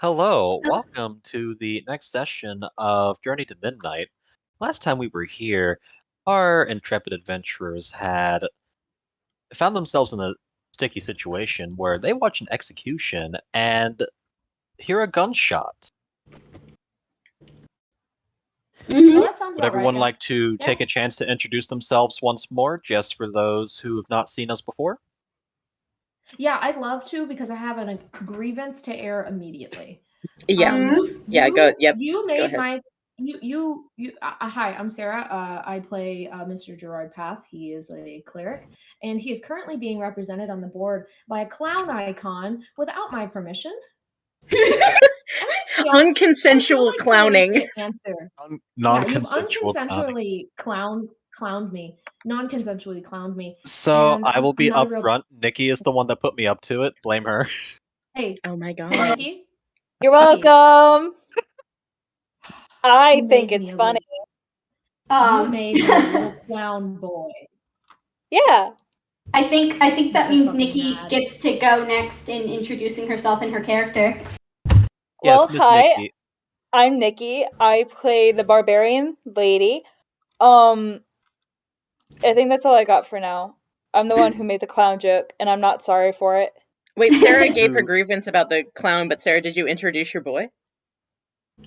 Hello, welcome to the next session of Journey to Midnight. Last time we were here, our intrepid adventurers had found themselves in a sticky situation where they watch an execution and hear a gunshot. Oh, Mhm. that sounds Would about right. everyone Yeah. like to take a chance to introduce themselves once more, just for those who have not seen us before? Yeah, I'd love to because I have a grievance to air immediately. Yeah. Yeah, You, yep, You go made ahead. my you. Hi, I'm Sarah. I play Mr. Gerard Path. He is a cleric, and he is currently being represented on the board by a clown icon without my permission. Unconsensual clowning. Answer. Non-consensual Yeah, clowning. unconsensually clowned me. Non-consensually clowned me. So And I will be I'm not a real- upfront. Nikki is the one that put me up to it. Blame her. Hey, Oh my god. Nikki. You're welcome. I You think made it's me a funny. You made me a little clown boy. Yeah. I think that so means fucking Nikki mad. gets to go next in introducing herself and her character. Well, Yes, Miss hi. Nikki. I'm Nikki. I play the barbarian lady. I think that's all I got for now. I'm the one who made the clown joke, and I'm not sorry for it. Wait, Sarah gave her Ooh. grievance about the clown, but Sarah, did you introduce your boy? I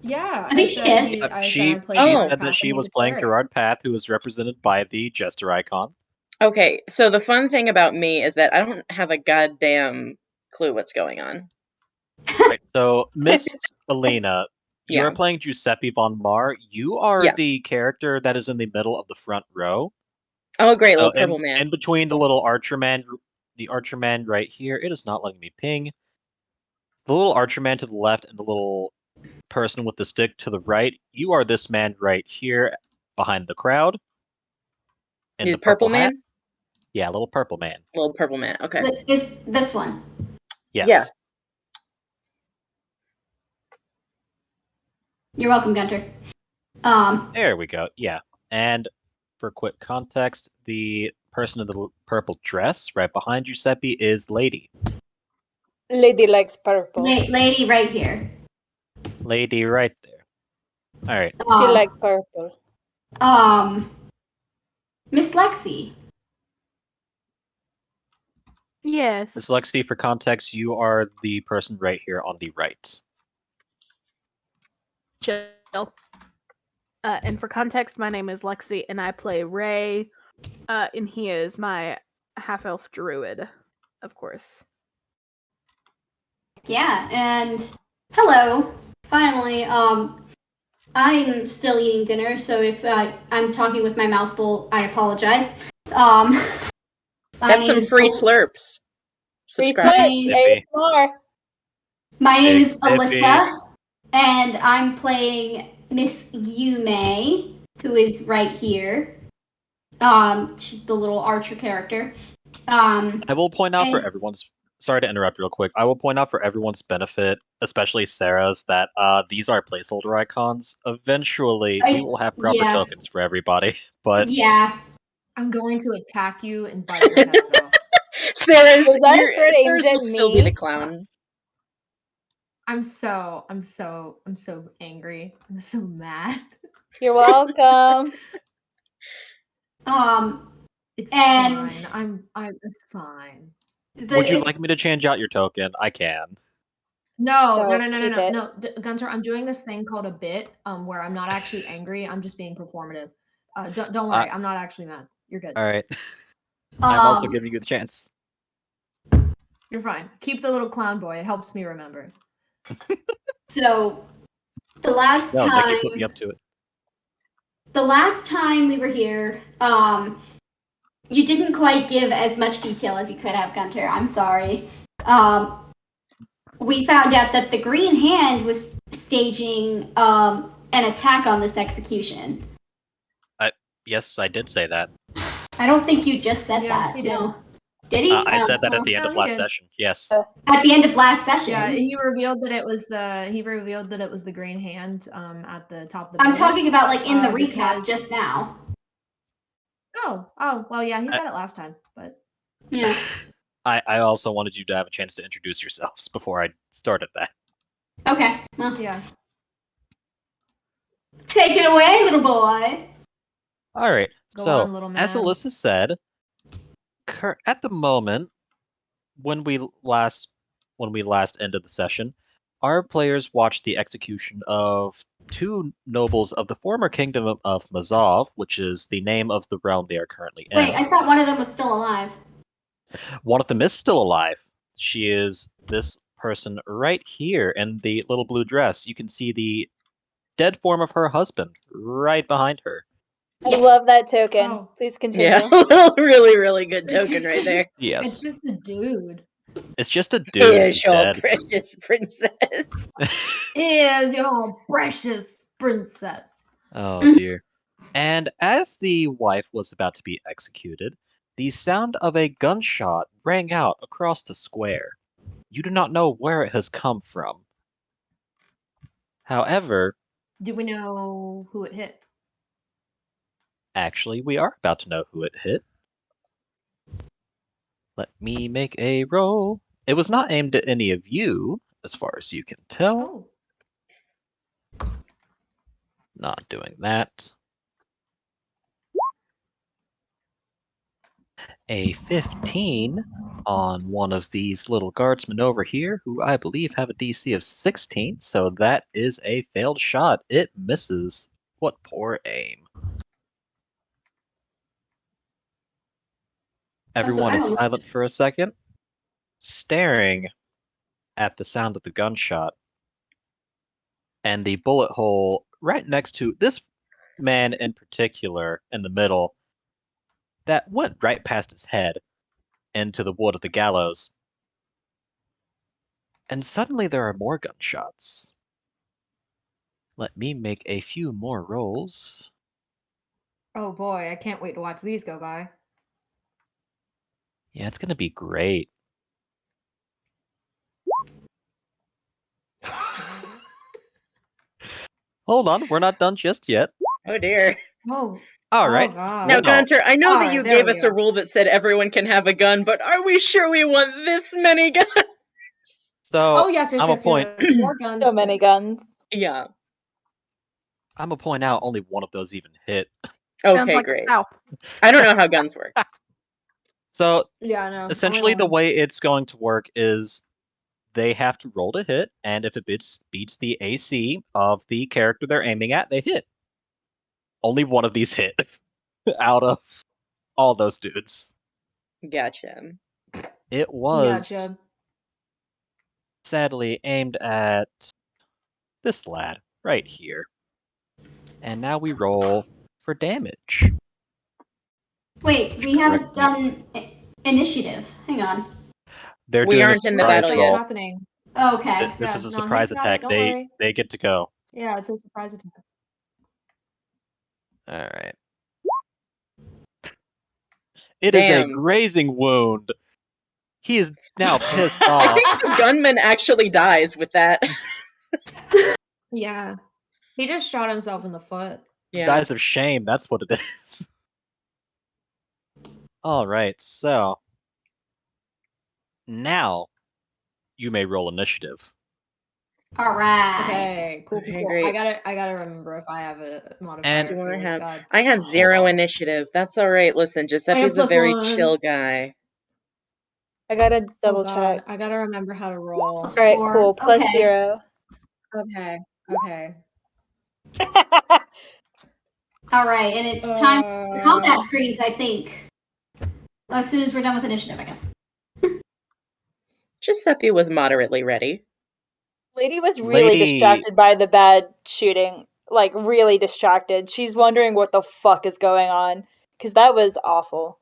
Yeah, think she did. She said that she was playing Gerard Path, who was represented by the Jester icon. Okay, so the fun thing about me is that I don't have a goddamn clue what's going on. Right, so, Miss Alina, you Yeah. are playing Giuseppe Von Mar. You are Yeah. the character that is in the middle of the front row. Oh, great, So little purple man. in between the little archer man, the archer man right here, it is not letting me ping. The little archer man to the left and the little person with the stick to the right. You are this man right here behind the crowd. In The the purple man? hat. Yeah, little purple man. Little purple man, okay. Is this one? Yes. Yeah. You're welcome, Gunter. There we go. Yeah. And for quick context, the person in the purple dress right behind Giuseppe is Lady. Lady likes purple. Lady right here. Lady right there. All right. She likes purple. Miss Lexi. Yes. Miss Lexi, for context, you are the person right here on the right. Chill. And for context, my name is Lexi, and I play Ray, and he is my half-elf druid, of course. Yeah, and hello. Finally, I'm still eating dinner, so if I'm talking with my mouth full, I apologize. That's some free slurps. Free Subscribe. slurps, ASMR. My name is Big Alyssa, and I'm playing Miss Yume, who is right here. She's the little archer character. I will point out for everyone's... Sorry to interrupt real quick. I will point out for everyone's benefit, especially Sarah's, that these are placeholder icons. Eventually, we will have proper tokens for everybody, but... Yeah. I'm going to attack you and bite your head off. Sarah's aimed will at still be me? the clown. I'm so angry. I'm so mad. You're welcome. It's and fine. It's fine. Would you like me to change out your token? I can. No. keep it. Gunter, I'm doing this thing called a bit, where I'm not actually angry. I'm just being performative. Don't worry. I'm not actually mad. You're good. All right. I'm also giving you the chance. You're fine. Keep the little clown boy. It helps me remember. So, the last No, time Nikki put me up to it. The last time we were here, you didn't quite give as much detail as you could have, Gunter. I'm sorry. We found out that the Green Hand was staging an attack on this execution. Yes, I did say that. I don't think you just said that. He did. No. Did he? I said that at the end of last did. session. Yes. At the end of last session. Yeah, he revealed that it was the Green Hand at the top of the I'm building. talking about like in the recap because- just now. Oh, well, yeah, he said it last time, but Yeah. I also wanted you to have a chance to introduce yourselves before I started that. Okay. Well, Yeah. take it away, little boy. All right. Go so, on, little as man. Alyssa said, at the moment, when we last ended the session, our players watched the execution of two nobles of the former kingdom of Mazov, which is the name of the realm they are currently in. Wait, I thought one of them was still alive. One of them is still alive. She is this person right here in the little blue dress. You can see the dead form of her husband right behind her. I Yes. love that token. Oh. Please continue. Yeah, really, really good It's token just- right there. Yes. It's just a dude. It's just a dude Here's who's your dead. precious princess. Is your precious princess. Oh dear. And as the wife was about to be executed, the sound of a gunshot rang out across the square. You do not know where it has come from. However, Do we know who it hit? actually, we are about to know who it hit. Let me make a roll. It was not aimed at any of you, as far as you can tell. Oh. Not doing that. A 15 on one of these little guardsmen over here, who I believe have a DC of 16, so that is a failed shot. It misses. What poor aim. Everyone I'm is almost- silent for a second, staring at the sound of the gunshot. And the bullet hole right next to this man in particular in the middle that went right past his head into the wood of the gallows. And suddenly there are more gunshots. Let me make a few more rolls. Oh boy, I can't wait to watch these go by. Yeah, it's gonna be great. Hold on, we're not done just yet. Oh dear. Oh. All right. Oh god. Now, No. Gunter, I know that Alright, you there gave we us a go. rule that said everyone can have a gun, but are we sure we want this many guns? So Oh yes, yes, I'm a yes, point. yes. More guns. So many guns. Yeah. I'm gonna point out only one of those even hit. Sounds Okay, like the great. South. I don't know how guns work. So Yeah, I know. essentially, Only the one. way it's going to work is they have to roll to hit, and if it beats the AC of the character they're aiming at, they hit. Only one of these hits out of all those dudes. Gotcha. It was Gotcha. sadly aimed at this lad right here. And now we roll for damage. Wait, we haven't Correct me. done initiative. Hang on. They're We doing aren't a in the surprise battle That's yet. roll. happening. Okay. This Yeah, is a no, surprise he's got it, attack. don't They worry. get to go. Yeah, it's a surprise attack. All right. It is a Damn. grazing wound. He is now pissed I off. think the gunman actually dies with that. Yeah. He just shot himself in the foot. Yeah. Dies of shame. That's what it is. All right. So now you may roll initiative. All right. Okay, cool, Okay, cool, cool. great. I gotta remember if I have a modifier And- Do for I this have? god. I have Hold 0 on. initiative. That's all right. Listen, Giuseppe's a +1. very chill guy. I gotta Oh double god, check. I gotta remember how to roll. Plus Alright, 4. cool. Plus Okay. 0. Okay, okay. All right, and it's time for combat Uh, screens, I think. As soon as we're done with initiative, I guess. Giuseppe was moderately ready. Lady was really Lady- distracted by the bad shooting. Like, really distracted. She's wondering what the fuck is going on. Because that was awful.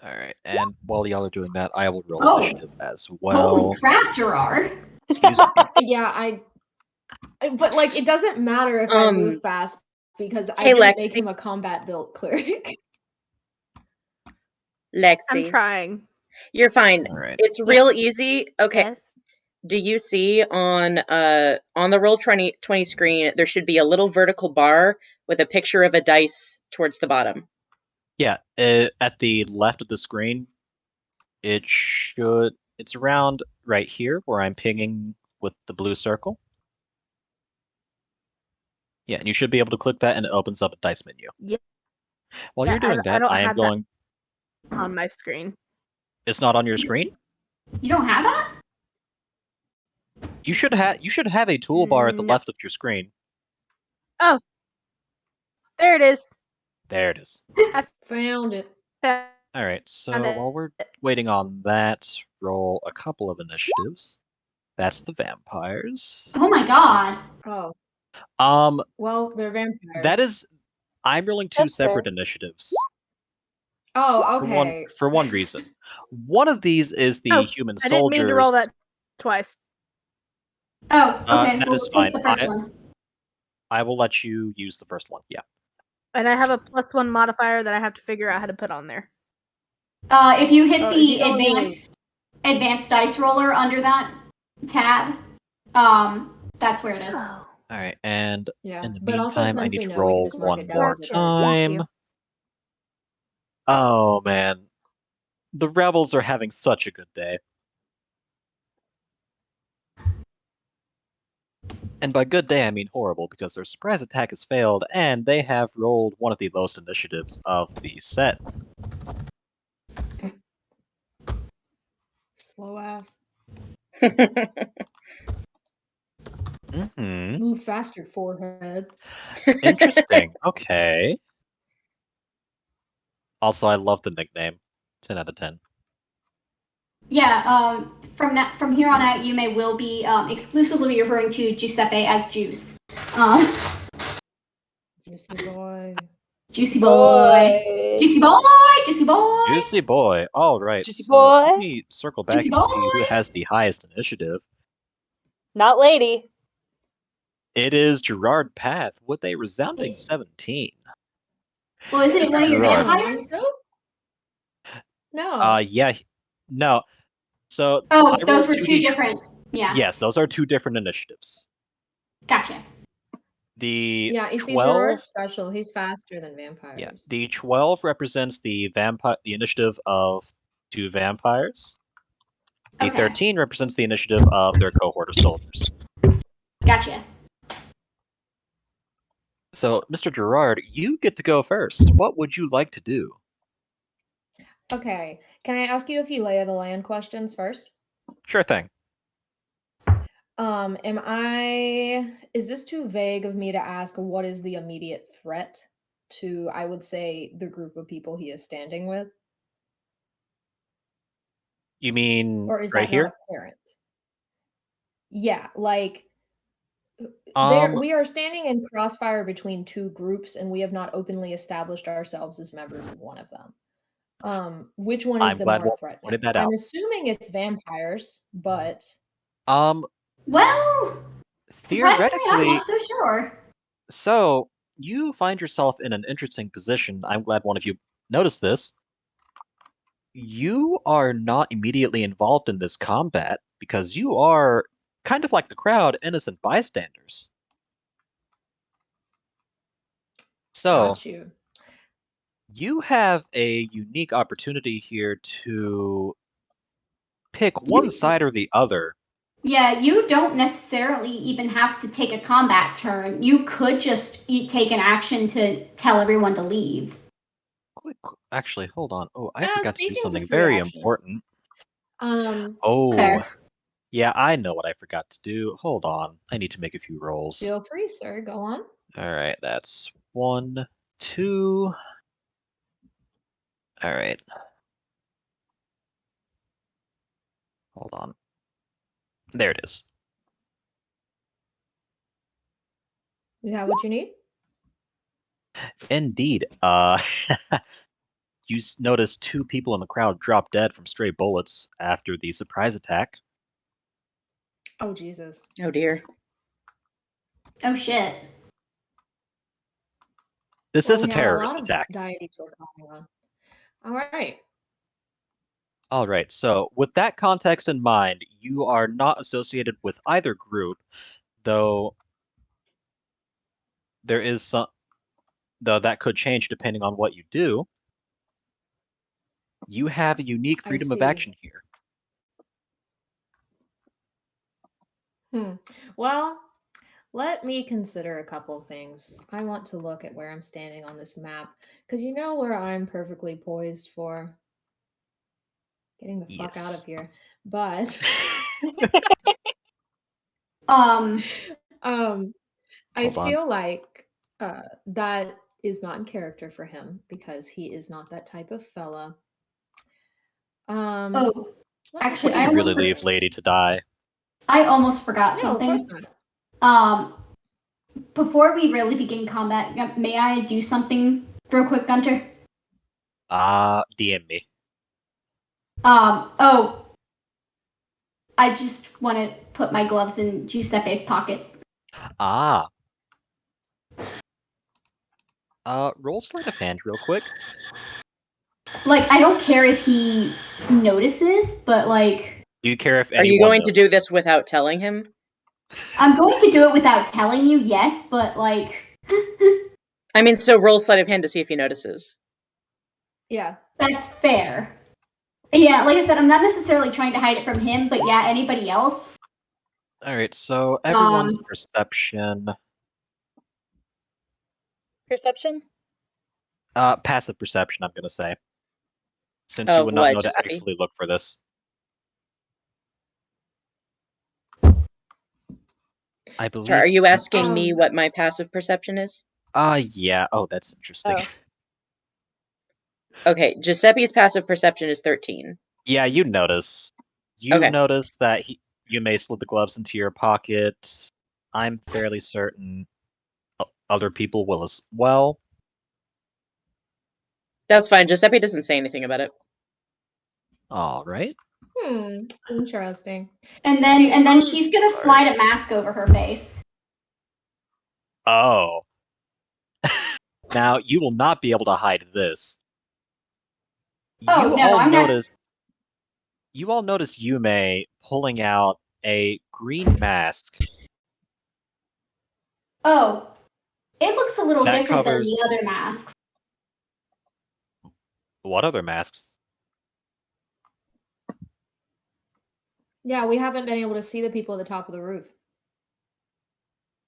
All right. And while y'all are doing that, I will roll Oh. initiative as Holy well. crap, Gerard. Excuse me. yeah, but like it doesn't matter if I move fast because I hey, didn't make Lexi. him a combat built cleric. I'm Lexi, trying. you're fine. All right. It's real easy. Okay. Yes. Do you see on the roll 20 screen there should be a little vertical bar with a picture of a dice towards the bottom? Yeah. At the left of the screen, It's around right here where I'm pinging with the blue circle. Yeah, and you should be able to click that and it opens up a dice menu. Yeah. While Yeah, you're doing I that, don't I am have that. going. On my screen. It's not on your screen? You don't have that? You should have a toolbar at the No. left of your screen. Oh. There it is. There it is. Found it. All right, so And while we're waiting on that, roll a couple of initiatives. That's the vampires. Oh my god. Oh, well, they're vampires. That is, I'm rolling two That's fair. separate initiatives. Oh, For okay. one reason. One of these is the Oh, human I didn't mean to roll soldiers. that twice. Oh, okay. That We'll is take fine. the first one. I will let you use the first one. Yeah. And I have a +1 modifier that I have to figure out how to put on there. If you hit Oh, the you don't advanced dice roller under that tab, that's where it is. Oh. All right, and Yeah, in the but also meantime, I since need we to know, we can roll just mark one it down more as a Thank time. you. Oh man, the rebels are having such a good day. And by good day, I mean horrible, because their surprise attack has failed, and they have rolled one of the lowest initiatives of the set. Slow ass. Mm-hmm. Move faster, forehead. Interesting. Okay. Also, I love the nickname. 10 out of 10. Yeah, from here on out, Yume will be exclusively referring to Giuseppe as Juice. Juicy boy. Juicy boy. Juicy boy. Juicy boy. Juicy boy. All right. Juicy so let boy. me circle back Juicy and see who boy. has the highest initiative. Not lady. It is Gerard Path with a resounding 17. Well, isn't it Mr. one of your Gerard. vampires? No. Yeah. No. So Oh, I those rolled were two 2d different. Yeah, Yes, those are two different initiatives. gotcha. The Yeah, you see, 12 Gerard's special. He's faster than vampires. Yeah, the 12 represents the initiative of two vampires. The Okay. 13 represents the initiative of their cohort of soldiers. Gotcha. So, Mr. Gerard, you get to go first. What would you like to do? Okay. Can I ask you a few lay of the land questions first? Sure thing. Is this too vague of me to ask what is the immediate threat to, I would say, the group of people he is standing with? You mean Or is right that here? not apparent? Yeah, like Um, we are standing in crossfire between two groups, and we have not openly established ourselves as members of one of them. Which one is I'm the glad more Walt threatening? pointed that I'm out. assuming it's vampires, but Well, surprisingly, I'm Theoretically, not so sure. so you find yourself in an interesting position. I'm glad one of you noticed this. You are not immediately involved in this combat because you are kind of like the crowd, innocent bystanders. So, got you. you have a unique opportunity here to pick one side or the other. Yeah, you don't necessarily even have to take a combat turn. You could just take an action to tell everyone to leave. Actually, hold on. Oh, I forgot to do Speaking's a something free very action. important. Um, Oh, Fair. yeah, I know what I forgot to do. Hold on. I need to make a few rolls. feel free, sir. Go on. All right, that's 1, 2. All right. Hold on. There it is. You have what you need? Indeed. You notice two people in the crowd drop dead from stray bullets after the surprise attack. Oh, Jesus. Oh dear. Oh shit. This Well, is a we have terrorist lot of attack. deities we're calling on. All right. All right, so with that context in mind, you are not associated with either group, though there is some, though that could change depending on what you do. You have a unique I freedom of see. action here. Well, let me consider a couple things. I want to look at where I'm standing on this map because you know where I'm perfectly poised for getting the fuck out of Yes. here. But I Hold on. feel like that is not in character for him because he is not that type of fella. Oh, let me actually, Would I you almost really leave Lady to die? I almost forgot No, of course something. not. Before we really begin combat, may I do something real quick, Gunter? DM me. Oh, I just want to put my gloves in Giuseppe's pocket. Roll sleight of hand real quick. Like, I don't care if he notices, but like, Do you care if Are you anyone going to knows? do this without telling him? I'm going to do it without telling you, yes, but like, I mean, so roll sleight of hand to see if he notices. Yeah. that's fair. Yeah, like I said, I'm not necessarily trying to hide it from him, but yeah, anybody else. Alright, so everyone's perception. Perception? Passive perception, I'm gonna say. Since you Of would not what, know to Giuseppe? actually look for this. I believe. Are you asking me what my passive perception is? Yeah. Oh, that's interesting. Oh. Okay, Giuseppe's passive perception is 13. Yeah, you notice. You Okay. notice that you may slip the gloves into your pocket. I'm fairly certain other people will as well. That's fine. Giuseppe doesn't say anything about it. All right. Interesting. And then she's gonna slide a mask over her face. Oh. Now you will not be able to hide this. Oh, You no, all I'm not- notice. You all notice Yume pulling out a green mask. Oh, it looks a little That different covers- than the other masks. What other masks? Yeah, we haven't been able to see the people at the top of the roof.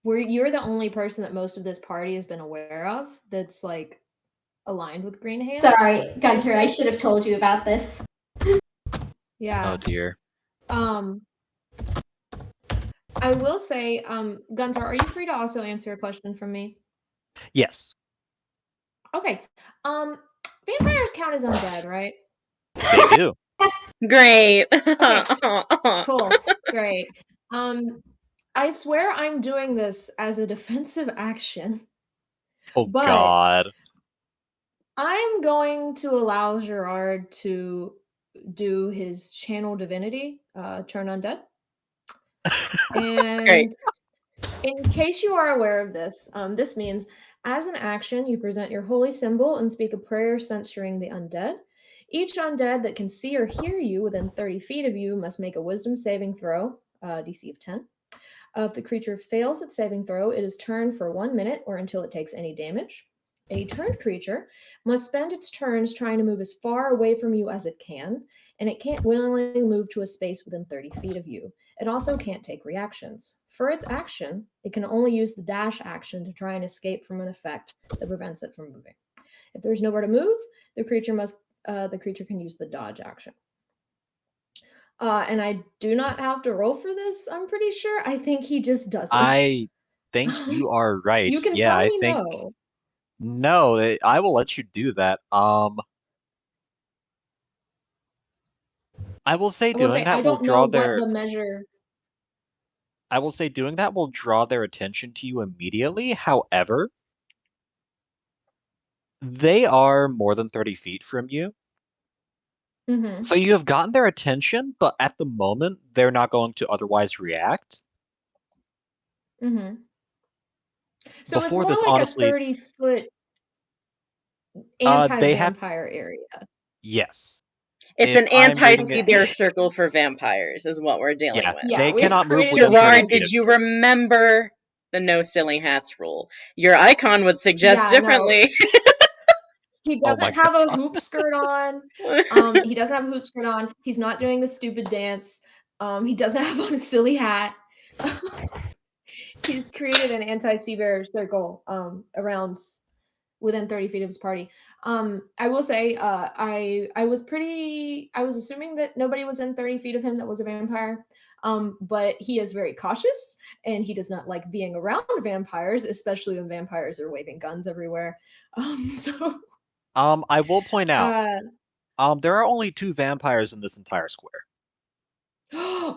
You're the only person that most of this party has been aware of that's like aligned with Green Hand. Sorry, Gunter, I should have told you about this. Yeah. Oh dear. I will say, Gunter, are you free to also answer a question from me? Yes, Okay. Vampires count as undead, right? they do. Great. Cool. Great. I swear I'm doing this as a defensive action. Oh But- God. I'm going to allow Gerard to do his channel divinity, turn undead. And Great. in case you are aware of this, this means as an action, you present your holy symbol and speak a prayer censuring the undead. Each undead that can see or hear you within 30 feet of you must make a wisdom saving throw, DC of 10. If the creature fails its saving throw, it is turned for 1 minute or until it takes any damage. A turned creature must spend its turns trying to move as far away from you as it can, and it can't willingly move to a space within 30 feet of you. It also can't take reactions. For its action, it can only use the dash action to try and escape from an effect that prevents it from moving. If there's nowhere to move, the creature can use the dodge action. And I do not have to roll for this, I'm pretty sure. I think he just does it. I think you are right. You can yeah, tell I me think no. no. I will let you do that. I will say I will doing say, that I will don't know draw what their. the measure. I will say doing that will draw their attention to you immediately. However, they are more than 30 feet from you. Mm-hmm. So you have gotten their attention, but at the moment, they're not going to otherwise react. Mm-hmm. So Before it's more this, like honestly, a 30-foot they have- anti-vampire area. Yes. It's If an I'm reading anti-sea it- bear circle for vampires, is what we're dealing Yeah, with. Yeah, they we have cannot move created within a 30 Gerard, feet did of you remember the no silly hats rule? Your icon would suggest Yeah, no. differently. He Oh my doesn't have a God. hoop skirt on. He doesn't have a hoop skirt on. He's not doing the stupid dance. He doesn't have on a silly hat. He's created an anti-sea bear circle around within 30 feet of his party. I will say, I was assuming that nobody was in 30 feet of him that was a vampire. But he is very cautious and he does not like being around vampires, especially when vampires are waving guns everywhere. So I will point out, uh there are only 2 vampires in this entire square.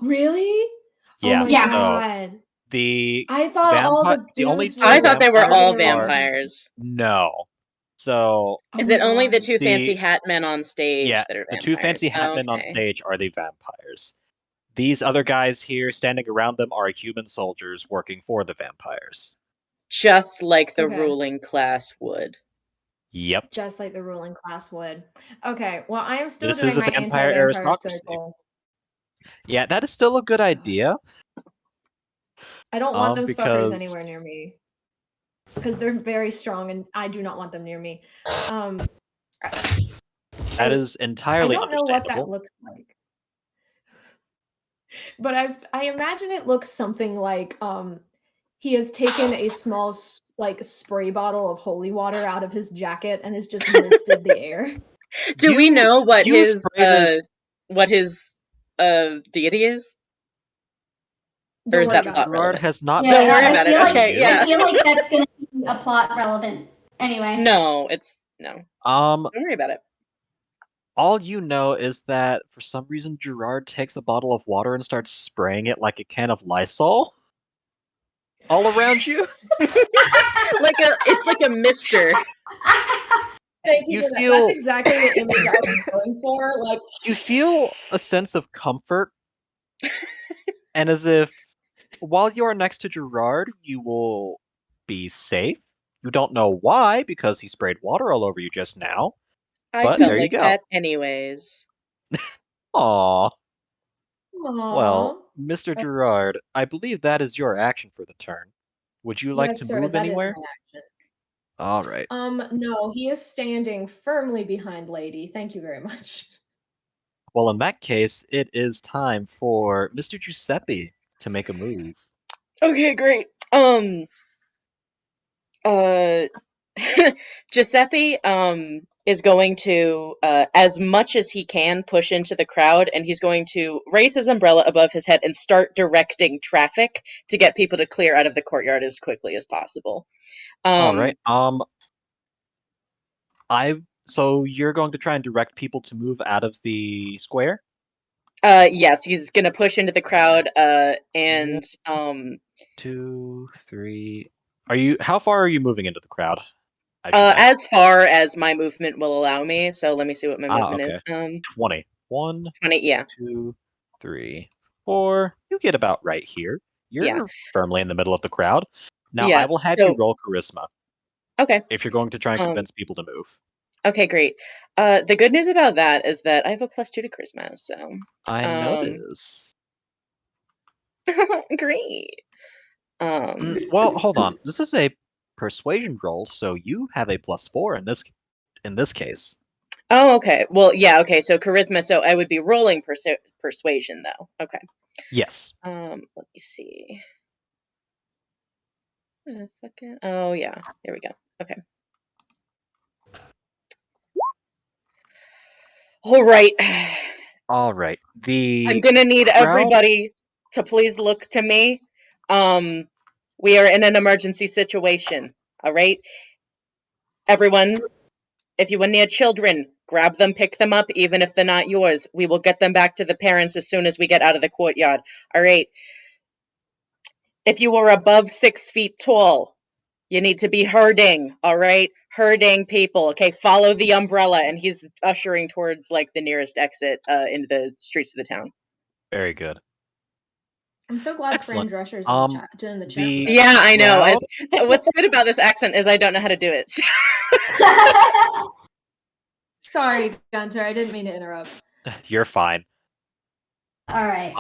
really? Oh Yeah, my Yeah. so god. the I thought all the the only dudes 2 were I thought they were all vampires are- vampires. No. So Oh Is my it only the God. 2 fancy the hat men on stage yeah, that are the vampires? 2 fancy hat men on Okay. stage are the vampires. These other guys here standing around them are human soldiers working for the vampires. Just like the Okay. ruling class would. Yep. Just like the ruling class would. Okay, well, I am still This doing is a my vampire anti-vampire aristocracy. circle. Yeah, that is still a good idea. I don't want those fuckers Because anywhere near me. Because they're very strong and I do not want them near me. that is I entirely don't know what that understandable. looks like. But I imagine it looks something like he has taken a small like spray bottle of holy water out of his jacket and has just misted the air. Do we know what you his spray this- deity is? Don't Or is worry that about plot it. Gerard relevant? has not Yeah, Don't worry I about it. feel like- Okay, yeah. I feel like that's gonna be a plot relevant. Anyway. No, it's no. Don't worry about it. All you know is that for some reason Gerard takes a bottle of water and starts spraying it like a can of Lysol all around you. It's like a mister. Thank you. You For that. feel- That's exactly the image I was going for. Like You feel a sense of comfort, and as if while you are next to Gerard, you will be safe. You don't know why, because he sprayed water all over you just now. I But felt there you like go. that anyways. Aww. Aw. Well, Mr. Gerard, I believe that is your action for the turn. Would you like yes, to sir, move that is anywhere? my action. All right. No, he is standing firmly behind Lady. Thank you very much. Well, in that case, it is time for Mr. Giuseppe to make a move. Okay, great. Giuseppe is going to as much as he can push into the crowd, and he's going to raise his umbrella above his head and start directing traffic to get people to clear out of the courtyard as quickly as possible. All right. So you're going to try and direct people to move out of the square? Yes, he's gonna push into the crowd and 2, 3. How far are you moving into the crowd? I should ask. as far as my movement will allow me. So let me see what my movement okay. is. 20. 1, 20, yeah. 2, 3, 4. You get about right here. You're Yeah. firmly in the middle of the crowd. Now Yeah, I will have so- you roll charisma Okay. if you're going to try and convince people to move. Okay, great. The good news about that is that I have a +2 to charisma, so I notice. great. Well, hold on. This is a persuasion roll, so you have a +4 in this case. Oh, okay. Well, yeah. Okay, so charisma. So I would be rolling persuasion, though. Okay. Yes. Let me see. Oh yeah. There we go. Okay. All right. All right. I'm gonna need crowd- everybody to please look to me. We are in an emergency situation. All right. Everyone, if you are near children, grab them, pick them up, even if they're not yours. We will get them back to the parents as soon as we get out of the courtyard. All right. If you are above 6 feet tall, you need to be herding, all right? Herding people. Okay, follow the umbrella. And he's ushering towards like the nearest exit into the streets of the town. Very good. I'm so glad Excellent. Fran Drescher's in the chat. the- with us. Yeah, I know. crowd- What's good about this accent is I don't know how to do it. Sorry, Gunter. I didn't mean to interrupt. You're fine. All right.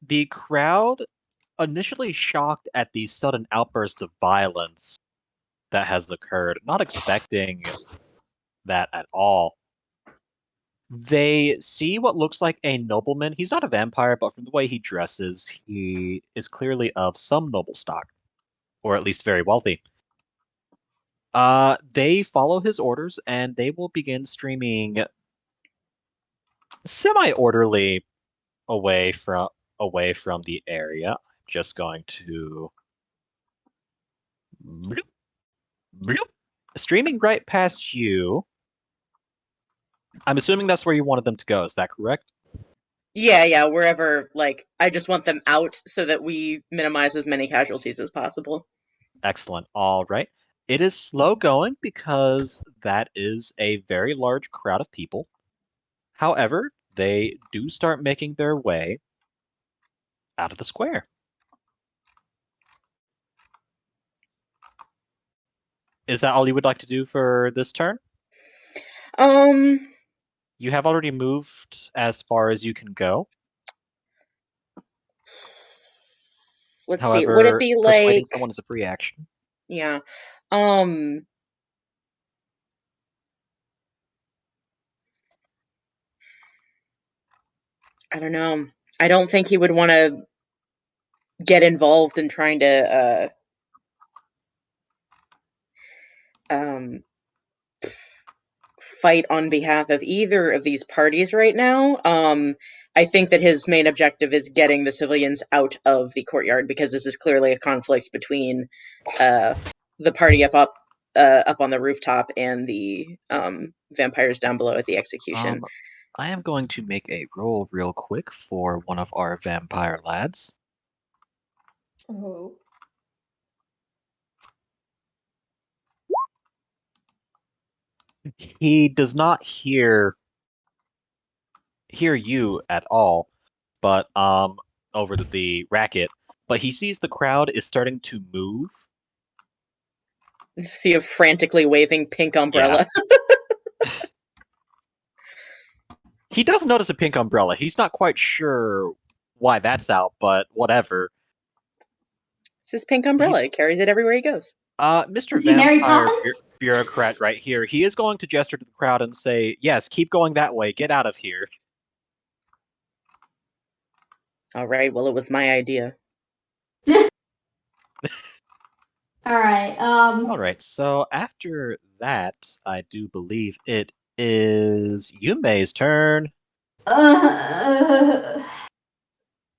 The crowd, initially shocked at the sudden outburst of violence that has occurred, not expecting that at all. They see what looks like a nobleman. He's not a vampire, but from the way he dresses, he is clearly of some noble stock, or at least very wealthy. They follow his orders, and they will begin streaming semi-orderly away from the area. I'm just going to bloop, bloop. Streaming right past you. I'm assuming that's where you wanted them to go. Is that correct? Yeah, wherever, like, I just want them out so that we minimize as many casualties as possible. Excellent. All right. It is slow going because that is a very large crowd of people. However, they do start making their way out of the square. Is that all you would like to do for this turn? You have already moved as far as you can go. Let's see. However, Would it be persuading like, someone is a free action. yeah. I don't know. I don't think he would want to get involved in trying to fight on behalf of either of these parties right now. I think that his main objective is getting the civilians out of the courtyard, because this is clearly a conflict between the party up on the rooftop and the vampires down below at the execution. I am going to make a roll real quick for one of our vampire lads. Oh. He does not hear you at all, but over the racket. But he sees the crowd is starting to move. See a frantically waving pink umbrella. He does notice a pink umbrella. He's not quite sure why that's out, but whatever. It's his pink umbrella. He carries it everywhere he goes. Mr. Is he Mary Vampire Poppins? Bureaucrat right here, he is going to gesture to the crowd and say, yes, keep going that way. Get out of here. All right, well, it was my idea. All right. All right, so after that, I do believe it is Yume's turn.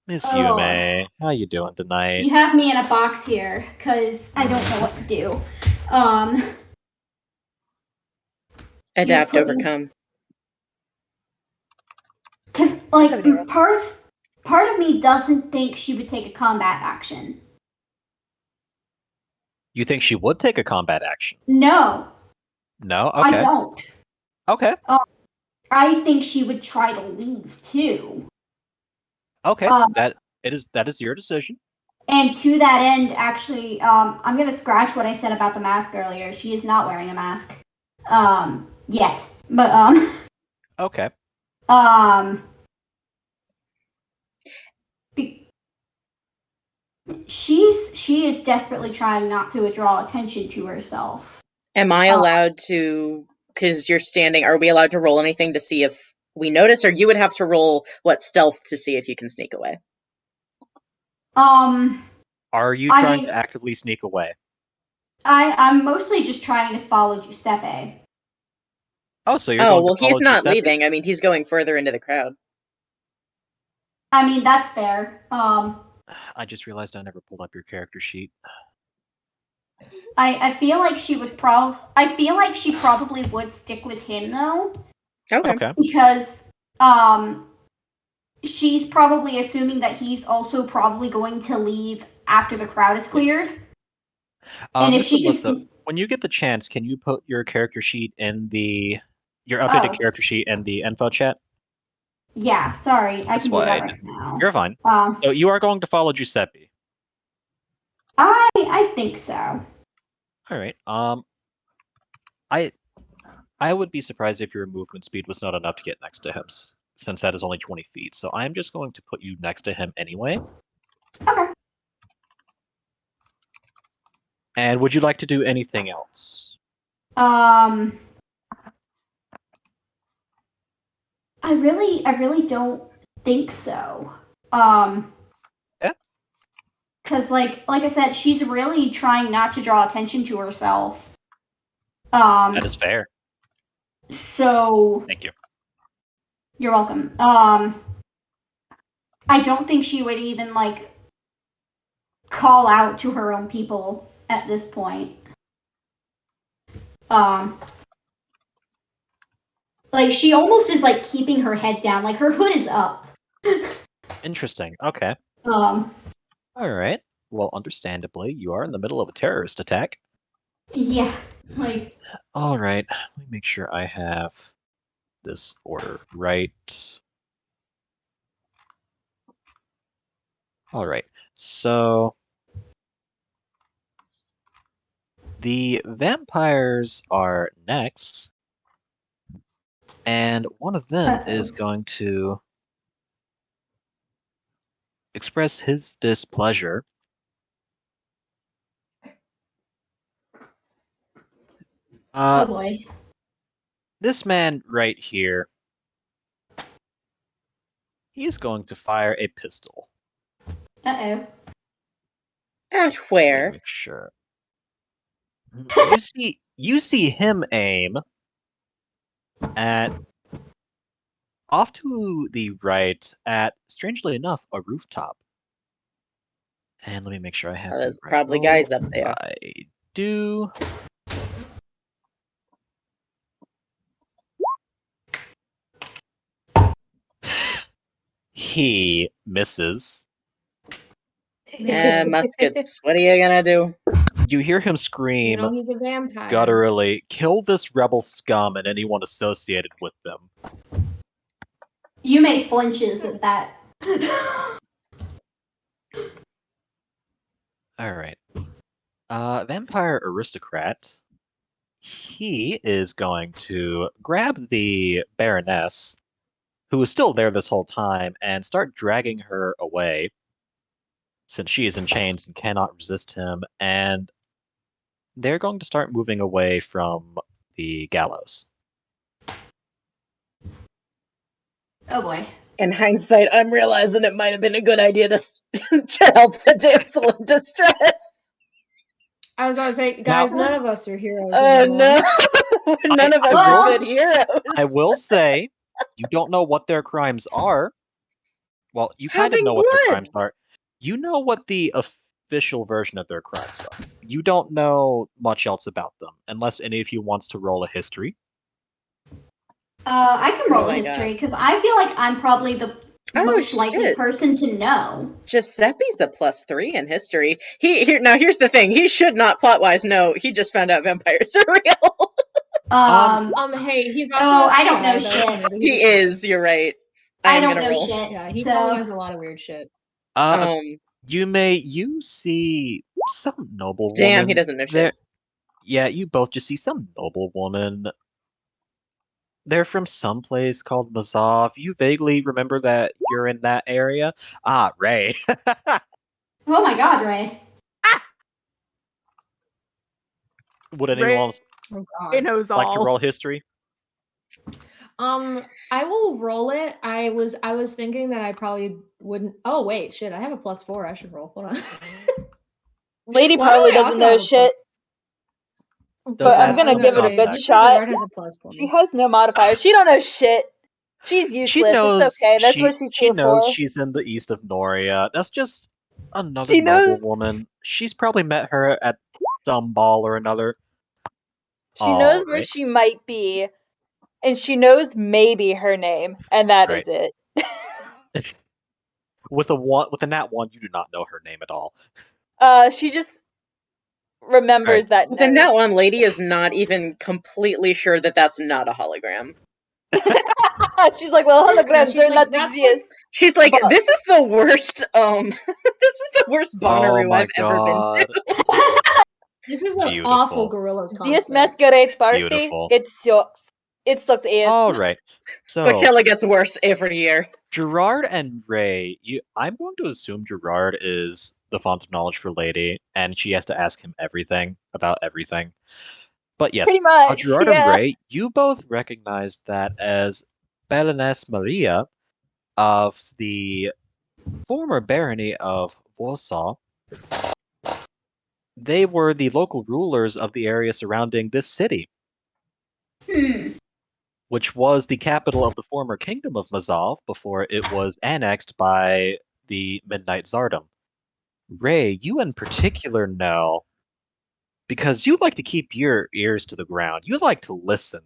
Miss Oh. Yume, how you doing tonight? You have me in a box here because I don't know what to do. Adapt, You're putting- overcome. Because like part of me doesn't think she would take a combat action. You think she would take a combat action? No, No? I Okay. don't. Okay. I think she would try to leave too. Okay. That is your decision. And to that end, actually, I'm gonna scratch what I said about the mask earlier. She is not wearing a mask, yet. But Okay. she is desperately trying not to draw attention to herself. Am I allowed to, because you're standing, are we allowed to roll anything to see if we notice, or you would have to roll, stealth to see if you can sneak away? Are you I trying mean- to actively sneak away? I'm mostly just trying to follow Giuseppe. Oh, so you're going to well, follow he's not Giuseppe? leaving. I mean, he's going further into the crowd. I mean, that's fair. I just realized I never pulled up your character sheet. I feel like she would probably would stick with him though. Okay. Because she's probably assuming that he's also probably going to leave after the crowd is cleared. And if Mr. she Melissa, can, when you get the chance, can you put your character sheet in your updated Oh. character sheet in the info chat? yeah, sorry, I That's can do that why right now. You're fine. So you are going to follow Giuseppe. I think so. All right. I would be surprised if your movement speed was not enough to get next to him, since that is only 20 feet. So I'm just going to put you next to him anyway. Okay. And would you like to do anything else? I really don't think so. Yeah. Because like I said, she's really trying not to draw attention to herself. That is fair. So Thank you. you're welcome. I don't think she would even like call out to her own people at this point. Like she almost is like keeping her head down, like her hood is up. Interesting. Okay. Um, All right. Well, understandably, you are in the middle of a terrorist attack. yeah, like All right. Let me make sure I have this order right. All right. So the vampires are next, and one of them is going to express his displeasure. oh boy. This man right here, he is going to fire a pistol. Uh-oh. At Let me where? make sure. You see him aim at off to the right at, strangely enough, a rooftop. And let me make sure I have Oh, the there's right probably roll. guys up there. I do. He misses. Yeah, muskets. What are you gonna do? You hear him You scream know he's a vampire. gutturally, "Kill this rebel scum and anyone associated with them." Yume flinches at that. Alright. Vampire Aristocrat. He is going to grab the Baroness, who is still there this whole time, and start dragging her away, since she is in chains and cannot resist him, and they're going to start moving away from the gallows. Oh boy. In hindsight, I'm realizing it might have been a good idea to to help the damsel in distress. I was gonna say, guys, none of us are heroes. Oh anymore. no, none of us I are will- good heroes. I will say, you don't know what their crimes are. Well, you kind of Having know what their blood. crimes are. You know what the official version of their crimes are. You don't know much else about them, unless any of you wants to roll a history. I can roll Oh a my history because I feel like I'm probably the Oh, most likely shit. person to know. Giuseppe's a +3 in history. Now here's the thing. He should not plot-wise know. He just found out vampires are real. Hey, he's also. Oh, I don't know that was shit. funny, but He is. You're right. I am don't gonna know roll. shit. Yeah, he so probably knows a lot of weird shit. You see some noble woman. Damn, he doesn't know there. shit. Yeah, you both just see some noble woman. They're from some place called Mazov. You vaguely remember that you're in that area. Ah, Ray. oh my god, Ray. Would anyone else Oh He god. knows like to all. roll history? I will roll it. I was thinking that I probably wouldn't. Oh wait, shit! I have a +4. I should roll. Hold on. Lady Why do probably I doesn't also know have a shit, Does but I'm have gonna I was give it gonna a say, good contact. Mr. shot. Gerard has a plus for She me. has no modifier. She don't know shit. She's useless. She knows. It's okay. That's what she's she here knows for. she's in the east of Noria. That's just another She knows. noble woman. She's probably met her at some ball or another. She knows All where right. she might be, and she knows maybe her name, and that is it. With a nat 1, you do not know her name at all. She just remembers that The nose. Nat One lady is not even completely sure that that's not a hologram. She's like, well, holograms she's do like, not "That's exist. She's like, But- this is the worst. This is the worst Oh Bonnaroo my I've ever been to. god. This is an Beautiful. awful gorillas concert. This masquerade party, Beautiful. it sucks. It sucks ass. All right. So Coachella gets worse every year. Gerard and Ray, I'm going to assume Gerard is the font of knowledge for Lady, and she has to ask him everything about everything. But yes, Pretty much, Gerard yeah. and Ray, you both recognize that as Baroness Maria of the former barony of Warsaw. They were the local rulers of the area surrounding this city, which was the capital of the former kingdom of Mazov before it was annexed by the Midnight Tsardom. Ray, you in particular know, because you like to keep your ears to the ground, you like to listen,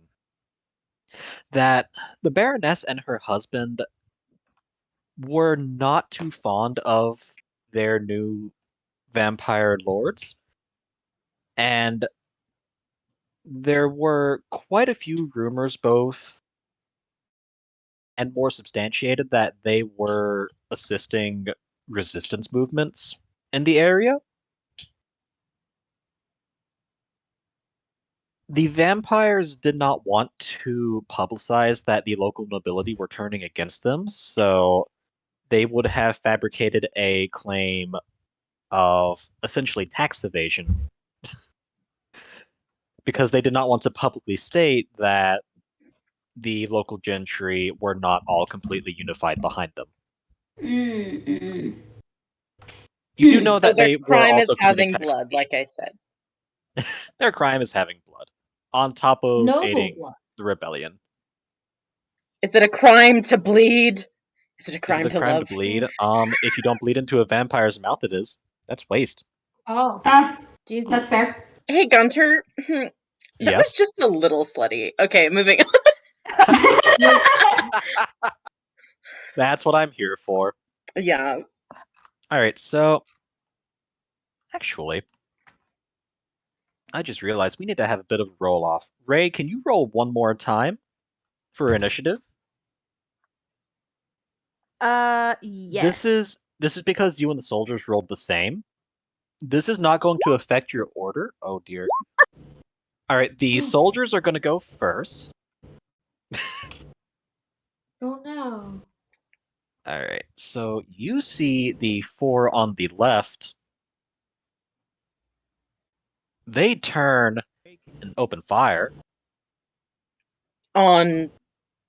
that the Baroness and her husband were not too fond of their new vampire lords. And there were quite a few rumors, both and more substantiated, that they were assisting resistance movements in the area. The vampires did not want to publicize that the local nobility were turning against them, so they would have fabricated a claim of essentially tax evasion because they did not want to publicly state that the local gentry were not all completely unified behind them. Mm-mm. You do know that So their they were crime is also committing having tax blood, like I said. evasion. Their crime is having blood, on top of Noble aiding blood. the rebellion. Is it a crime to bleed? Is it a Is crime it a to crime love? to bleed? If you don't bleed into a vampire's mouth, it is. That's waste. Oh, Ah, Jesus. that's fair. Hey, Gunter. That was Yes. just a little slutty. Okay, moving on. That's what I'm here for. Yeah. Alright, so actually, I just realized we need to have a bit of a roll off. Ray, can you roll one more time for initiative? Yes. This is because you and the soldiers rolled the same. This is not going to affect your order. Oh dear. Alright, the soldiers are gonna go first. Oh no. Alright, so you see the 4 on the left. They turn and open fire On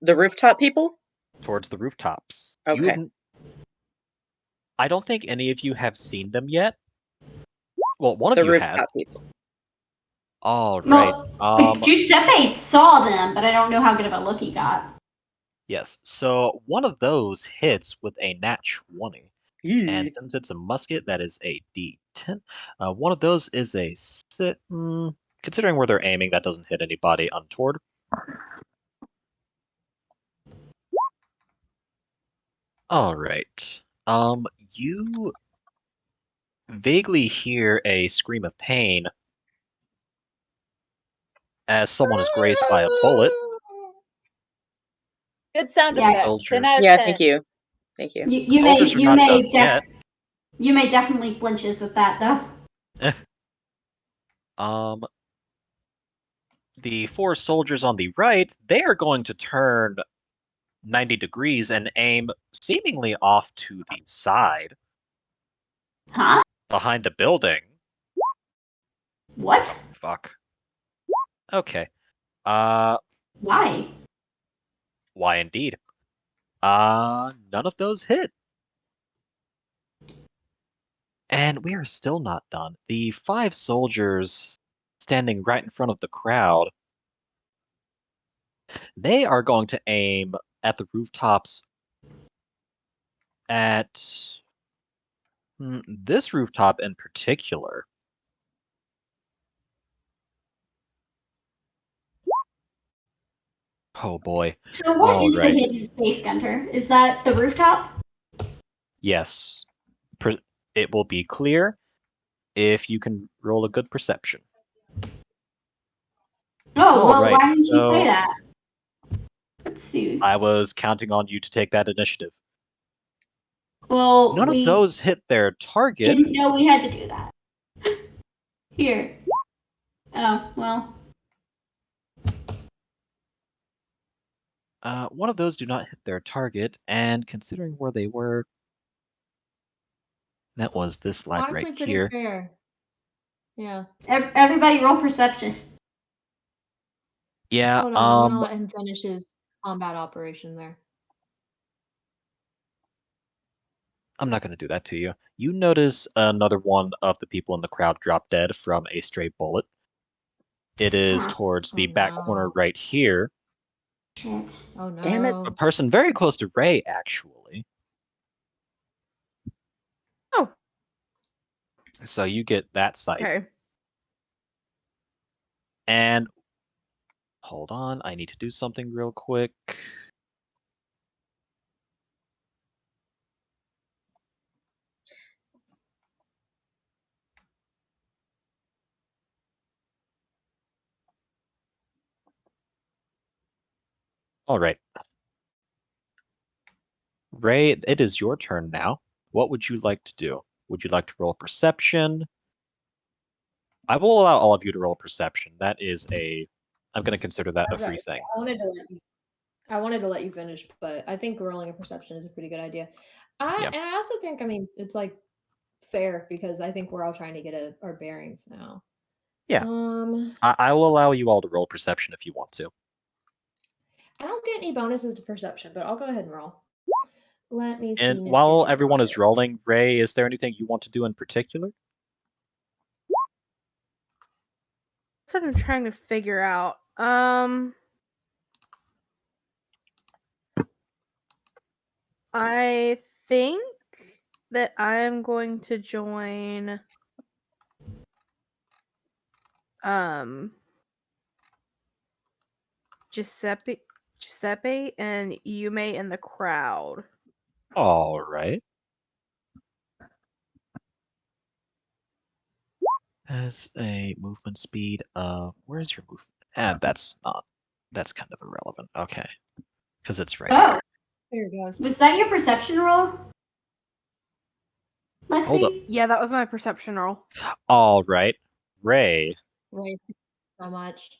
the rooftop people? towards the rooftops. Okay. I don't think any of you have seen them yet. Well, one of The you has. rooftop people. All right. Well, Giuseppe saw them, but I don't know how good of a look he got. Yes. So one of those hits with a nat 20. And Eee. since it's a musket, that is a D10. One of those is a considering where they're aiming, that doesn't hit anybody untoward. All right. You vaguely hear a scream of pain as someone is grazed by a bullet. Good sound Yeah. effect. 10 Soldiers. out of Yeah, 10. thank you. Thank you. You Soldiers are not done yet. You may definitely flinches with that though. The 4 soldiers on the right, they are going to turn 90 degrees and aim seemingly off to the side Huh? behind a building. What? Fuck. Okay. Why? Why indeed? None of those hit. And we are still not done. The 5 soldiers standing right in front of the crowd, they are going to aim at the rooftops at this rooftop in particular. Oh boy. So what is Alright. the hidden space, Gunter? Is that the rooftop? Yes. It will be clear if you can roll a good perception. Oh, well, Alright, why didn't you so say that? Let's see. I was counting on you to take that initiative. Well, None of we those hit their target. didn't know we had to do that. Here. Oh, well. One of those do not hit their target, and considering where they were, that was this light Honestly, right pretty here. fair. Yeah. Everybody roll perception. Yeah, Hold on, I'm gonna let him finish his combat operation there. I'm not going to do that to you. You notice another one of the people in the crowd drop dead from a stray bullet. It is Ah. towards the Oh, back no. corner right here. Shit. Oh no. Damn it. A person very close to Ray, actually. Oh, So you get that sight. okay. And hold on, I need to do something real quick. All right. Ray, it is your turn now. What would you like to do? Would you like to roll perception? I will allow all of you to roll perception. That is I'm going to consider that a Sorry, free thing. I wanted to let you finish, but I think rolling a perception is a pretty good idea. Yeah. And I also think, I mean, it's like fair because I think we're all trying to get our bearings now. Yeah. I I will allow you all to roll perception if you want to. don't get any bonuses to perception, but I'll go ahead and roll. Let me see. And Mr. while everyone is Gerard. rolling, Ray, is there anything you want to do in particular? That's what I'm trying to figure out. I think that I am going to join Giuseppe and Yume in the crowd. All right. As a movement speed of where's your movement? That's kind of irrelevant. Okay. Because it's right Oh, here. There it goes. was that your perception roll? Lexi? Hold up. Yeah, that was my perception roll. All right. Ray. Right. So much.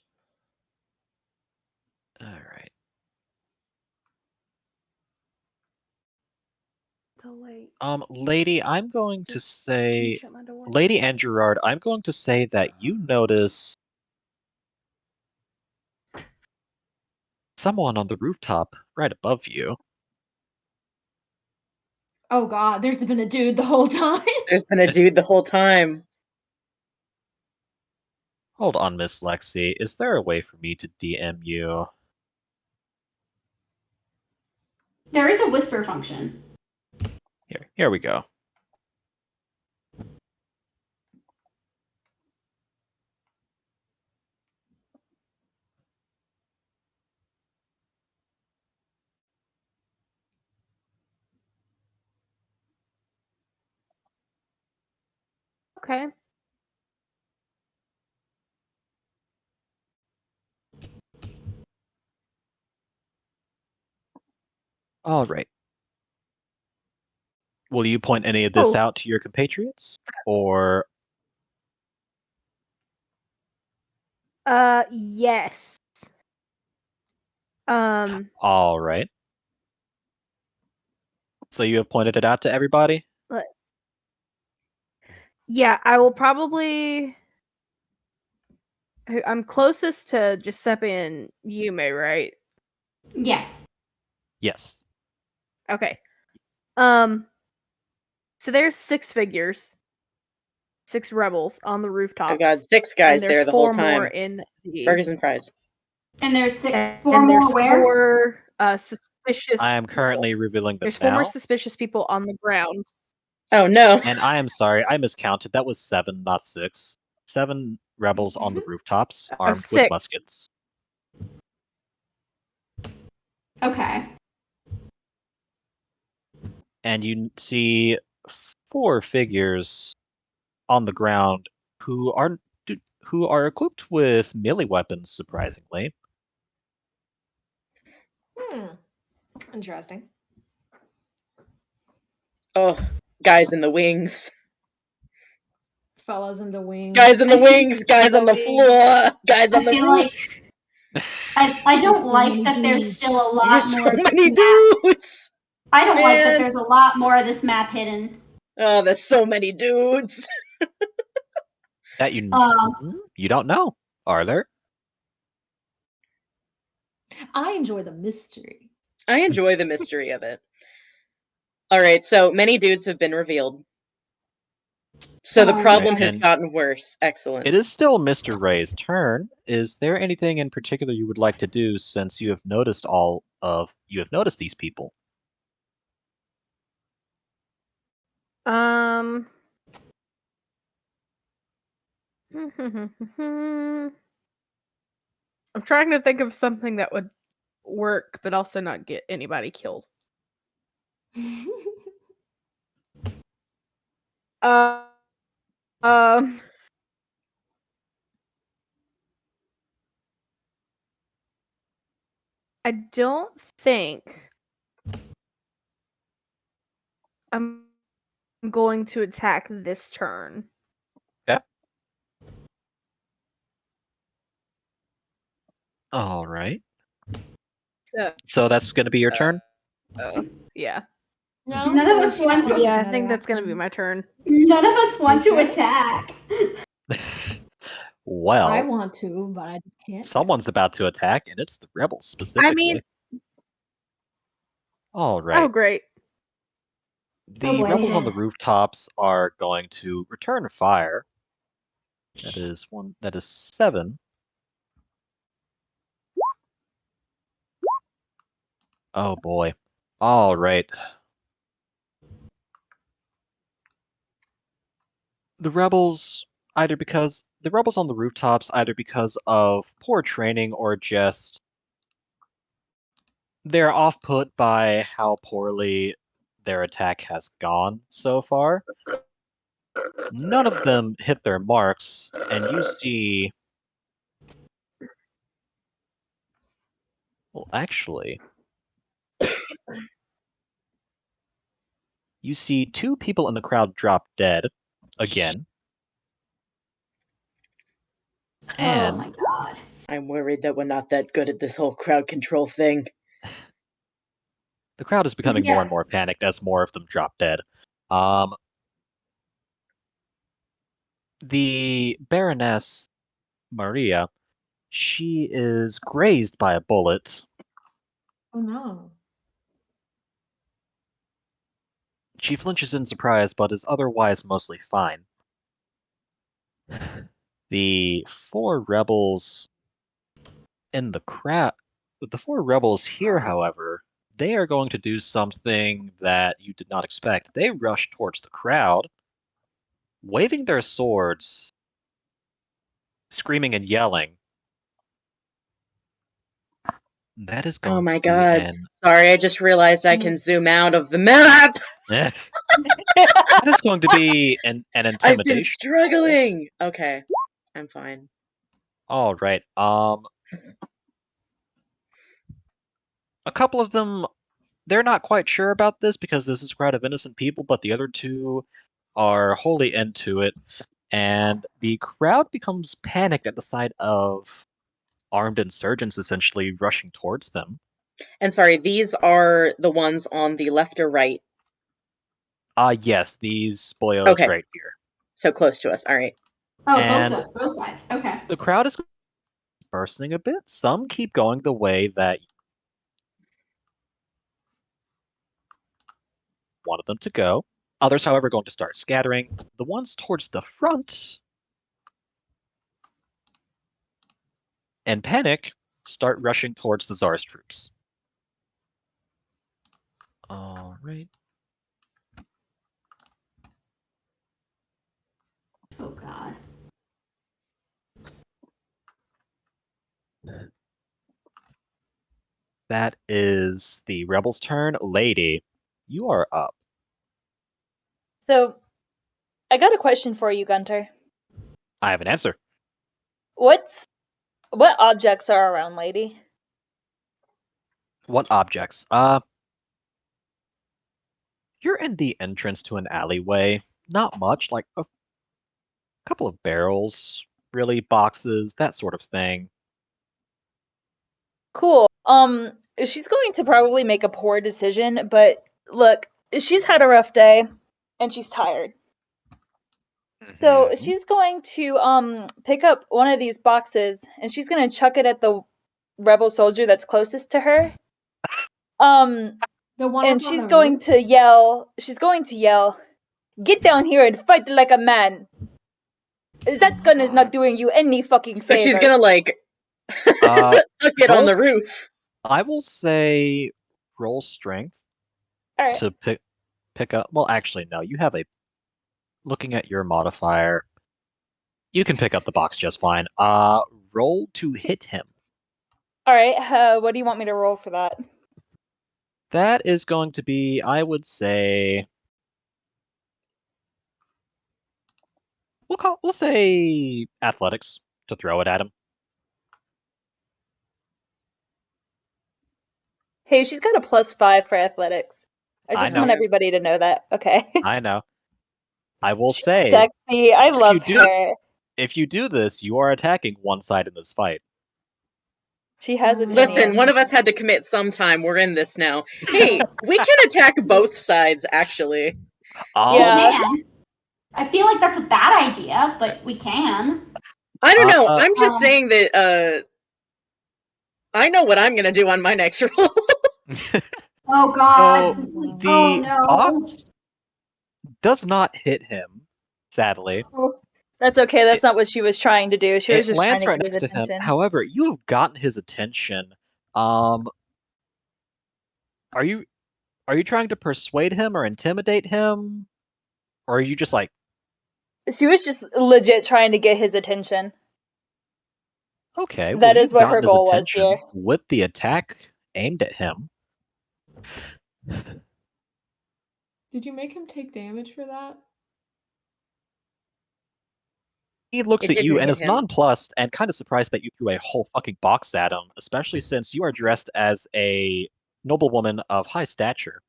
All right. Delete. Lady, I'm going to Can you say shut my door? Lady and Gerard, I'm going to say that you notice someone on the rooftop right above you. Oh god, there's been a dude the whole time. There's been a dude the whole time. Hold on, Miss Lexi. Is there a way for me to DM you? There is a whisper function. Here we go. Okay. All right. Will you point any of this Oh. out to your compatriots? Or Yes. all right. So you have pointed it out to everybody? Yeah, I will probably. I'm closest to Giuseppe and Yume, right? Yes. Yes. Okay. So there's 6 figures, 6 rebels on the rooftops. Oh god, 6 and guys there's there the 4 whole time. more in the Burgers and fries. And there's and four there's more where? 4 suspicious. I am currently revealing them There's 4 now. more suspicious people on the ground. Oh no. And I am sorry, I miscounted. That was 7, not 6. 7 rebels on the rooftops, armed with 6. muskets. Okay. And you see 4 figures on the ground who are equipped with melee weapons, surprisingly. Interesting. Oh, guys in the wings. Fellas in the wings. Guys in the wings, guys on the floor, guys on I the feel roof. like I don't There's so like many that there's dudes. still a lot There's more. so many map. dudes. I don't like that Man. there's a lot more of this map hidden. Oh, there's so many dudes. That you don't know, are there? I enjoy the mystery. I enjoy the mystery of it. All right, so many dudes have been revealed. So the Oh, problem Right, has and gotten worse. Excellent. it is still Mr. Ray's turn. Is there anything in particular you would like to do since you have noticed these people? I'm trying to think of something that would work, but also not get anybody killed. Uh, um, I don't think I'm going to attack this turn. Okay. All right. So that's going to be your turn? Yeah. No, None of us want to- Yeah, I think that's going to be my turn. None of us want to Okay. attack. I Well, want to, but I just can't. someone's about to attack, and it's the rebels specifically. I mean, All oh, right. great. The boy. rebels on the rooftops are going to return fire. That is 7. Oh boy. All right. The rebels on the rooftops, either because of poor training or just they're off put by how poorly their attack has gone so far. None of them hit their marks, and you see. Well, actually, you see 2 people in the crowd drop dead again. Oh And my god. I'm worried that we're not that good at this whole crowd control thing. the crowd is becoming more and more panicked as more of them drop dead. The Baroness Maria, she is grazed by a bullet. Oh no. She flinches in surprise, but is otherwise mostly fine. The 4 rebels in the crowd. The 4 rebels here, however, they are going to do something that you did not expect. They rush towards the crowd, waving their swords, screaming and yelling. That is going Oh my to god. be Sorry, I just realized I can zoom out of the map. that is going to be an I've been intimidation. struggling. Okay, I'm fine. All right. A couple of them, they're not quite sure about this because this is a crowd of innocent people, but the other 2 are wholly into it, and the crowd becomes panicked at the sight of armed insurgents essentially rushing towards them. And sorry, these are the ones on the left or right? Yes, these boyos Okay. right here. So close to us. All right. Oh, And both sides. Okay. the crowd is dispersing a bit. Some keep going the way that you wanted them to go. Others, however, are going to start scattering. The ones towards the front and panic start rushing towards the Tsar's troops. All right. Oh god. That is the rebels' turn. Lady, you are up. So, I got a question for you, Gunter. I have an answer. What objects are around, lady? What objects? You're in the entrance to an alleyway. Not much, like a couple of barrels, really, boxes, that sort of thing. Cool. She's going to probably make a poor decision, but look, she's had a rough day and she's tired. So Mhm. she's going to pick up one of these boxes and she's going to chuck it at the rebel soldier that's closest to her. The one And up on she's the going roof? to yell. She's going to yell, "Get down here and fight like a man! That my gun is not God. doing you any fucking So favors." she's gonna like Uh, tuck it on roll the s- roof. I will say roll strength All right. to pick up. Well, actually, no. You have a looking at your modifier. You can pick up the box just fine. Roll to hit him. All right. What do you want me to roll for that? That is going to be, I would say, we'll say athletics to throw it at him. Hey, she's got a +5 for athletics. I I just know. want everybody to know that. Okay. I know. I will She's say, sexy. I if you love do- her. if you do this, you are attacking one side in this fight. She has Oh a my tinny. Listen, one of us had to commit sometime. We're in this now. Hey, we can attack both sides, actually. Oh, Yeah. We can. I feel like that's a bad idea, but we can. I don't know. I'm just Um, saying that I know what I'm gonna do on my next roll. Oh God. the Oh no. box does not hit him, sadly. Oh, that's okay. That's not what she was trying to do. She was It just trying lands to right get his next to him. attention. However, you have gotten his attention. Are you trying to persuade him or intimidate him? Or are you just like, She was just legit trying to get his attention. okay, well, That is you've what her gotten his goal was attention here. with the attack aimed at him. Did you make him take damage for that? He looks It at you didn't and hit is him. nonplussed and kind of surprised that you threw a whole fucking box at him, especially since you are dressed as a noblewoman of high stature.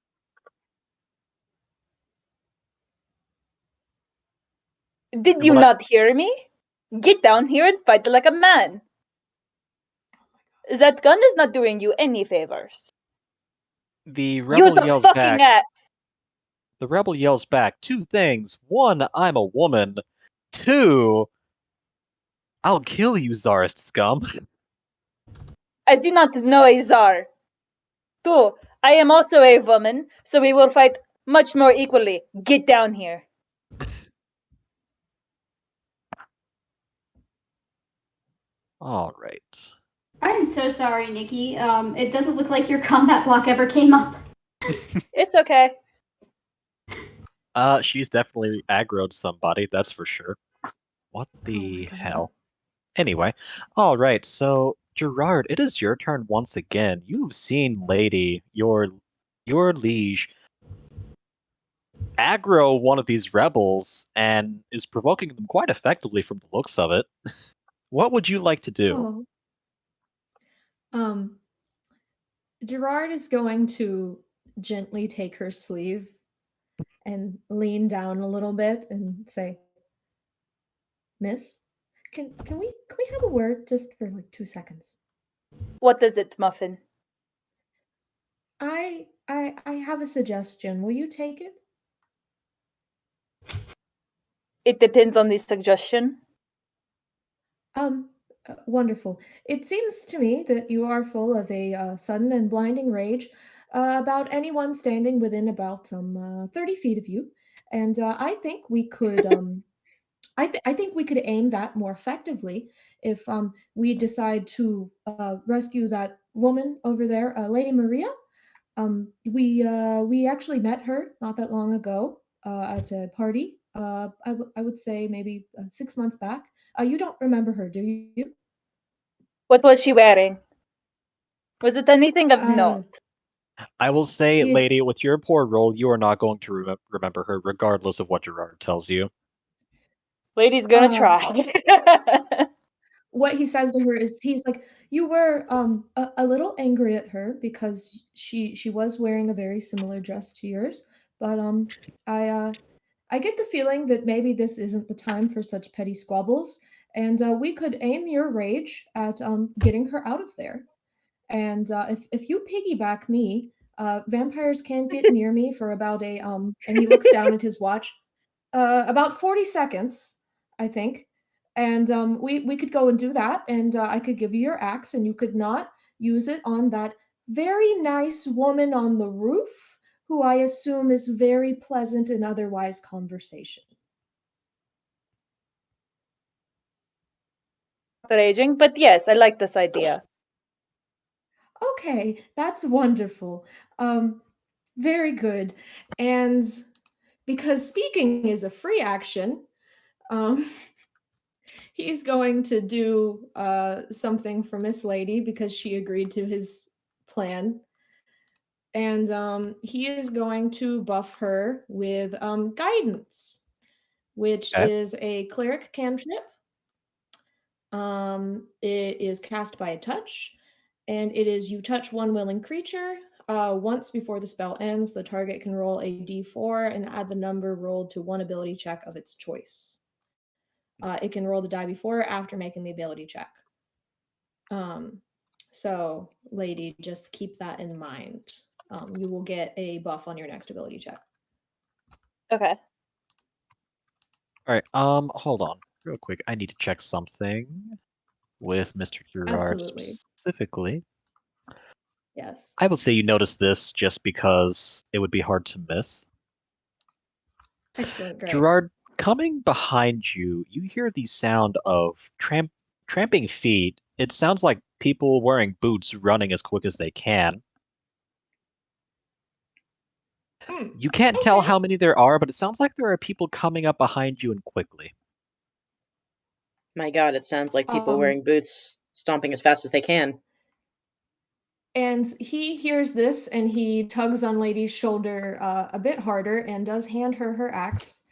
Did And you what I- not hear me? Get down here and fight like a man. That gun is not doing you any favors. The rebel Use a yells fucking back. axe. The rebel yells back two things. One, I'm a woman. Two, I'll kill you, Tsarist scum. I do not know a czar. Two, I am also a woman, so we will fight much more equally. Get down here. All right. I'm so sorry, Nikki. It doesn't look like your combat block ever came up. It's okay. She's definitely aggroed somebody, that's for sure. What the God. hell? Anyway, all right. So Gerard, it is your turn once again. You've seen Lady, your liege, aggro one of these rebels and is provoking them quite effectively from the looks of it. What would you like to do? Oh. Gerard is going to gently take her sleeve and lean down a little bit and say, "Miss, can we have a word just for like 2 seconds? What is it, Muffin? I have a suggestion. Will you take it?" It depends on the suggestion. Wonderful. It seems to me that you are full of a sudden and blinding rage about anyone standing within about 30 feet of you, and I think we could I think we could aim that more effectively if we decide to rescue that woman over there, Lady Maria. We actually met her not that long ago at a party. I would say maybe 6 months back. You don't remember her, do you? What was she wearing? Was it anything of Uh, note? I will say, it- Lady, with your poor roll, you are not going to remember her, regardless of what Gerard tells you. Lady's gonna Uh, try. what he says to her is he's like, you were a little angry at her because she was wearing a very similar dress to yours, but I get the feeling that maybe this isn't the time for such petty squabbles, and we could aim your rage at getting her out of there. And if you piggyback me, vampires can't get near me for about and he looks down at his watch, about 40 seconds, I think. And we could go and do that, and I could give you your axe, and you could not use it on that very nice woman on the roof, who I assume is very pleasant in otherwise conversation. That aging, but yes, I like this idea. Okay, that's wonderful. Very good. And because speaking is a free action, um, he's going to do something for Miss Lady because she agreed to his plan. And he is going to buff her with guidance, which Okay. is a cleric cantrip. It is cast by a touch, and it is you touch one willing creature. Once before the spell ends, the target can roll a d4 and add the number rolled to one ability check of its choice. It can roll the die before or after making the ability check. So, lady, just keep that in mind. You will get a buff on your next ability check. Okay. All right. Hold on, real quick. I need to check something with Mr. Gerard Absolutely. specifically. Yes. I would say you notice this just because it would be hard to miss. Excellent. Great. Gerard, coming behind you, you hear the sound of tramping feet. It sounds like people wearing boots running as quick as they can. You can't tell Okay. how many there are, but it sounds like there are people coming up behind you and quickly. My God, it sounds like people Um, wearing boots stomping as fast as they can. And he hears this and he tugs on Lady's shoulder a bit harder and does hand her her axe,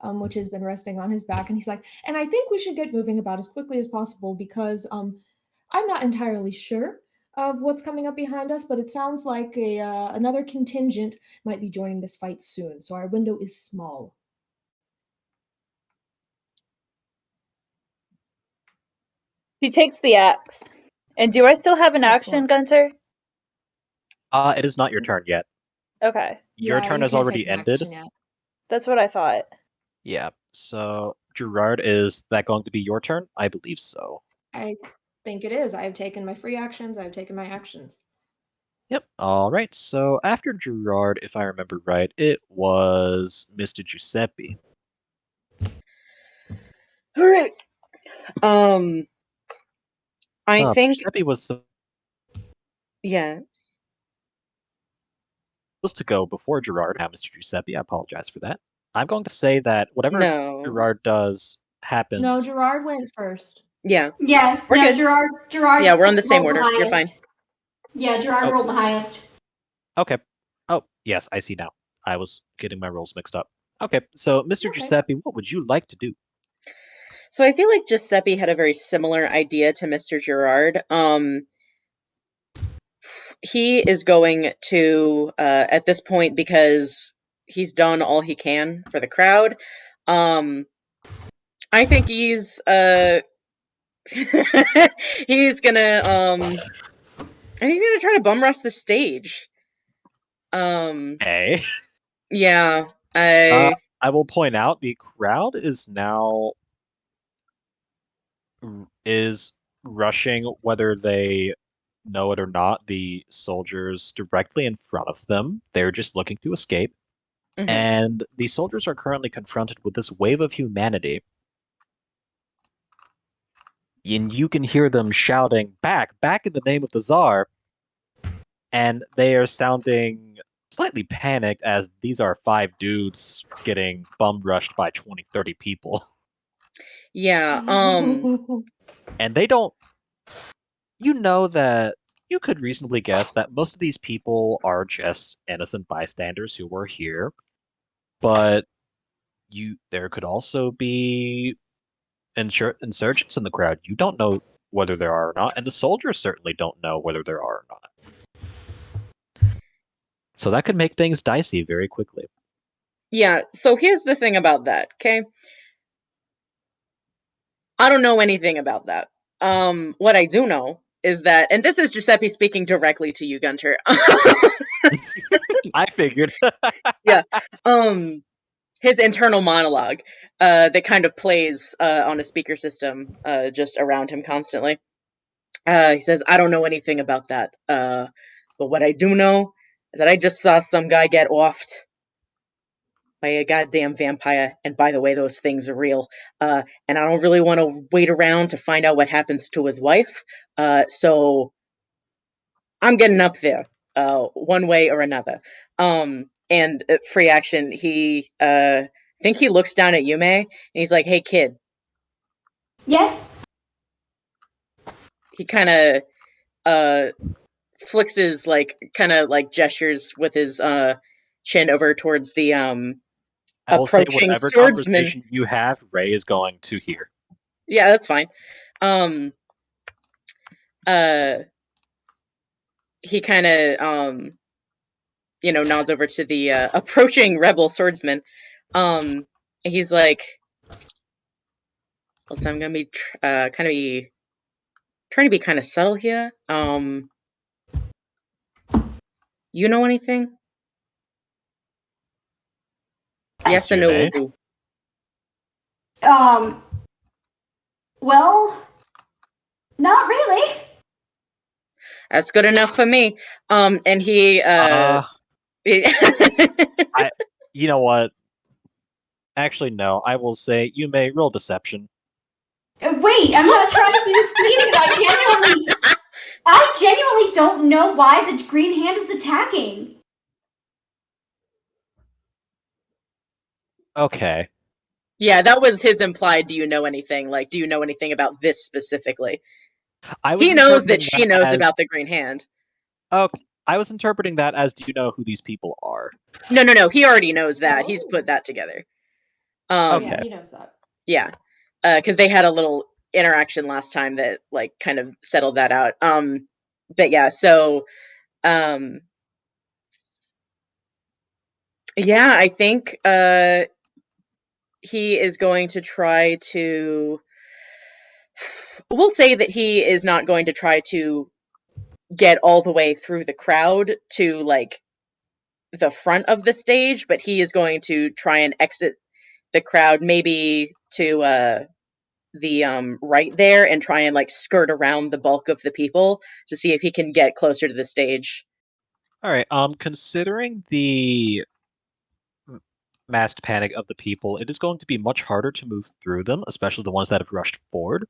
which has been resting on his back. And he's like, and I think we should get moving about as quickly as possible because I'm not entirely sure of what's coming up behind us, but it sounds like another contingent might be joining this fight soon. So our window is small. She takes the axe. And do I still have an action, Excellent. Gunter? It is not your turn yet. Okay. Your Yeah, turn you has can't already take an ended. action yet. That's what I thought. Yeah. So, Gerard, is that going to be your turn? I believe so. I think it is. I have taken my free actions. I've taken my actions. Yep. All right. So after Gerard, if I remember right, it was Mr. Giuseppe. All right. I think Giuseppe was yes. supposed to go before Gerard. Now, Mr. Giuseppe, I apologize for that. I'm going to say that whatever No. Gerard does happens. No, Gerard went first. Yeah. Yeah, We're no, good. Gerard. Yeah, we're on the same rolled order. You're fine. highest. Yeah, Gerard Oh. rolled the highest. Okay. Oh, yes, I see now. I was getting my roles mixed up. Okay, so Mr. Okay. Giuseppe, what would you like to do? So I feel like Giuseppe had a very similar idea to Mr. Gerard. He is going to, at this point, because he's done all he can for the crowd, I think he's he's gonna try to bum rush the stage. Okay. Yeah, I will point out the crowd is now is rushing, whether they know it or not, the soldiers directly in front of them. They're just looking to escape. mhm. And the soldiers are currently confronted with this wave of humanity. And you can hear them shouting, back in the name of the Tsar. And they are sounding slightly panicked as these are 5 dudes getting bum rushed by 20, 30 people. Yeah, And they don't. You know that you could reasonably guess that most of these people are just innocent bystanders who were here. But there could also be insurgents in the crowd. You don't know whether there are or not, and the soldiers certainly don't know whether there are or not. So that could make things dicey very quickly. yeah. So here's the thing about that, okay? I don't know anything about that. What I do know is that, and this is Giuseppe speaking directly to you, Gunter. I figured. his internal monologue that kind of plays on a speaker system just around him constantly. He says, "I don't know anything about that, but what I do know is that I just saw some guy get offed by a goddamn vampire, and by the way, those things are real. And I don't really want to wait around to find out what happens to his wife. So I'm getting up there, one way or another." And free action, I think he looks down at Yume, and he's like, "Hey, kid." Yes. He kind of flicks his kind of gestures with his chin over towards the I will say approaching whatever swordsman. conversation you have, Ray is going to hear. Yeah, that's fine. He kind of nods over to the approaching rebel swordsman. He's like, "Listen, I'm gonna be trying to be kind of subtle here. You know anything? Yes or no will Yume? do." Well, not really. That's good enough for me. And he You know what? Actually, no. I will say you may roll deception. Wait, I'm not trying to be deceiving. I genuinely don't know why the green hand is attacking. Okay. Yeah, that was his implied, "Do you know anything?" Like, do you know anything about this specifically? I was He knows that interpreting she knows as- about the green hand. Okay. I was interpreting that as, do you know who these people are? No. He already knows that. He's put that together. Okay. Yeah, he knows that. Yeah, because they had a little interaction last time that kind of settled that out. But yeah, so yeah, I think he is going to try to. We'll say that he is not going to try to get all the way through the crowd to the front of the stage, but he is going to try and exit the crowd, maybe to the right there, and try and skirt around the bulk of the people to see if he can get closer to the stage. All right. Considering the massed panic of the people, it is going to be much harder to move through them, especially the ones that have rushed forward.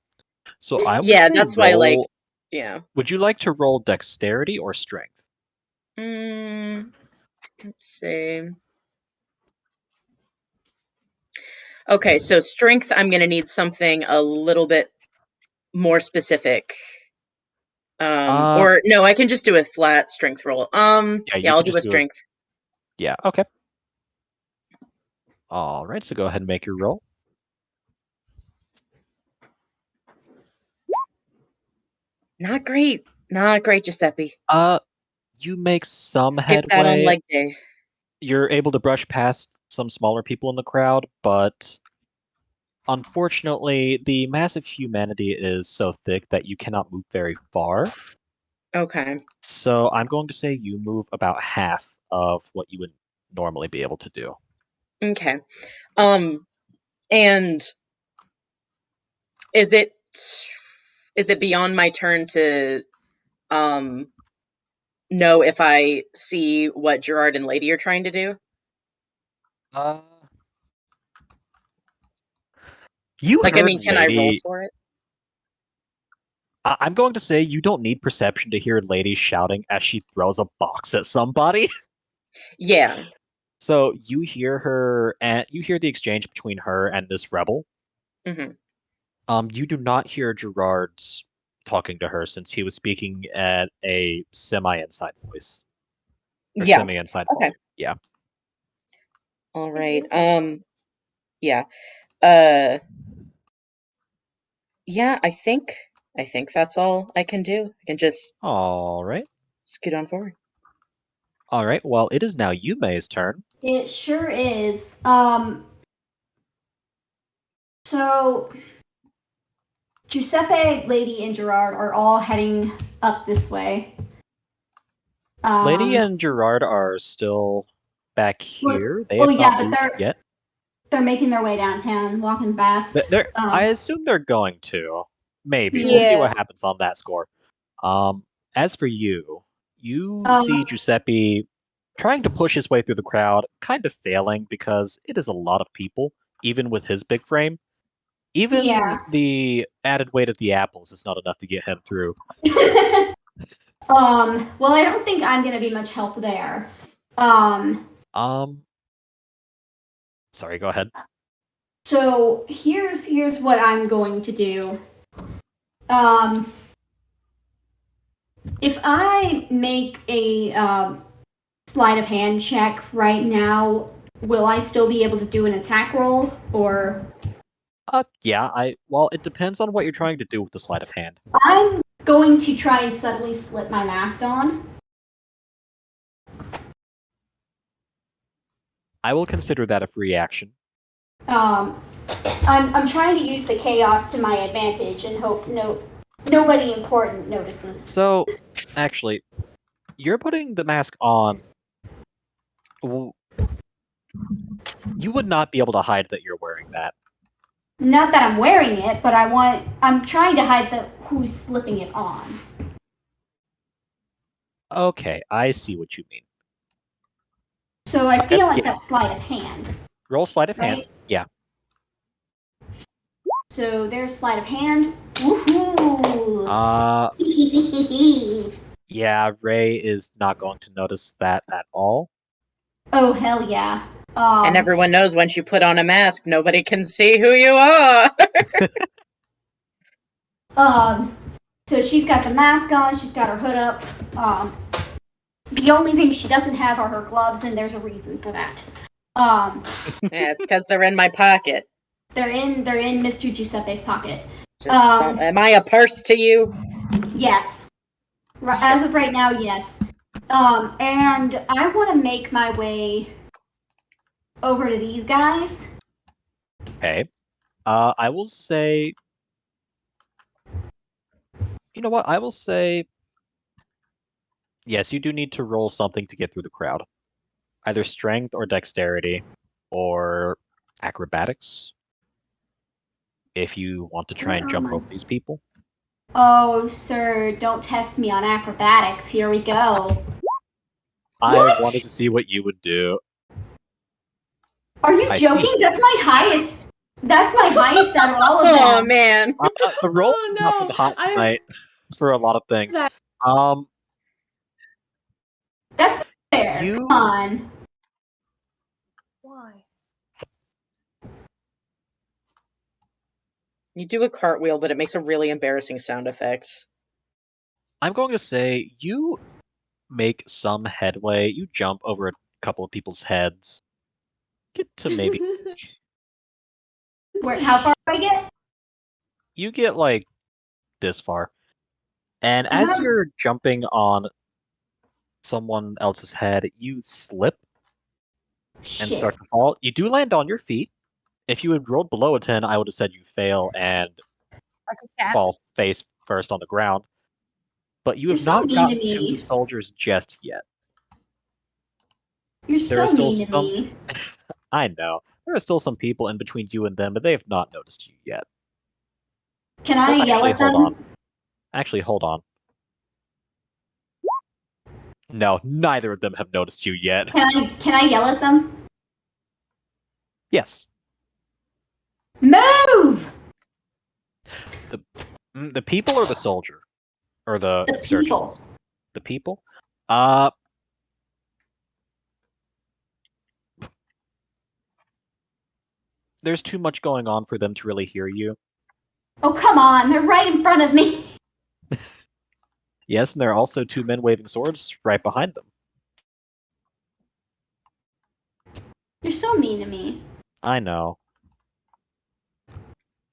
So I would Yeah, say that's why roll- yeah. Would you like to roll dexterity or strength? Let's see. Okay, so strength, I'm gonna need something a little bit more specific. Or no, I can just do a flat strength roll. Yeah, I'll do a strength. Yeah, okay. All right, so go ahead and make your roll. Not great, Giuseppe. You make some Skip that on headway. leg day. You're able to brush past some smaller people in the crowd, but unfortunately, the mass of humanity is so thick that you cannot move very far. Okay. So I'm going to say you move about half of what you would normally be able to do. Okay. And is it beyond my turn to know if I see what Gerard and Lady are trying to do? You I heard mean, can I roll Lady. for it? I'm going to say you don't need perception to hear Lady shouting as she throws a box at somebody. Yeah. So you hear her, and you hear the exchange between her and this rebel. Mm-hmm. You do not hear Gerard's talking to her since he was speaking at a semi-inside voice. Or Yeah. semi-inside Okay. volume. Yeah. All right. Yeah. Yeah, I think that's all I can do. I can just All right. scoot on forward. All right. Well, it is now Yume's turn. It sure is. So Giuseppe, Lady, and Gerard are all heading up this way. Lady and Gerard are still back here. They well, have yeah, not but moved they're- yet. They're making their way downtown, walking past. I assume they're going to. Maybe. Yeah. We'll see what happens on that score. As for you, you see Giuseppe trying to push his way through the crowd, kind of failing because it is a lot of people, even with his big frame. Even Yeah. the added weight of the apples is not enough to get him through. Well, I don't think I'm gonna be much help there. Sorry, go ahead. So here's what I'm going to do. If I make a sleight of hand check right now, will I still be able to do an attack roll, or? Yeah, well, it depends on what you're trying to do with the sleight of hand. I'm going to try and suddenly slip my mask on. I will consider that a free action. I'm trying to use the chaos to my advantage and hope nobody important notices. So, actually, you're putting the mask on. You would not be able to hide that you're wearing that. Not that I'm wearing it, but I'm trying to hide who's slipping it on. Okay, I see what you mean. So I feel like Yeah. that's sleight of hand. Roll sleight of hand. Right? Yeah. So there's sleight of hand. Woohoo! Yeah, Ray is not going to notice that at all. Oh, hell yeah. And everyone knows once you put on a mask, nobody can see who you are. So she's got the mask on, she's got her hood up. The only thing she doesn't have are her gloves, and there's a reason for that. Yeah, it's because they're in my pocket. They're in Mr. Giuseppe's pocket. Am I a purse to you? Yes. As of right now, yes. And I want to make my way over to these guys. Okay. I will say... You know what? I will say... Yes, you do need to roll something to get through the crowd. Either strength or dexterity, or acrobatics, if you want to try and jump over these people. Oh, sir, don't test me on acrobatics. Here we go. I What? wanted to see what you would do. Are you I joking? see. That's my highest. That's my highest out of all of them. Oh man. The roll Oh, has not no. been hot tonight for a lot of things. That- That's fair. You- Come on. Why? You do a cartwheel, but it makes a really embarrassing sound effect. I'm going to say you make some headway. You jump over a couple of people's heads. Get to maybe... How far do I get? You get, like, this far. And as Uh-huh. you're jumping on someone else's head, you slip and Shit. start to fall. You do land on your feet. If you had rolled below a 10, I would have said you fail and Like a cat. fall face first on the ground. But you You're have so not mean gotten to to me. the soldiers just yet. You're There are so still mean to some- me. I know. There are still some people in between you and them, but they have not noticed you yet. Can I Oh, yell actually, at them? hold on. Actually, hold on. No, neither of them have noticed you yet. Can I yell at them? Yes. Move! The people or the soldier? Or the The insurgents? people. The people? There's too much going on for them to really hear you. Oh, come on. They're right in front of me. Yes, and there are also two men waving swords right behind them. You're so mean to me. I know.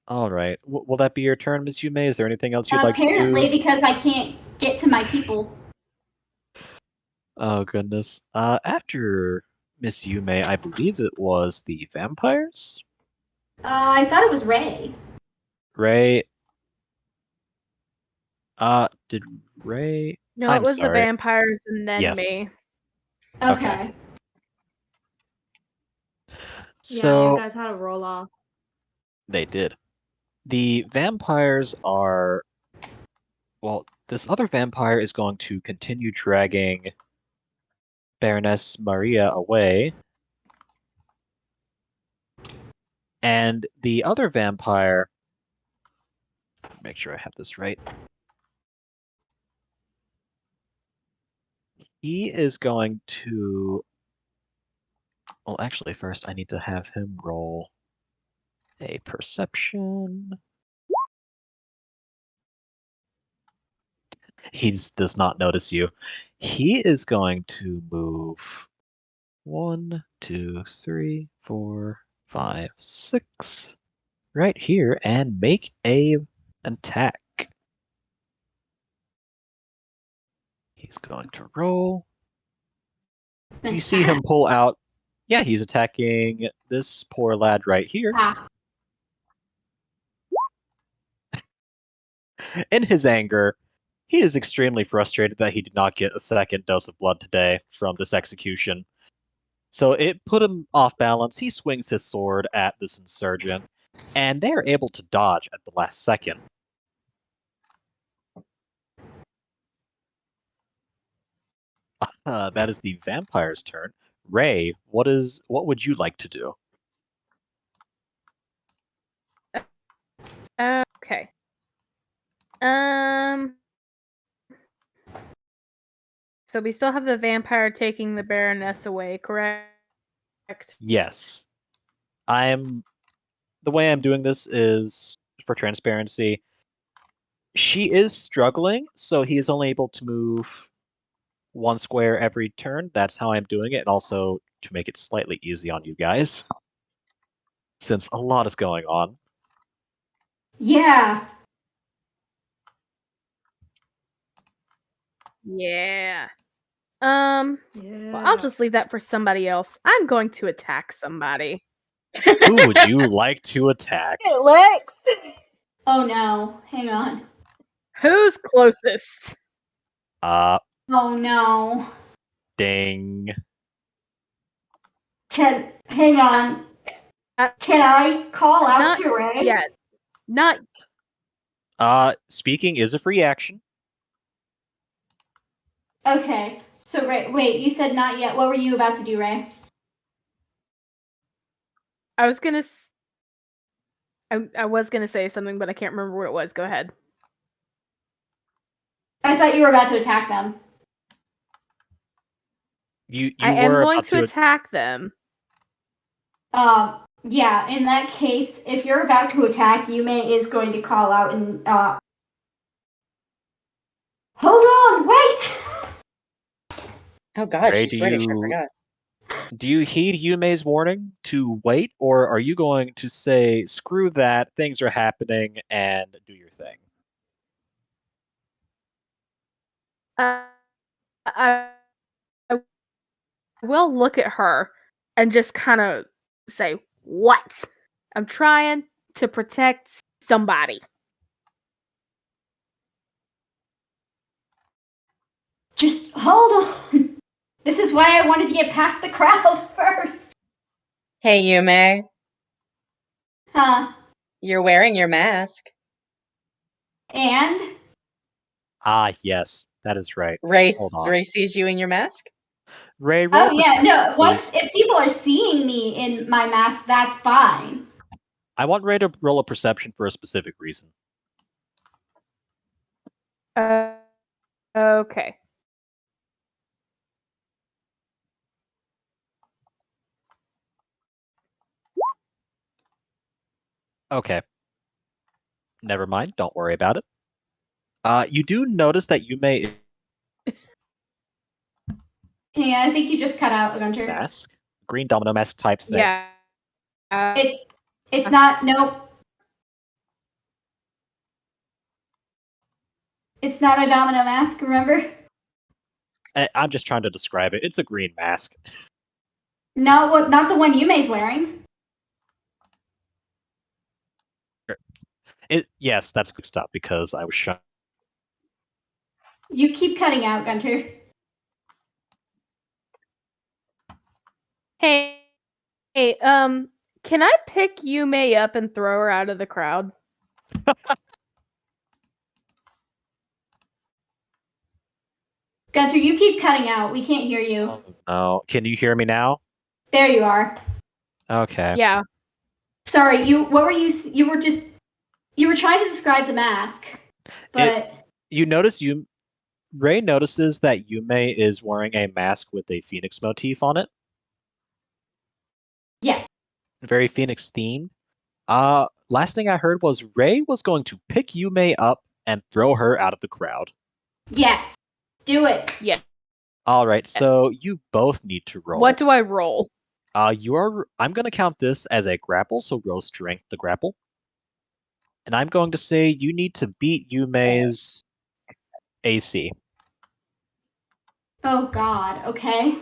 All right. Will that be your turn, Ms. Yume? Is there anything else you'd like to Apparently, do? because I can't get to my people. Oh, goodness. After Miss Yume, I believe it was the vampires? I thought it was Ray. Ray... did Ray... No, I'm it was sorry. the vampires and then Yes. me. Okay. Yeah, So you guys had a roll off. they did. The vampires are. Well, this other vampire is going to continue dragging Baroness Maria away. And the other vampire. Make sure I have this right. He is going to. Well, actually, first I need to have him roll a perception. He does not notice you. He is going to move 1, 2, 3, 4, 5, 6 right here and make an attack. He's going to roll. You see him pull out. Yeah, he's attacking this poor lad right here. Ah, In his anger, he is extremely frustrated that he did not get a second dose of blood today from this execution. So it put him off balance. He swings his sword at this insurgent, and they are able to dodge at the last second. That is the vampire's turn. Ray, what would you like to do? Okay. So we still have the vampire taking the Baroness away, correct? Yes. The way I'm doing this is for transparency. She is struggling, so he is only able to move 1 square every turn. That's how I'm doing it, and also to make it slightly easy on you guys, since a lot is going on. yeah. Yeah. Yeah. Well, I'll just leave that for somebody else. I'm going to attack somebody. Who would you like to attack? Hey, Lex! Oh no. Hang on. Who's closest? Oh no. Ding. Hang on. Uh, Can I call out not to Ray? Yeah. Not Speaking is a free action. Okay. So Ray, wait, you said not yet. What were you about to do, Ray? I was gonna I was gonna say something, but I can't remember what it was. Go ahead. I thought you were about to attack them. You I am were going about to attack them. Yeah, in that case, if you're about to attack, Yume is going to call out and hold on, wait! Oh God, Ray, she's British. I forgot. do you heed Yume's warning to wait, or are you going to say, screw that, things are happening, and do your thing? I will look at her and just kind of say, "What? I'm trying to protect somebody." Just hold on. This is why I wanted to get past the crowd first. Hey, Yume, Huh? you're wearing your mask. And? Ah, yes, that is right. Ray Hold on. sees you in your mask. Ray, roll Oh yeah, no. perception, Once please. if people are seeing me in my mask, that's fine. I want Ray to roll a perception for a specific reason. Okay. Okay. Never mind, don't worry about it. You do notice that Yume Yeah, I think you just cut out, Gunter. mask, green domino mask type thing. Yeah. It's not. Nope. It's not a domino mask. Remember? I'm just trying to describe it. It's a green mask. Not the one Yume's wearing. Yes, that's a good stop because I was shocked. You keep cutting out, Gunter. Hey, Can I pick Yume up and throw her out of the crowd? Gunter, you keep cutting out. We can't hear you. Oh, no. Can you hear me now? There you are. Okay. Yeah. Sorry, what were you? You were trying to describe the mask, but You notice Ray notices that Yume is wearing a mask with a phoenix motif on it. yes. Very phoenix themed. Last thing I heard was Ray was going to pick Yume up and throw her out of the crowd. Yes. Do it. Yeah. All right, so you both need to roll. What do I roll? I'm going to count this as a grapple, so roll strength to grapple. And I'm going to say you need to beat Yume's AC. Oh God. Okay.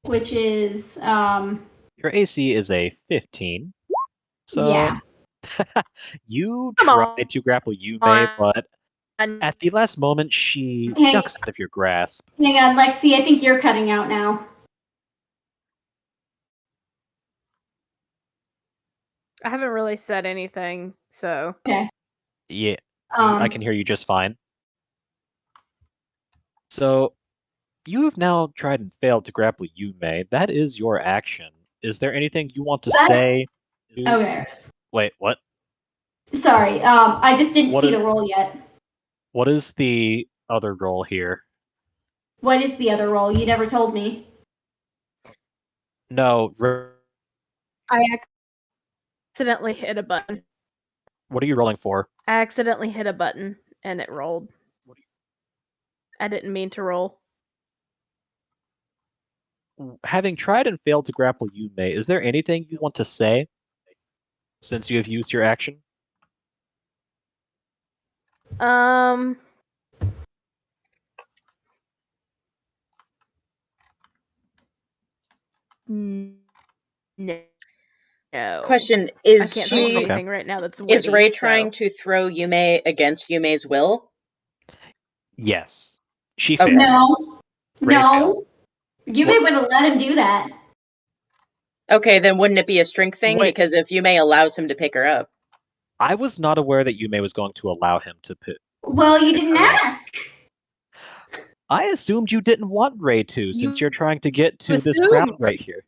Which is Your AC is a 15. So yeah. you Come try on. to grapple Yume, on. but at the last moment she Okay. ducks out of your grasp. Hang on, Lexi. I think you're cutting out now. I haven't really said anything, so Okay. Yeah, I can hear you just fine. So you have now tried and failed to grapple Yume. That is your action. Is there anything you want to say? Oh, there it is. Wait, what? Sorry. I just didn't What see is- the roll yet. What is the other role here? What is the other roll? You never told me. No, I accidentally hit a button. what are you rolling for? I accidentally hit a button and it rolled. I didn't mean to roll. Having tried and failed to grapple Yume, is there anything you want to say since you have used your action? No. Question: I Is can't think of she anything right now that's is witty, Ray so- trying to throw Yume against Yume's will? Yes. She Okay. failed. No. Ray No. You What- would have let him do that. Okay, then wouldn't it be a strength thing? Wait. Because if Yume allows him to pick her up. I was not aware that Yume was going to allow him to pick. Well, you didn't her up. ask. I assumed you didn't want Ray to, since You you're trying to get to this crowd assumed. right here.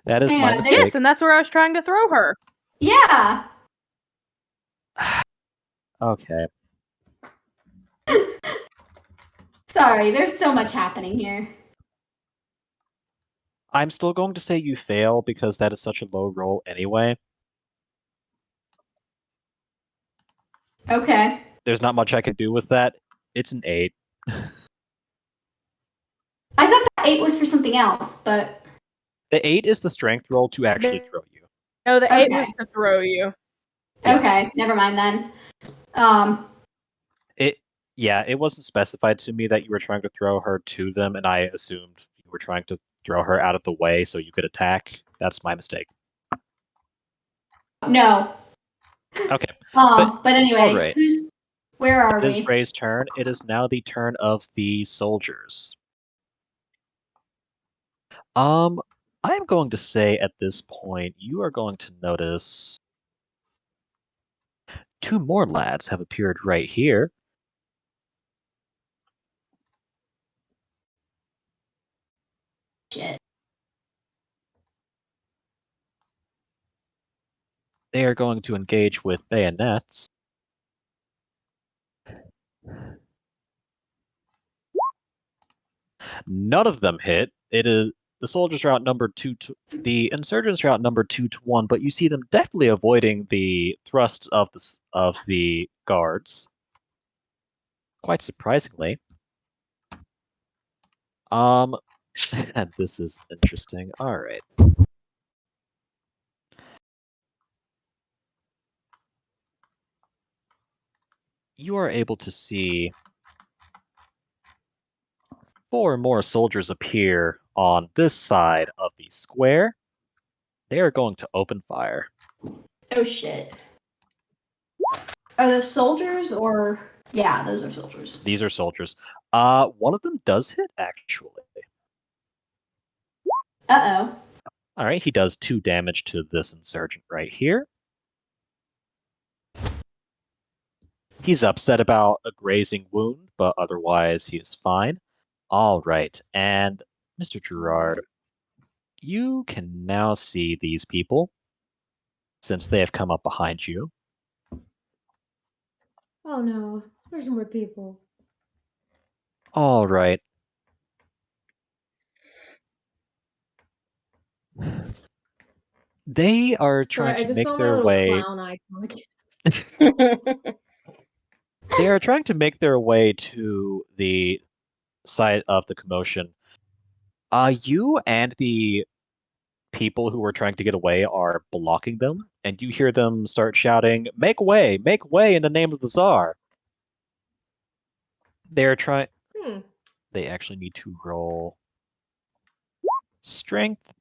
That is Hang my on, mistake. Yes, and that's where I was trying to throw her. Yeah. Okay. Sorry, there's so much happening here. I'm still going to say you fail because that is such a low roll anyway. Okay. There's not much I can do with that. It's an 8. I thought that 8 was for something else, but The 8 is the strength roll to actually throw you. No, the 8 was Okay. to throw you. Yeah. okay, never mind then. It wasn't specified to me that you were trying to throw her to them, and I assumed you were trying to throw her out of the way so you could attack. That's my mistake. No. Okay. But anyway, alright. where are It is we? Ray's turn. It is now the turn of the soldiers. I'm going to say at this point, you are going to notice 2 more lads have appeared right here. Shit. They are going to engage with bayonets. None of them hit. It is the soldiers are outnumbered the insurgents are outnumbered 2-1, but you see them definitely avoiding the thrusts of the guards. Quite surprisingly. And this is interesting. All right. You are able to see 4 more soldiers appear on this side of the square. They are going to open fire. Oh shit. Are those soldiers or yeah, those are soldiers. These are soldiers. One of them does hit, actually. Uh-oh. All right, he does 2 damage to this insurgent right here. He's upset about a grazing wound, but otherwise he is fine. All right, and Mr. Gerard, you can now see these people since they have come up behind you. Oh no, there's more people. All right. They are Sorry, trying I to just make saw my their little way. clown icon again. They are trying to make their way to the site of the commotion. You and the people who are trying to get away are blocking them, and you hear them start shouting, make way in the name of the Tsar." They're trying. They actually need to roll strength.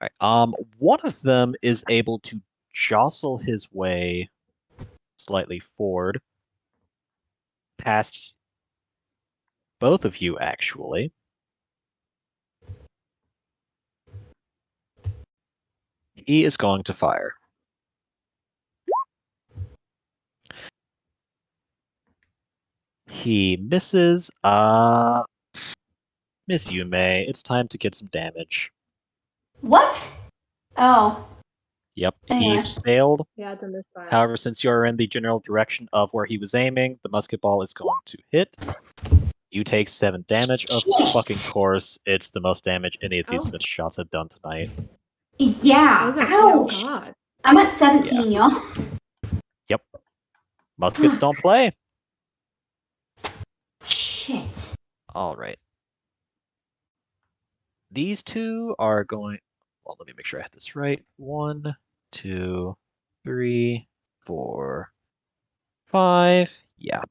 All right. One of them is able to jostle his way slightly forward past both of you, actually. He is going to fire. He misses. Miss Yume, it's time to get some damage. What? Oh. Yep, Anyway. he failed. Yeah, it's a misfire. However, since you're in the general direction of where he was aiming, the musket ball is going to hit. You take 7 damage. Of fucking course, it's the most damage any of these missed shots have done tonight. Yeah. Oh Ouch. god. I'm at 17, y'all. Yep. Muskets don't play. Shit. All right. These two are going. Well, let me make sure I have this right. 1, 2, 3, 4, 5. Yeah.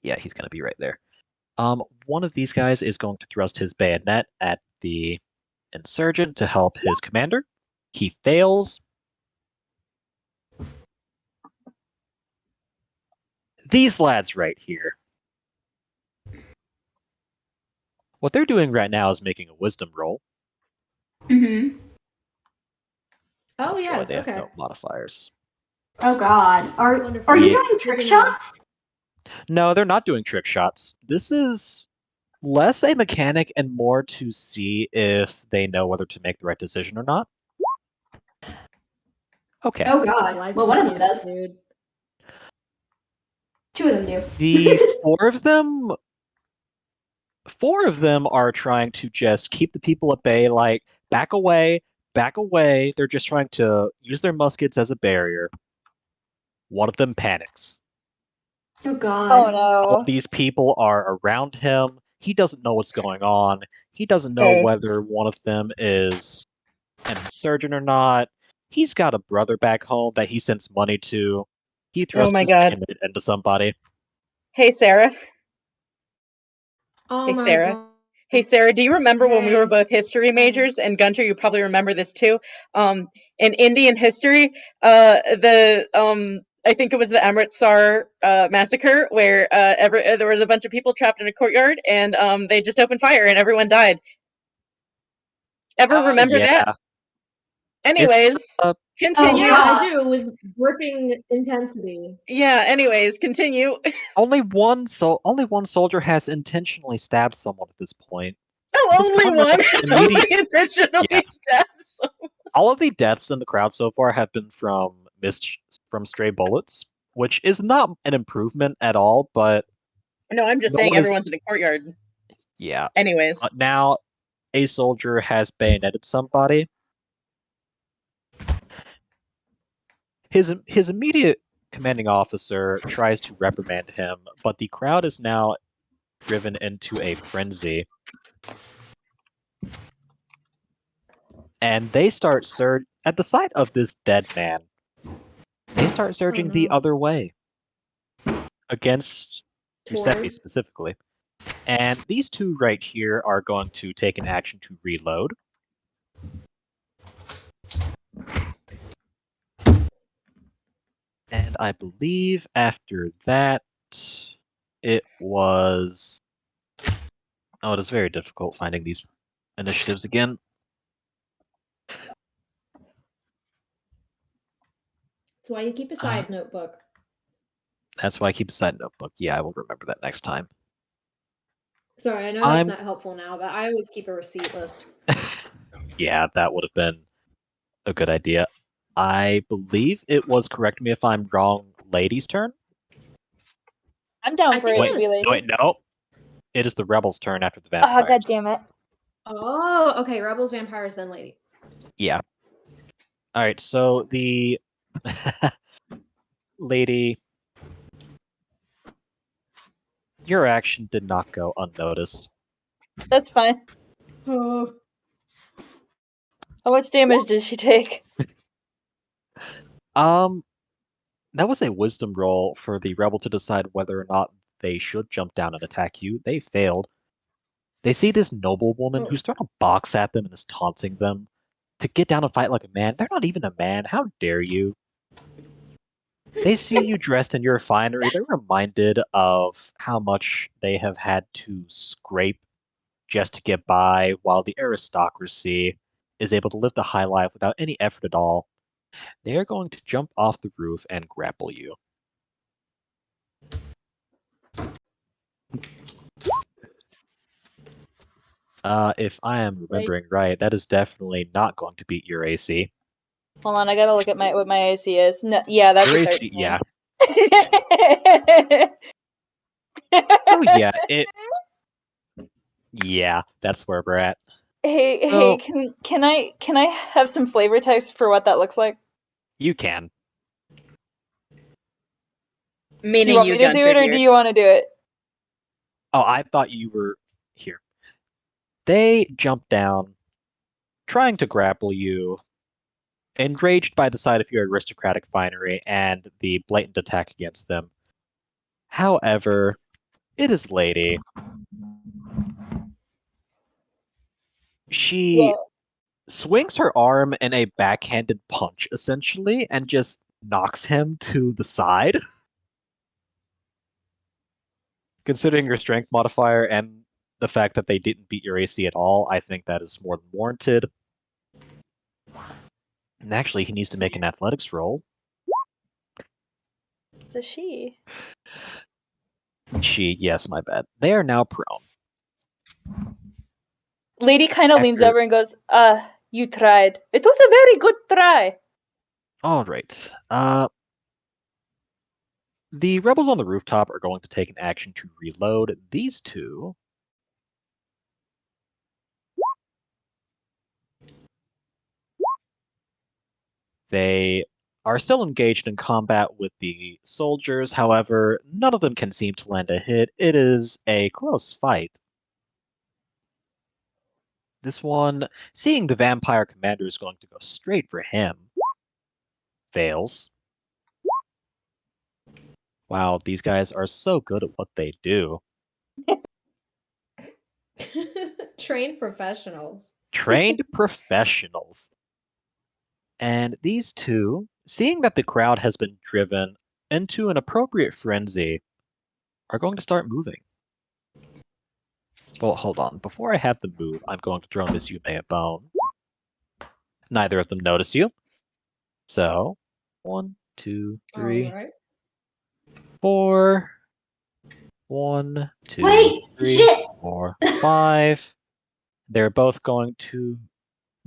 Yeah, he's going to be right there. One of these guys is going to thrust his bayonet at the insurgent to help his commander. He fails. These lads right here. What they're doing right now is making a wisdom roll. Mm-hmm. Oh Boy, yes, they have okay. no modifiers. Oh god. Are Wonderful. you Yeah. doing trick shots? No, they're not doing trick shots. This is less a mechanic and more to see if they know whether to make the right decision or not. Okay. Oh god. Life's Well, one of them mechanics, does. dude. 2 of them do. The 4 of them are trying to just keep the people at bay, like, back away, back away. They're just trying to use their muskets as a barrier. One of them panics. Oh god. Oh All no. of these people are around him. He doesn't know what's going on. He doesn't know Okay. whether one of them is an insurgent or not. He's got a brother back home that he sends money to. He thrusts my his God. payment into somebody. Hey, Sarah. Oh Hey, my Sarah. god. Hey, Sarah, do you remember when we were Hey. both history majors? And Gunter, you probably remember this too. In Indian history, I think it was the Amritsar massacre, where there was a bunch of people trapped in a courtyard, and they just opened fire, and everyone died. Ever remember Yeah. that? Anyways, continue. Yeah, God. I do, with gripping intensity. Yeah. Anyways, continue. Only one soldier has intentionally stabbed someone at this point. Oh, His only comrade one. It's only immediately- intentionally Yeah. stabbed. So All of the deaths in the crowd so far have been from stray bullets, which is not an improvement at all, but no, I'm just No saying one is- everyone's in a courtyard. yeah. Anyways, Now, a soldier has bayoneted somebody. His immediate commanding officer tries to reprimand him, but the crowd is now driven into a frenzy. And they start at the sight of this dead man. They start surging the no. other way against Giuseppe Towards? specifically. And these two right here are going to take an action to reload. And I believe after that, it was. Oh, it is very difficult finding these initiatives again. That's why you keep a side notebook. That's why I keep a side notebook. Yeah, I will remember that next time. Sorry, I know I'm- that's not helpful now, but I always keep a receipt list. Yeah, that would have been a good idea. I believe it was, correct me if I'm wrong, lady's turn? I'm down I for think it it to be is. lady. Wait, no. It is the rebel's turn after the Oh, vampires. god damn it. Oh, okay. Rebels, vampires, then lady. Yeah. Alright, so the lady, your action did not go unnoticed. That's fine. Oh. How much damage did she take? That was a wisdom roll for the rebel to decide whether or not they should jump down and attack you. They failed. They see this noblewoman Oh. who's throwing a box at them and is taunting them to get down and fight like a man. They're not even a man. How dare you? They see you dressed in your finery. They're reminded of how much they have had to scrape just to get by, while the aristocracy is able to live the high life without any effort at all. They are going to jump off the roof and grapple you. If I am remembering right, that is definitely not going to beat your AC. Hold on, I gotta look at what my AC is. No, yeah, that's Your a AC, 13. yeah. So yeah, yeah, that's where we're at. Hey, So- can I have some flavor text for what that looks like? You can. Do Meaning you want you, me to do Gunter, it, or dear. do you want to do it? Oh, I thought you were here. They jump down, trying to grapple you, enraged by the sight of your aristocratic finery and the blatant attack against them. However, it is Lady. She swings her arm in a backhanded punch, essentially, and just knocks him to the side. Considering your strength modifier and the fact that they didn't beat your AC at all, I think that is more than warranted. And actually, he needs to make an athletics roll. It's a she. Yes, my bad. They are now prone. Lady kind of leans After- over and goes, you tried. It was a very good try. All right. The rebels on the rooftop are going to take an action to reload. These two. They are still engaged in combat with the soldiers. However, none of them can seem to land a hit. It is a close fight. This one, seeing the vampire commander is going to go straight for him, fails. Wow, these guys are so good at what they do. Trained professionals. Trained professionals. And these two, seeing that the crowd has been driven into an appropriate frenzy, are going to start moving. Well, hold on. Before I have them move, I'm going to throw Miss Yume a bone. Neither of them notice you. So, 1, 2, 3, All right. 4. 1, 2, Wait, 3, shit. 4, 5. They're both going to.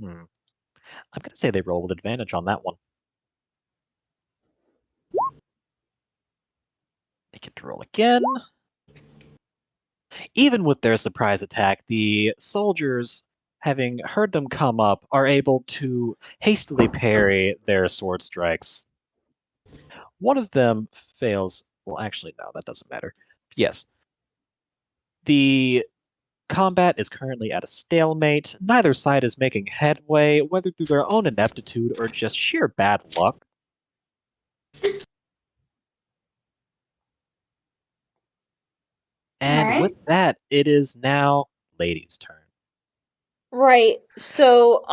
I'm going to say they roll with advantage on that one. They get to roll again. Even with their surprise attack, the soldiers, having heard them come up, are able to hastily parry their sword strikes. One of them fails. Well, actually, no, that doesn't matter. Yes. The combat is currently at a stalemate. Neither side is making headway, whether through their own ineptitude or just sheer bad luck. And Alright. with that, it is now Lady's turn. Right. So,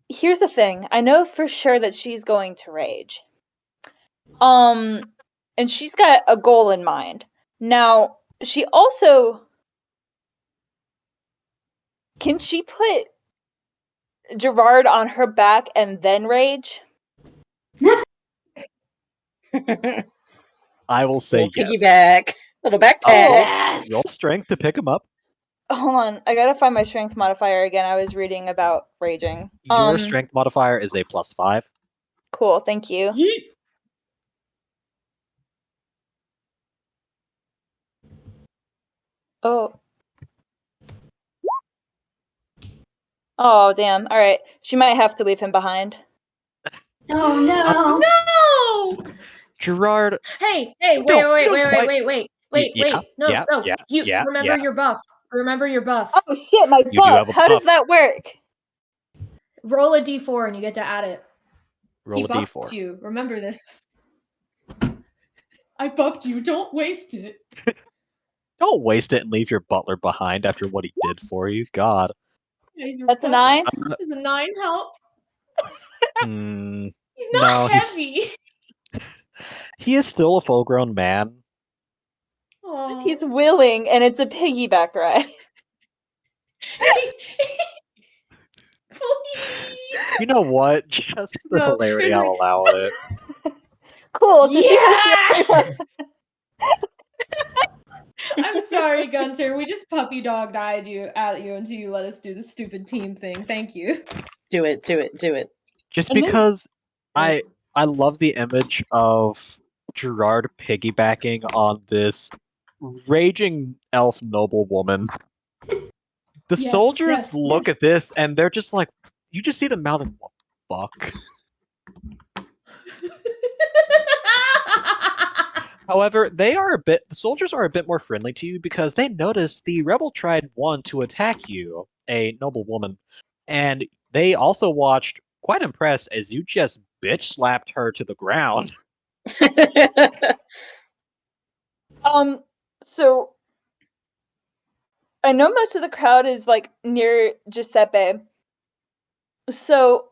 here's the thing. I know for sure that she's going to rage. And she's got a goal in mind. Now, she also can she put Gerard on her back and then rage? I will say Little yes. piggyback. Little backpack. Oh. Roll strength to pick him up. Hold on, I gotta find my strength modifier again. I was reading about raging. Your strength modifier is a +5. Cool, thank you. Yeet. Oh. Oh, damn. All right. She might have to leave him behind. Oh no. No! Gerard, Hey, You wait. yeah, No, yeah, no. yeah, You yeah, remember yeah. your buff. Remember your buff. Oh shit, my do buff. have a How does buff. that work? Roll a d4 and you get to add it. roll He a buffed d4. you. Remember this. I buffed you. Don't waste it. Don't waste it and leave your butler behind after what he did for you. God. That's a 9. Is a 9 help? Hmm. He's No, not he's- heavy. He is still a full-grown man. Aw. He's willing, and it's a piggyback ride. Please. You know what? Just for No, hilarity, it's I'll like- allow it. Cool. So Yes! she I'm sorry, Gunter. We just puppy dogged at you until you let us do the stupid team thing. Thank you. Do it. Just And then- because I love the image of Gerard piggybacking on this raging elf noblewoman. The Yes, soldiers yes, look yes. at this and they're just like, you just see them mouthing, what the fuck? However, the soldiers are a bit more friendly to you because they noticed the rebel tried one to attack you, a noble woman, and they also watched, quite impressed, as you just bitch slapped her to the ground. So I know most of the crowd is like near Giuseppe. So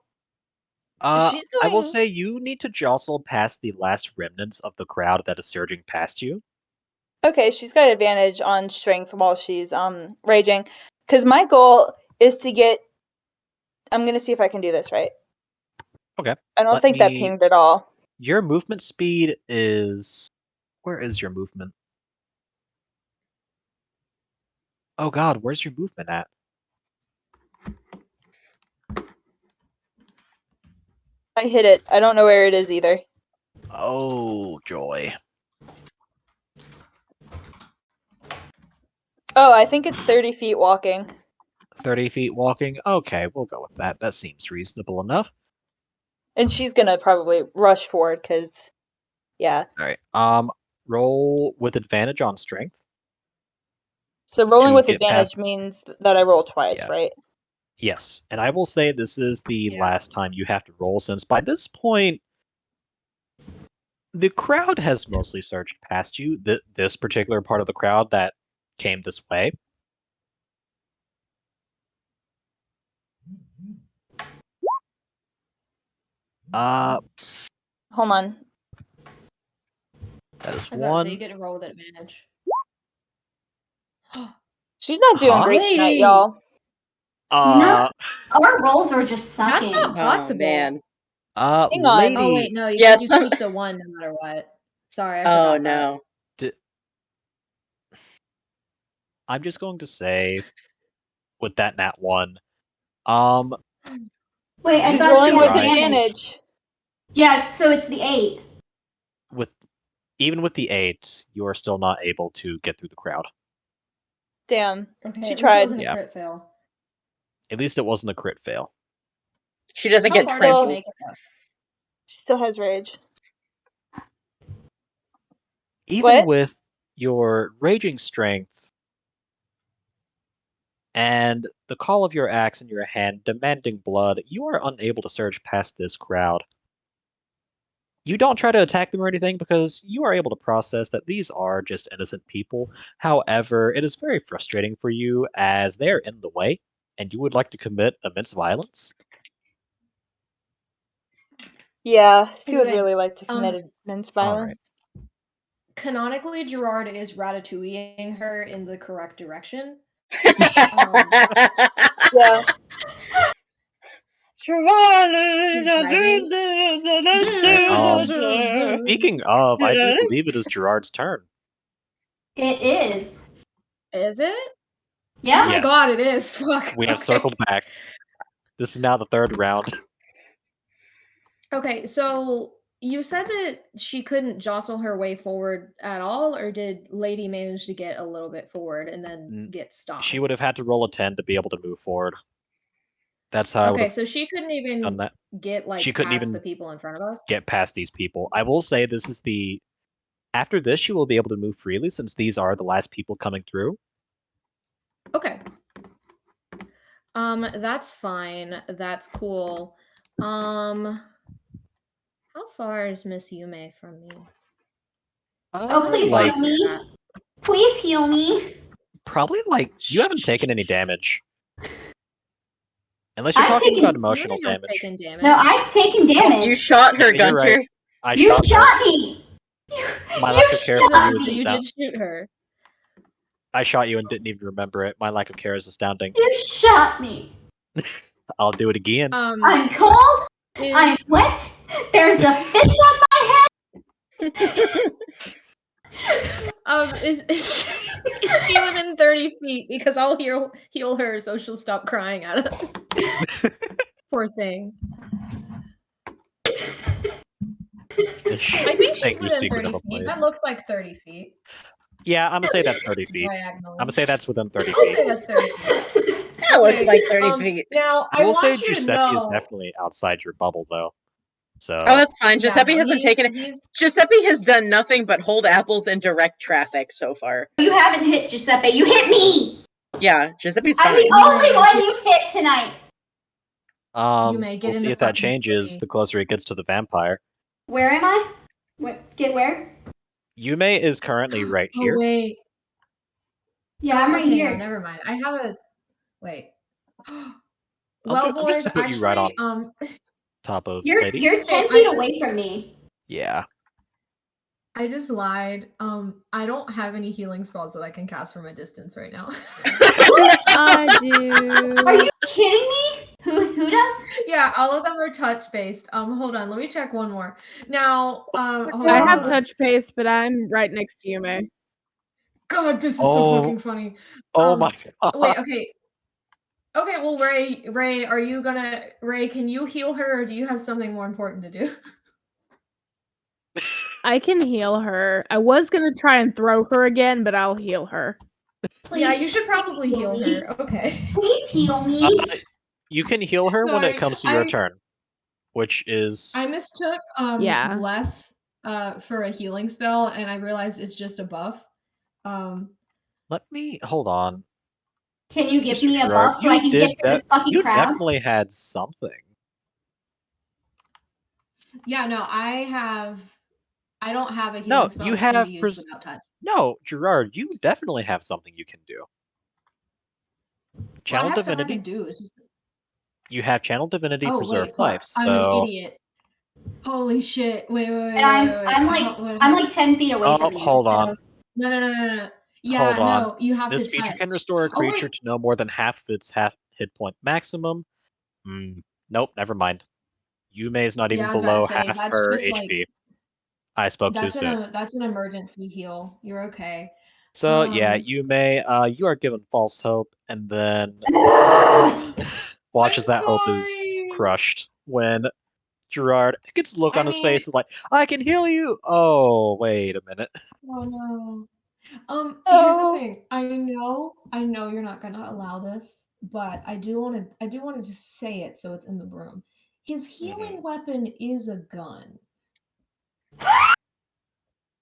she's I will going- say you need to jostle past the last remnants of the crowd that is surging past you. okay, she's got advantage on strength while she's raging. Because my goal is to get. I'm gonna see if I can do this right. Okay. I don't Let think that me pinged at all. Your movement speed is... Where is your movement? Oh god, where's your movement at? I hit it. I don't know where it is either. Oh, joy. Oh, I think it's 30 feet walking. 30 feet walking? Okay, we'll go with that. That seems reasonable enough. And she's gonna probably rush forward because, yeah. Alright, roll with advantage on strength. So rolling To with get advantage past- means that I roll twice, Yeah. right? Yes, and I will say this is the Yeah. last time you have to roll, since by this point, the crowd has mostly surged past you. This particular part of the crowd that came this way. Hold on. That is I was about to one. say, you get to roll with advantage. She's not doing Huh? great tonight, Lady! y'all. Our rolls are just That's sucking. not possible. Oh, man. Hang on. Lady. Oh wait, no, you Yes, you some- keep the 1 no matter what. Sorry, I Oh forgot that. no. I'm just going to say, with that nat 1, Wait, I She's thought rolling she with had Right. advantage. Yeah, so it's the 8. even with the 8, you are still not able to get through the crowd. Damn. Okay, She at least tried. It wasn't Yeah. a crit fail. At least it wasn't a crit fail. She doesn't How get far did she still- trampled. make it though? She still has rage. Even What? with your raging strength and the call of your axe in your hand demanding blood, you are unable to surge past this crowd. You don't try to attack them or anything because you are able to process that these are just innocent people. However, it is very frustrating for you as they're in the way and you would like to commit immense violence. Yeah, he would Anyway, really like to um, commit men's All violence. Canonically, Gerard is ratatouilleing her in the correct direction. Yeah. Speaking of, I do believe it is Gerard's turn. It is. Is it? Yeah. Oh my Yes. god, it is. Fuck. We have Okay. circled back. This is now the third round. Okay, so you said that she couldn't jostle her way forward at all, or did Lady manage to get a little bit forward and then get stopped? She would have had to roll a 10 to be able to move forward. That's how I would Okay, have so she couldn't done even that. get like She couldn't past even the people in front of us. Get past these people. I will say this is the... After this, she will be able to move freely since these are the last people coming through. Okay. That's fine. That's cool. How far is Miss Yume from me? Oh, please like, heal me. Please heal me. Probably like you haven't taken any damage. Unless you're I've talking taken- about emotional Yume has damage. taken damage. No, I've taken damage. You shot her, Yeah, you're Gunter. right. I You shot her. shot me. My You lack of care for shot you is So me. you astounding. did shoot her. I shot you and didn't even remember it. My lack of care is astounding. You shot me. I'll do it again. I'm cold. Is- I'm wet. There's a fish on my head. is she within 30 feet? Because I'll heal her so she'll stop crying at us. Poor thing. I think she's Thank you, within secret 30 of a feet. place. That looks like 30 feet. Yeah, I'm gonna say that's 30 feet. Diagonally. I'm gonna say that's within 30 I'll say feet. that's 30 feet. That looks Okay, like 30 feet. Now, I will say want you to Giuseppe is know- definitely outside your bubble, though. So Oh, that's fine. Yeah, Giuseppe no, hasn't taken it. he's- Giuseppe has done nothing but hold apples in direct traffic so far. You haven't hit Giuseppe. You hit me. Yeah, Giuseppe's I'm fine. the only one you've hit tonight. You may get we'll in see the if that fucking changes tree. the closer it gets to the vampire. Where am I? Get where? Yume is currently right here. Oh, wait. Yeah, I'm right Okay, here. No, never mind. I have a... Wait. I'm Well, just boys, gonna put you right actually, Top of You're lady. 10 I feet just- away from me. Yeah. I just lied. I don't have any healing spells that I can cast from a distance right now. I do. Are you kidding me? Who does? Yeah, all of them are touch based. Hold on, let me check one more. Now, hold I on, have hold on. touch pace, but I'm right next to you, May. God, this is Oh. so fucking funny. Oh Um, my god. Wait, okay. Okay, well, Ray, are you gonna Ray? Can you heal her, or do you have something more important to do? I can heal her. I was gonna try and throw her again, but I'll heal her. Please, Yeah, you should probably please heal me. her. Okay. Please heal me. You can heal her when it Sorry, comes to your I- turn, which is I mistook Yeah. bless for a healing spell, and I realized it's just a buff. let me hold on. Can you give Mr. me a Gerard, buff so I you can did get to this fucking You crowd? definitely had something. Yeah, no, I don't have a healing No, spell you that can have be used pers- without touch. No, Gerard, you definitely have something you can do. Channel Well, I have stuff I Divinity. can do. It's just... You have Channel Divinity, Oh Preserve wait, Life. fuck. I'm So, an idiot. Holy shit! Wait. And I'm like 10 feet away from you. hold so- on. No. Yeah, Hold on. no, you have This to feature touch. can restore a Oh, wait. creature to no more than half of its hit point maximum. Nope, never mind. Yume is not even Yeah, I was about below to say, half that's her just, HP. like- I spoke too That's soon. that's an emergency heal. You're okay. So yeah, um, Yume, you are given false hope, and then watch as I'm that hope is sorry. crushed when Gerard gets a look I on his mean- face. Is like, I can heal you. Oh, wait a minute. Oh no. Here's Oh. the thing. I know you're not gonna allow this, but I do want to just say it so it's in the room. His healing weapon is a gun.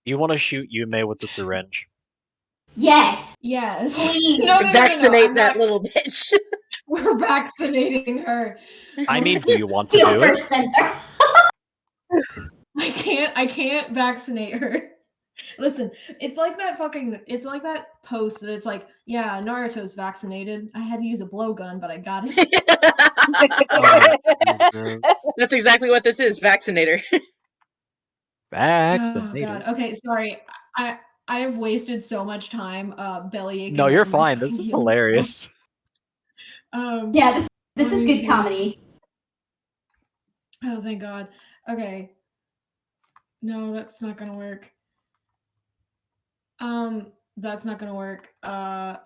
You want to shoot Yume with the syringe? Yes. Yes. Please. No, Vaccinate I'm that not- little bitch. We're vaccinating her. I mean, do you want to Heal do it? first center. I can't vaccinate her. Listen, it's like that post that it's like, yeah, Naruto's vaccinated. I had to use a blowgun, but I got it. Oh, Jesus. That's exactly what this is, vaccinator. Oh Vaccinated. god. Okay, sorry. I have wasted so much time belly aching. No, you're over my fine. This fucking is healing hilarious. spell. Yeah, this Let is me good see. comedy. Oh, thank God. Okay. No, that's not gonna work. That's not gonna work. And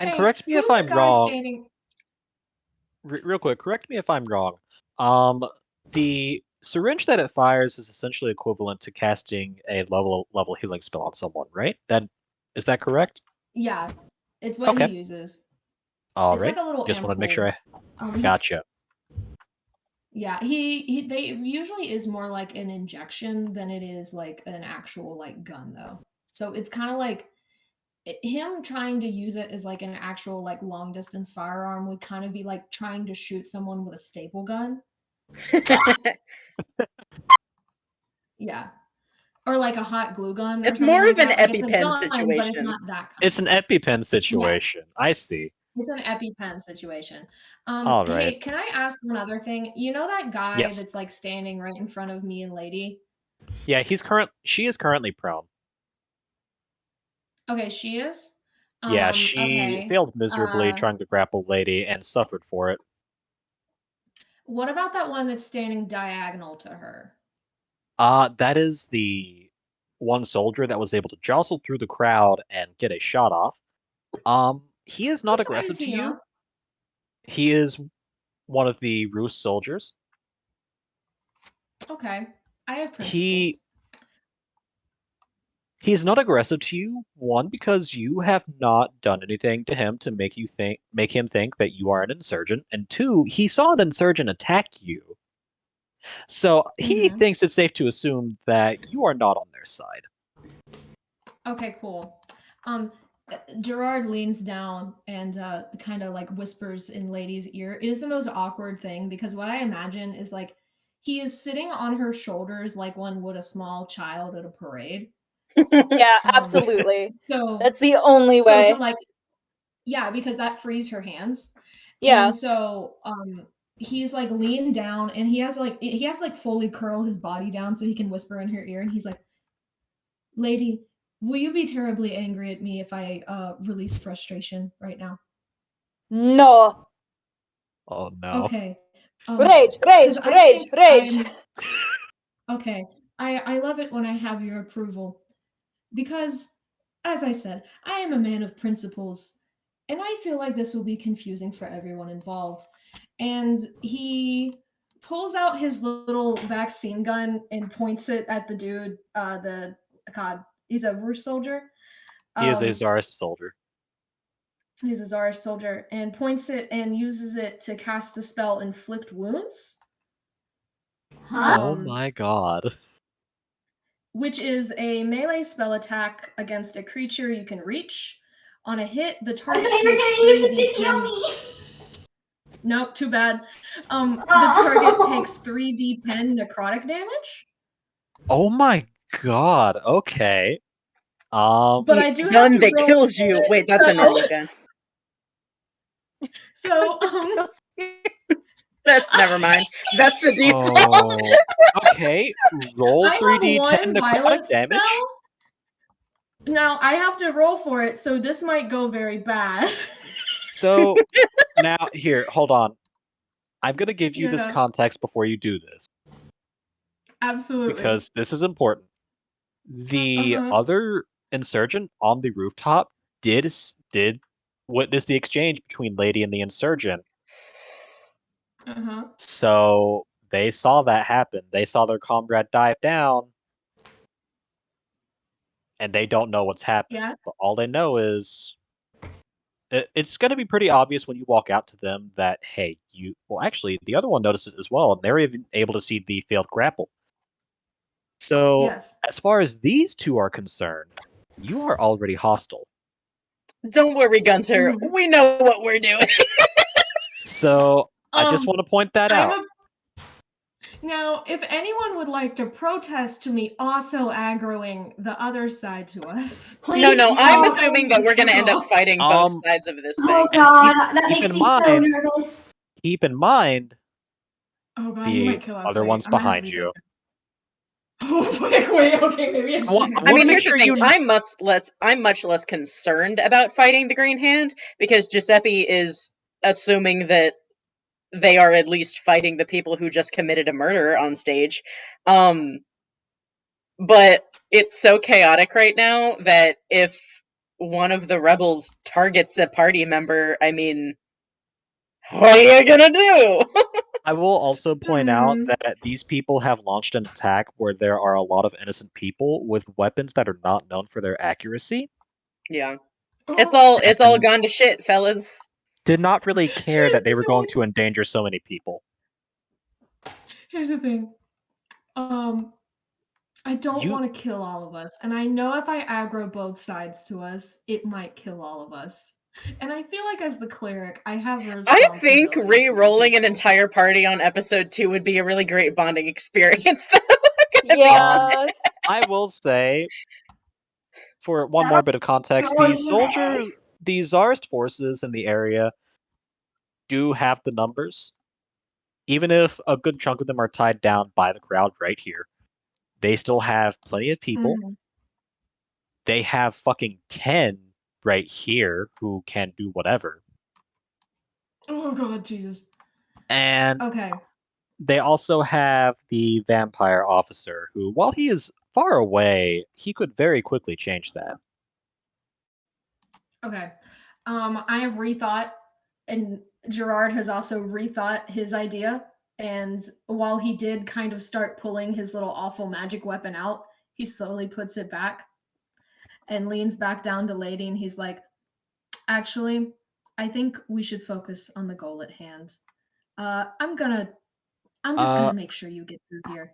Hey, correct me if who's the I'm guy wrong. standing? Real quick, correct me if I'm wrong. The syringe that it fires is essentially equivalent to casting a level healing spell on someone, right? Is that correct? Yeah, it's what Okay. he uses. All It's right. like a little Just wanted to make ampoule. sure I gotcha. Yeah, they usually is more like an injection than it is like an actual like gun though. So it's kind of like him trying to use it as like an actual like long distance firearm would kind of be like trying to shoot someone with a staple gun. Yeah. Or like a hot glue gun or It's something more like of an that. Like it's a EpiPen gun, but it's situation. not that kind. It's an EpiPen situation. I see. It's an EpiPen situation. All right. Hey, can I ask one other thing? You know that guy Yes. that's like standing right in front of me and Lady? Yeah, she is currently prone. Okay, she is? Yeah, she Okay. failed miserably trying to grapple Lady and suffered for it. What about that one that's standing diagonal to her? That is the one soldier that was able to jostle through the crowd and get a shot off. He is not Whose side aggressive is to he you. on? He is one of the Roost soldiers. Okay. I have principles. He is not aggressive to you, one, because you have not done anything to him to make him think that you are an insurgent, and two, he saw an insurgent attack you. So he Mhm. thinks it's safe to assume that you are not on their side. Okay, cool. Gerard leans down and kind of like whispers in Lady's ear. It is the most awkward thing because what I imagine is like he is sitting on her shoulders like one would a small child at a parade. Yeah, absolutely. So That's the only so way. to like yeah, because that frees her hands. Yeah. And so he's like leaned down and he has like fully curl his body down so he can whisper in her ear and he's like, Lady, will you be terribly angry at me if I release frustration right now? No. Oh no. Okay. Rage, 'cause I rage, think rage. Okay. I love it when I have your approval. Because, as I said, I am a man of principles, and I feel like this will be confusing for everyone involved. And he pulls out his little vaccine gun and points it at the dude. He's a Roost soldier. He is a Tsarist soldier. He's a Tsarist soldier and points it and uses it to cast the spell Inflict Wounds. Huh? Oh my god. Which is a melee spell attack against a creature you can reach. On a hit, the I target thought you were takes gonna use it to 3d10. heal me. Nope, too bad. The Oh. target takes 3d10 necrotic damage. Oh my god. Okay. But I do have Gun to that roll kills for you. it. Wait, that's a normal gun. So, Never mind. That's the default. Oh. Okay. Roll I have 3d10 one necrotic violence damage. spell. Now I have to roll for it, so this might go very bad. So now here, hold on. I'm gonna give you this Yeah. context before you do this. Absolutely. Because this is important. The Uh-huh. other insurgent on the rooftop did witness the exchange between Lady and the insurgent. Uh-huh. So they saw that happen. They saw their comrade dive down, and they don't know what's happened. Yeah. But all they know is it's going to be pretty obvious when you walk out to them that, hey, well, actually, the other one noticed it as well, and they're even able to see the failed grapple. So, Yes. as far as these two are concerned, you are already hostile. Don't worry, Gunter. Mhm. We know what we're doing. So, I just want to point that I'm out. Now, if anyone would like to protest to me also aggroing the other side to us, Please No, I'm stop. assuming that we're gonna end up fighting both sides of this Oh thing. god, that keep makes in me so mind- nervous. Keep in mind, oh god, he the might kill us. other Wait, one's I might have to behind rethink you. this. Oh, wait, okay, maybe I Well, shouldn't. I mean, make here's sure the thing. you- I'm much less concerned about fighting the Green Hand because Giuseppe is assuming that they are at least fighting the people who just committed a murder on stage. But it's so chaotic right now that if one of the rebels targets a party member, I mean, what are you gonna do? I will also point out Hmm. that these people have launched an attack where there are a lot of innocent people with weapons that are not known for their accuracy. Yeah, Oh, it's all And- gone to shit, fellas. Did not really care Here's that they the were going thing. to endanger so many people. Here's the thing. I don't You- want to kill all of us, and I know if I aggro both sides to us, it might kill all of us. And I feel like as the cleric, I have a I responsibility. think to re-rolling an people. entire party on episode 2 would be a really great bonding experience. Yeah. I will say, for one more bit of context, Oh, the yeah. soldiers, the Tsarist forces in the area do have the numbers. Even if a good chunk of them are tied down by the crowd right here, they still have plenty of people. Mhm. They have fucking 10 right here who can do whatever. Oh god, Jesus. And Okay. they also have the vampire officer who, while he is far away, he could very quickly change that. Okay. I have rethought, and Gerard has also rethought his idea. And while he did kind of start pulling his little awful magic weapon out, he slowly puts it back and leans back down to Lady, and he's like, actually, I think we should focus on the goal at hand. I'm just gonna make sure you get through here.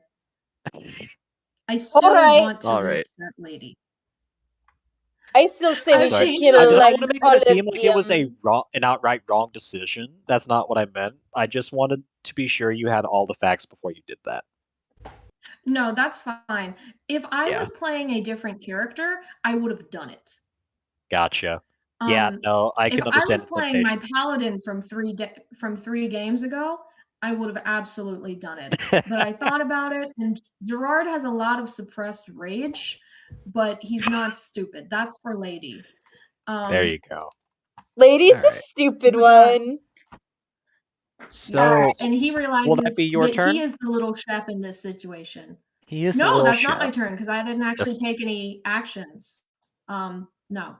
I still Alright. want to Alright. reach that lady. I still say we Sorry, should changed kill I did not like want to make all it of seem like it was them. an outright wrong decision. That's not what I meant. I just wanted to be sure you had all the facts before you did that. No, that's fine. If I Yeah. was playing a different character, I would have done it. Gotcha. Yeah, Um, no, I if can I understand was the playing my temptation. paladin from 3 games ago, I would have absolutely done it. But I thought about it, and Gerard has a lot of suppressed rage, but he's not stupid. That's for Lady. There you go. Lady's the Alright. stupid But, one. So, and he realizes will that be your that turn? he is the little chef in this situation. He is the No, little that's not my chef. turn because I didn't actually Yes. take any actions. No.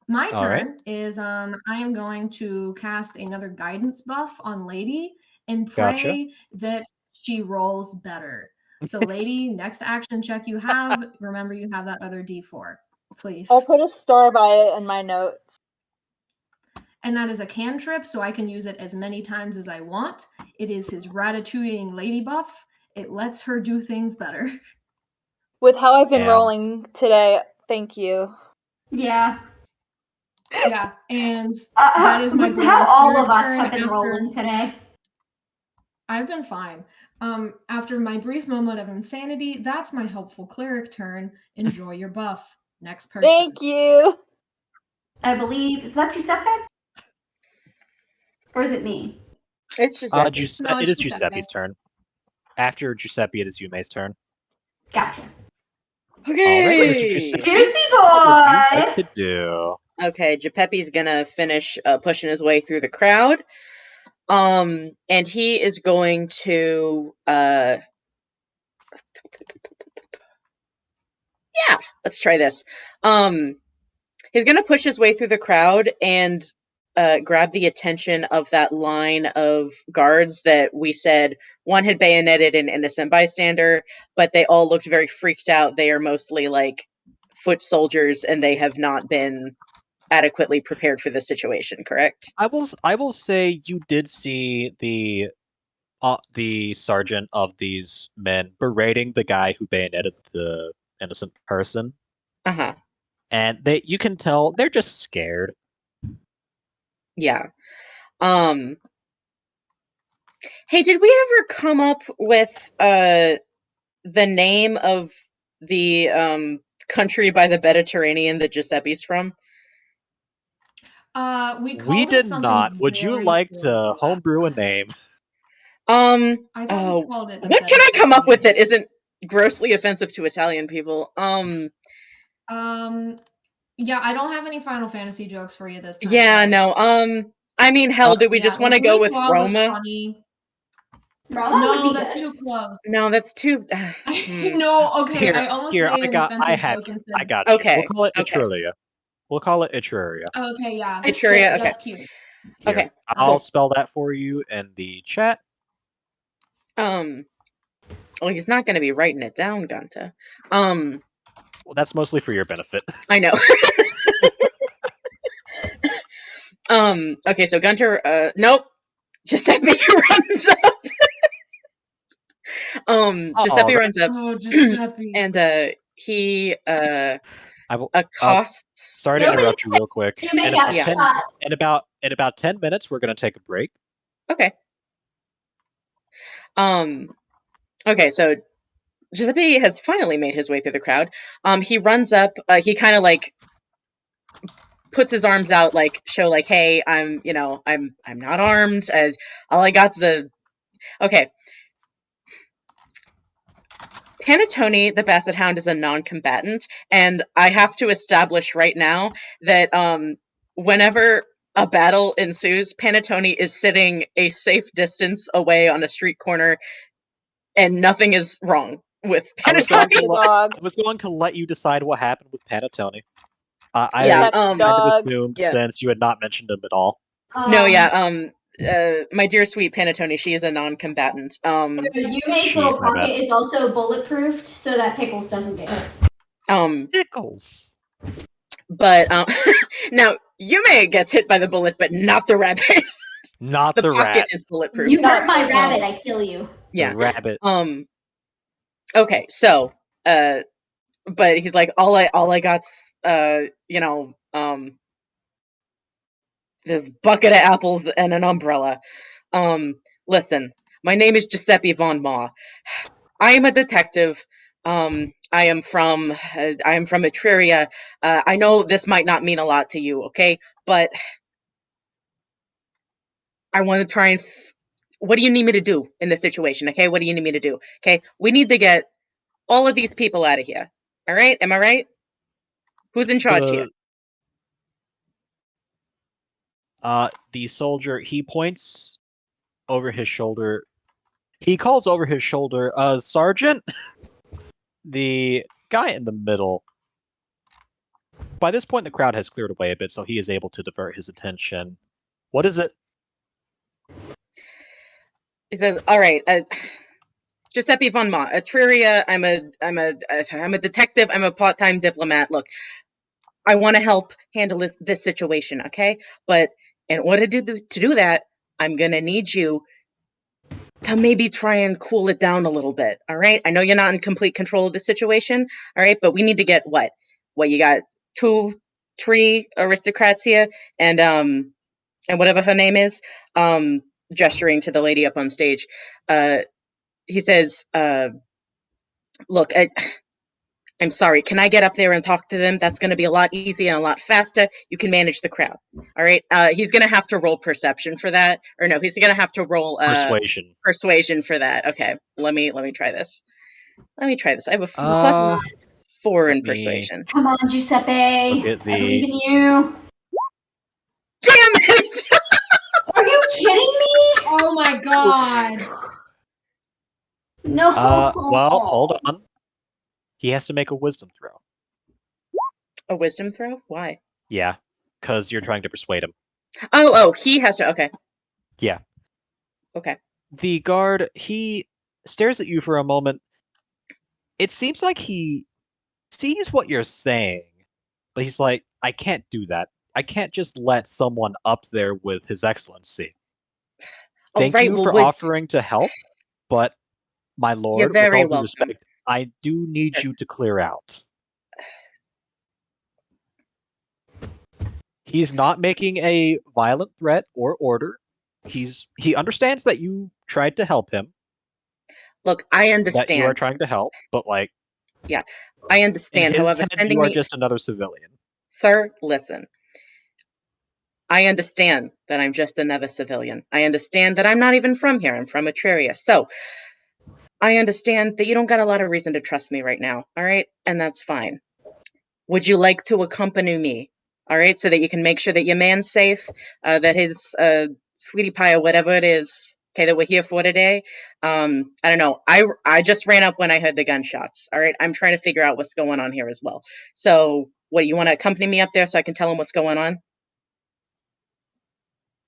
My All right. turn is I am going to cast another guidance buff on Lady and Gotcha. pray that she rolls better. So Lady, next action check you have, remember you have that other D4, please. I'll put a star by it in my notes. And that is a cantrip, so I can use it as many times as I want. It is his ratatouilleing lady buff. It lets her do things better. With how I've been Damn. rolling today, thank you. Yeah. Yeah, and that is my With how bonus all third of us turn have been after- rolling today. I've been fine. After my brief moment of insanity, that's my helpful cleric turn. Enjoy your buff. Next person. Thank you. I believe, is that Giuseppe? Or is it me? It's just No, It it's is Giuseppe. Giuseppe's turn. After Giuseppe, it is Yume's turn. Gotcha. Alright, Mr. okay. Giuseppe. Juicy What would you boy! like to do? Okay, Geppetti's gonna finish pushing his way through the crowd. And he is going to yeah, let's try this. He's gonna push his way through the crowd and grab the attention of that line of guards that we said one had bayoneted an innocent bystander, but they all looked very freaked out. They are mostly like foot soldiers and they have not been adequately prepared for this situation, correct? I will say you did see the sergeant of these men berating the guy who bayoneted the innocent person, Uh-huh. and you can tell they're just scared. Yeah. Hey, did we ever come up with the name of the country by the Mediterranean that Giuseppe's from? We We called it did something not. Would you very like silly. to homebrew a name? I thought we Oh, called it the what can I come up with Mediterranean. that isn't grossly offensive to Italian people? Yeah, I don't have any Final Fantasy jokes for you this time. Yeah, sorry. no. I mean, hell, do we Yeah, just want to go with Louis was Roma? funny. Roma would No, be that's good. too close. No, that's too. No, okay, Here, I almost here, made I an got, I offensive had, joke and I said, got you. Okay, We'll call it okay. Etruria. We'll call it Etruria. okay, yeah, That's Etruria, cute. okay. that's cute. Here, Okay, I'll cool. spell that for you in the chat. Well, he's not going to be writing it down, Gunta. Well, that's mostly for your benefit. I know. Okay, so Gunter, nope. Giuseppe runs up. Giuseppe runs up, Oh, Giuseppe. and he I will. accosts. Sorry to Nobody interrupt you real quick. You make In that about Yeah. 10 shot. in about 10 minutes, we're gonna take a break. Okay. Okay, so Giuseppe has finally made his way through the crowd. He runs up. He kind of like puts his arms out, like show, like, "Hey, I'm not armed. All I got's a." Okay. Panettone, the Basset Hound, is a non-combatant, and I have to establish right now that whenever a battle ensues, Panettone is sitting a safe distance away on a street corner, and nothing is wrong with I was going Panettone. to Dog. I was going to let you decide what happened with Panettone. I Yeah, kind of dog. assumed yeah. since you had not mentioned him at all. No, yeah. My dear sweet Panettone, she is a non-combatant. Yume's She, little my bad. pocket is also bulletproofed so that Pickles doesn't get hurt. Pickles. But now Yume gets hit by the bullet, but not the rabbit. Not The the pocket rat. is bulletproof. You hurt my Um, rabbit, I kill you. Yeah. The rabbit. Okay, so but he's like, all I got's this bucket of apples and an umbrella. Listen, my name is Giuseppe Von Ma. I am a detective. I am from Etruria. I know this might not mean a lot to you, okay? But I want to try and. What do you need me to do in this situation? Okay, what do you need me to do? Okay, we need to get all of these people out of here. All right, am I right? Who's in charge here? The soldier, he points over his shoulder. He calls over his shoulder, Sergeant. The guy in the middle. By this point, the crowd has cleared away a bit, so he is able to divert his attention. What is it? He says, "All right, Giuseppe Von Ma, Etruria. I'm a detective. I'm a part-time diplomat. Look, I want to help handle this situation, okay? But in order to do that, I'm gonna need you to maybe try and cool it down a little bit. All right? I know you're not in complete control of the situation. All right, but we need to get what you got 2-3 aristocrats here, and whatever her name is, gesturing to the lady up on stage. He says, look, I'm sorry, can I get up there and talk to them? That's going to be a lot easier and a lot faster. You can manage the crowd. All right. He's going to have to roll perception for that. Or no, he's going to have to roll persuasion for that. Okay. Let me try this. I have a +4 in persuasion. Come on, Giuseppe. Look at I believe the. in you. Damn it! Are you kidding me? Oh my god. No. Well, hold on. He has to make a wisdom throw. A wisdom throw? Why? Yeah, because you're trying to persuade him. Oh, he has to. Okay. Yeah. Okay. The guard, he stares at you for a moment. It seems like he sees what you're saying, but he's like, I can't do that. I can't just let someone up there with His Excellency. Thank right, you well, for offering to help, but my lord, with very all due welcome. respect, I do need you to clear out. He's not making a violent threat or order. he understands that you tried to help him, Look, I that you are understand. trying to help, but like I in understand. his However, head, sending you are me, just another civilian. sir, listen. I understand that I'm just another civilian. I understand that I'm not even from here. I'm from Atreria. So I understand that you don't got a lot of reason to trust me right now. All right, and that's fine. Would you like to accompany me? All right, so that you can make sure that your man's safe, that his sweetie pie or whatever it is, okay, that we're here for today. I don't know. I just ran up when I heard the gunshots. All right, I'm trying to figure out what's going on here as well. So, what, you want to accompany me up there so I can tell him what's going on?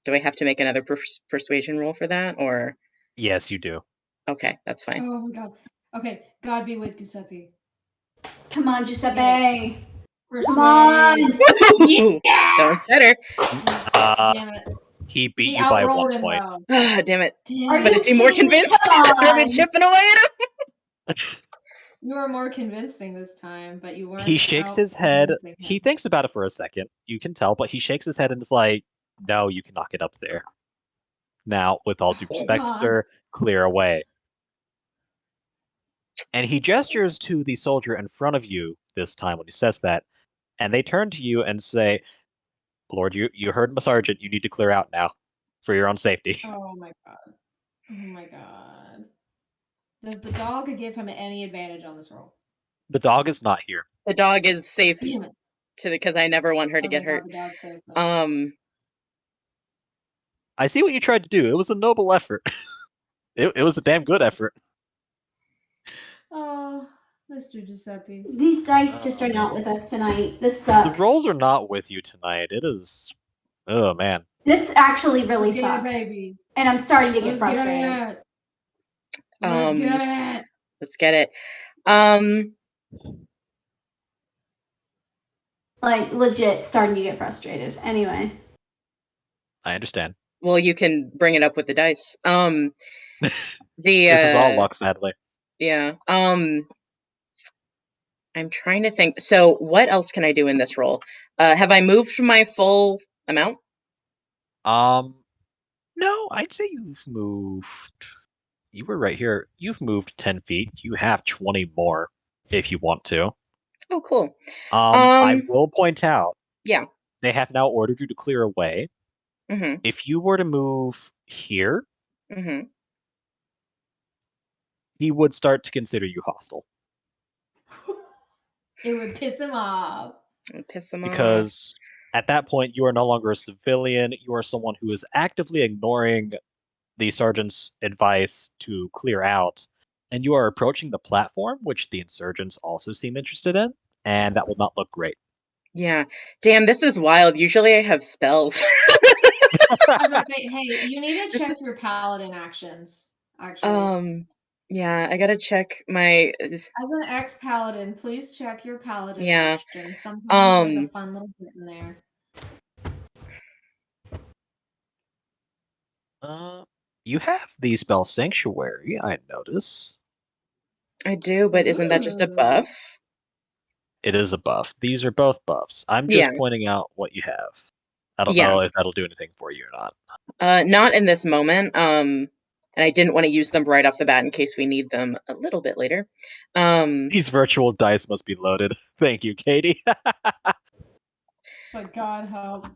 Do I have to make another persuasion roll for that, or Yes, you do. okay, that's fine. Oh my god. Okay, God be with Giuseppe. Come on, Giuseppe. Persuade. Come on. That one's better. Damn it. He beat He you by outrolled 1 him point. though. Ah, damn it. Are Damn But you it. is he more kidding me? convinced? Come Are we on. chipping away at him? You were more convincing this time, but you weren't. He shakes his head. out-convincing He him. thinks about it for a second. You can tell, but he shakes his head and is like, "No, you cannot get up there." Now, with all due Oh, respect, God. sir, clear away. And he gestures to the soldier in front of you this time when he says that, and they turn to you and say, "Lord, you heard my sergeant. You need to clear out now, for your own safety." Oh my god. Oh my god. Does the dog give him any advantage on this roll? The dog is not here. The dog is safe Damn it. because I never want her to Oh, get thank God hurt. the dog's safe, though. I see what you tried to do. It was a noble effort. It was a damn good effort. Oh, Mr. Giuseppe. These dice just are not with us tonight. This sucks. The rolls are not with you tonight. It is. Oh man. This actually really Let's get it, sucks. baby. And I'm starting to get Let's frustrated. get it. Let's get it. Let's get it. Like, legit starting to get frustrated. Anyway. I understand. Well, you can bring it up with the dice. This is all luck, sadly. Yeah. I'm trying to think. So, what else can I do in this roll? Have I moved my full amount? No, I'd say you've moved. You were right here. You've moved 10 feet. You have 20 more if you want to. Oh, cool. I will point out. Yeah. They have now ordered you to clear away. Mm-hmm. If you were to move here, Mm-hmm. he would start to consider you hostile. It would piss him off. Piss him off. Because at that point, you are no longer a civilian. You are someone who is actively ignoring the sergeant's advice to clear out. And you are approaching the platform, which the insurgents also seem interested in. And that will not look great. Yeah. Damn, this is wild. Usually I have spells. I was gonna say, hey, you need to This check is- your paladin actions, actually. Yeah, I gotta check my. As an ex-paladin, please check your paladin Yeah. actions. Sometimes there's a fun little bit in there. You have the spell Sanctuary, I notice. I do, but isn't that just a Ooh. buff? It is a buff. These are both buffs. I'm just Yeah. pointing out what you have. I don't Yeah. know if that'll do anything for you or not. Not in this moment. And I didn't want to use them right off the bat in case we need them a little bit later. These virtual dice must be loaded. Thank you, Katie. It's like, God help.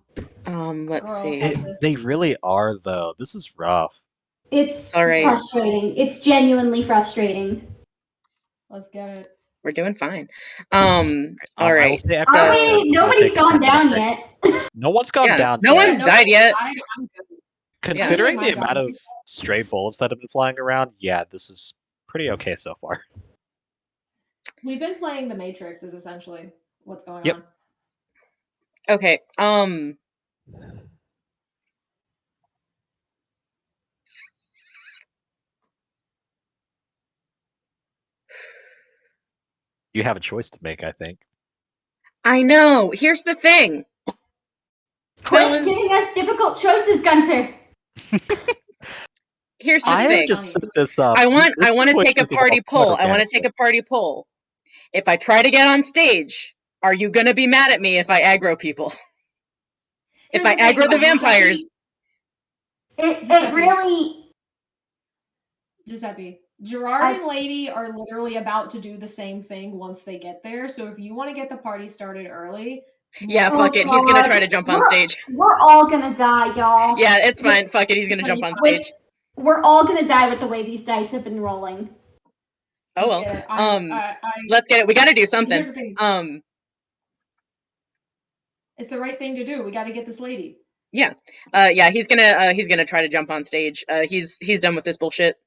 Let's Girl, see. help this. They really are, though. This is rough. It's All right. frustrating. It's genuinely frustrating. Let's get it. We're doing fine. I All will right. say after Are this, we? we'll Nobody's take a gone 10-minute down break. yet. No one's gone Yeah, down no yet. one's died yet. I'm good. Considering Yeah, the my amount God. of stray bullets that have been flying around, yeah, this is pretty okay so far. We've been playing The Matrix is essentially what's going Yep. on. Okay. You have a choice to make, I think. I know. Here's the thing. Quit Fellas, giving us difficult choices, Gunter. here's the I have thing. just set this up. I want This to take a situation party evolved quite poll. I want to take organically. a party poll. If I try to get on stage, are you gonna be mad at me if I aggro people? If Here's I the thing, aggro the Giuseppe- vampires, It Giuseppe. really. Giuseppe, Gerard and Lady are literally about to do the same thing once they get there. So if you want to get the party started early, Yeah, Oh, fuck it. He's gonna God. try to jump on We're- stage. We're all gonna die, y'all. Yeah, it's fine. Fuck it. He's gonna jump on With- stage. We're all gonna die with the way these dice have been rolling. Oh well. Yeah, Let's get it. We got to do here's something. the thing. It's the right thing to do. We got to get this lady. Yeah. He's gonna try to jump on stage. He's done with this bullshit.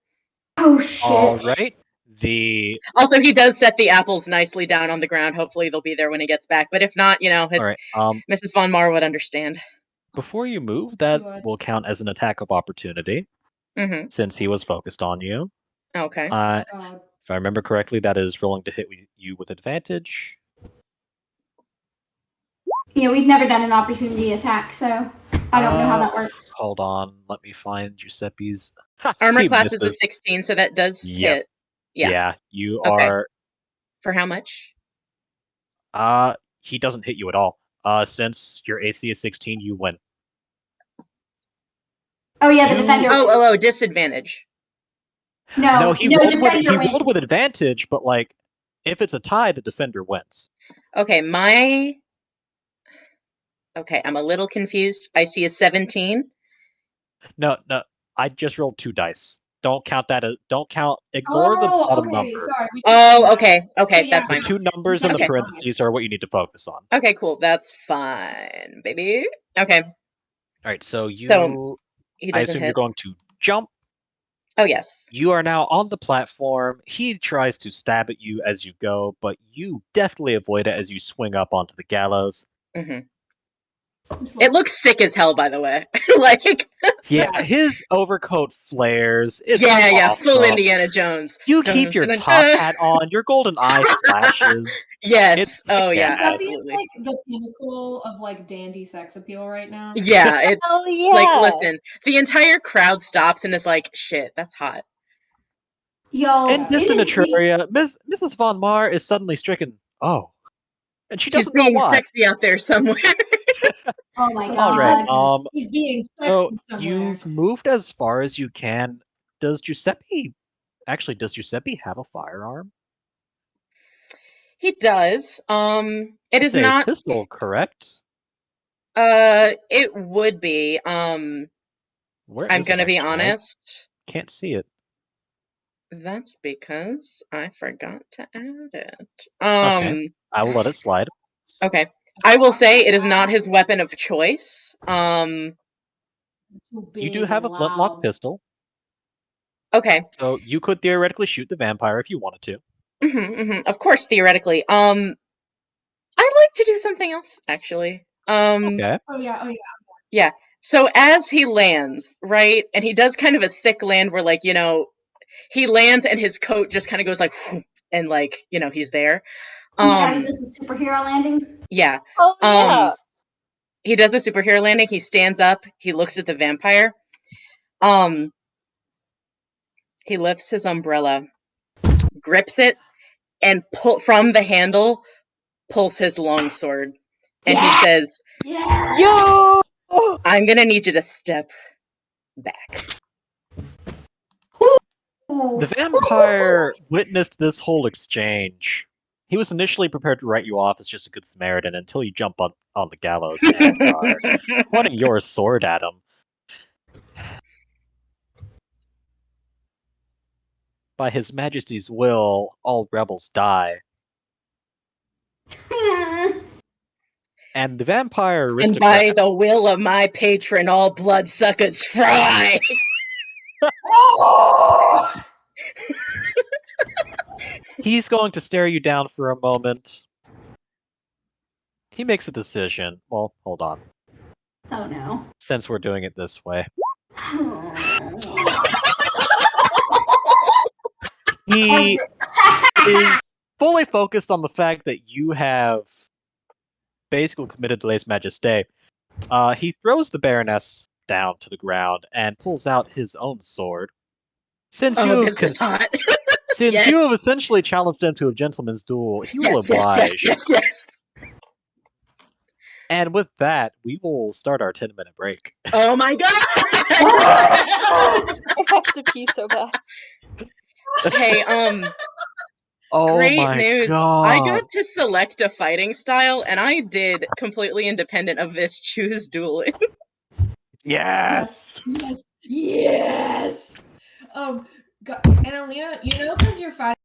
Oh shit. All right. The Also, he does set the apples nicely down on the ground. Hopefully, they'll be there when he gets back. But if not, it's all right. Mrs. Von Mar would understand. Before you move, that would. will count as an attack of opportunity Mm-hmm. since he was focused on you. Okay. God. If I remember correctly, that is rolling to hit you with advantage. Yeah, we've never done an opportunity attack, so I don't know how that works. Hold on, let me find Giuseppe's. Armor He class is a misses. 16, so that does Yep. hit. Yeah, Yeah. you Okay. are. For how much? He doesn't hit you at all. Since your AC is 16, you win. Oh yeah, the You- defender. Oh, disadvantage. No, he rolled with defender wins. advantage, but like, if it's a tie, the defender wins. Okay, Okay, I'm a little confused. I see a 17. No, I just rolled 2 dice. Don't count that. Ignore the bottom okay. number. Sorry. we Oh, didn't do okay. Okay, So, yeah. that's The fine. 2 numbers in the Okay. parentheses are what you need to focus on. Okay, cool. That's fine, baby. Okay, All right, so you. he I doesn't assume hit. you're going to jump. Oh, yes. You are now on the platform. He tries to stab at you as you go, but you definitely avoid it as you swing up onto the gallows. hmm Just It looks sick as hell, by the way. Like, Yeah, Yeah. his overcoat flares. It's yeah, full awesome. Indiana Jones. You Dun, keep your dun, dun, top dun. hat on. Your golden eye flashes. Yes. It's Oh, yeah, kick-ass. Giuseppe is absolutely. like the pinnacle of like dandy sex appeal right now. Yeah, it's Oh yeah. like, listen, the entire crowd stops and is like, shit, that's hot. Yo, In it is the- Dissonatoria, Mrs. Von Mar is suddenly stricken. Oh. And she He's doesn't know being why. sexy out there somewhere. Oh my god. All right. He's being sexy So somewhere. you've moved as far as you can. Does Giuseppe have a firearm? He does. It It's is a not. pistol, correct? It would be. Where I'm is it, gonna be actually? honest. Can't see it. That's because I forgot to add it. Okay. I will let it slide. Okay. I will say it is not his weapon of choice. Too You big do have a and flintlock loud. pistol, Okay. so you could theoretically shoot the vampire if you wanted to. Of course, theoretically. I'd like to do something else, actually. Okay. Oh yeah. So as he lands, right, and he does kind of a sick land where, like, he lands and his coat just kind of goes like, and like, he's there. Oh my god, this is superhero landing. Yeah. Oh yeah. He does a superhero landing. He stands up. He looks at the vampire. He lifts his umbrella, grips it, and from the handle, pulls his longsword. And he says, Yeah. Yo. I'm gonna need you to step back. The vampire witnessed this whole exchange. He was initially prepared to write you off as just a good Samaritan until you jump on the gallows and are pointing your sword at him. By His Majesty's will, all rebels die. And the vampire And aristocrat. by the will of my patron, all bloodsuckers fry. He's going to stare you down for a moment. He makes a decision. Well, hold on. Oh no. Since we're doing it this way. He is fully focused on the fact that you have basically committed to lèse majesté. He throws the Baroness down to the ground and pulls out his own sword. Since This is hot. Since Yes. you have essentially challenged him to a gentleman's duel, he will oblige. Yes. And with that, we will start our 10-minute break. Oh my god! I have to pee so bad. Hey, Oh great my news. god. I got to select a fighting style, and I did completely independent of this choose dueling. Yes. Yes. Yes. And Alina, because you're fighting.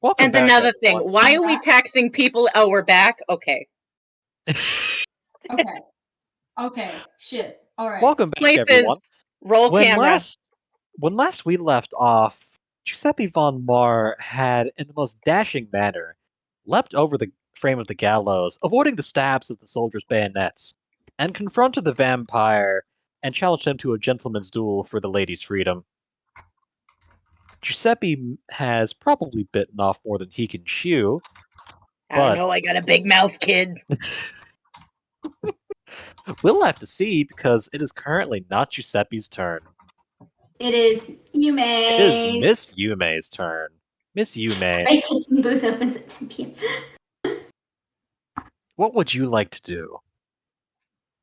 Welcome And back, another thing, everyone. why are we taxing people? Oh, we're back? Okay. Okay. Okay. Shit. All right. Welcome back, Places, everyone. roll camera. When last we left off, Giuseppe Von Mar had, in the most dashing manner, leapt over the frame of the gallows, avoiding the stabs of the soldiers' bayonets, and confronted the vampire and challenged him to a gentleman's duel for the lady's freedom. Giuseppe has probably bitten off more than he can chew. I don't But- know, I got a big mouth, kid. We'll have to see because it is currently not Giuseppe's turn. It is Yume. It is Miss Yume's turn. Miss Yume, My kissing booth opens at 10 p.m. what would you like to do?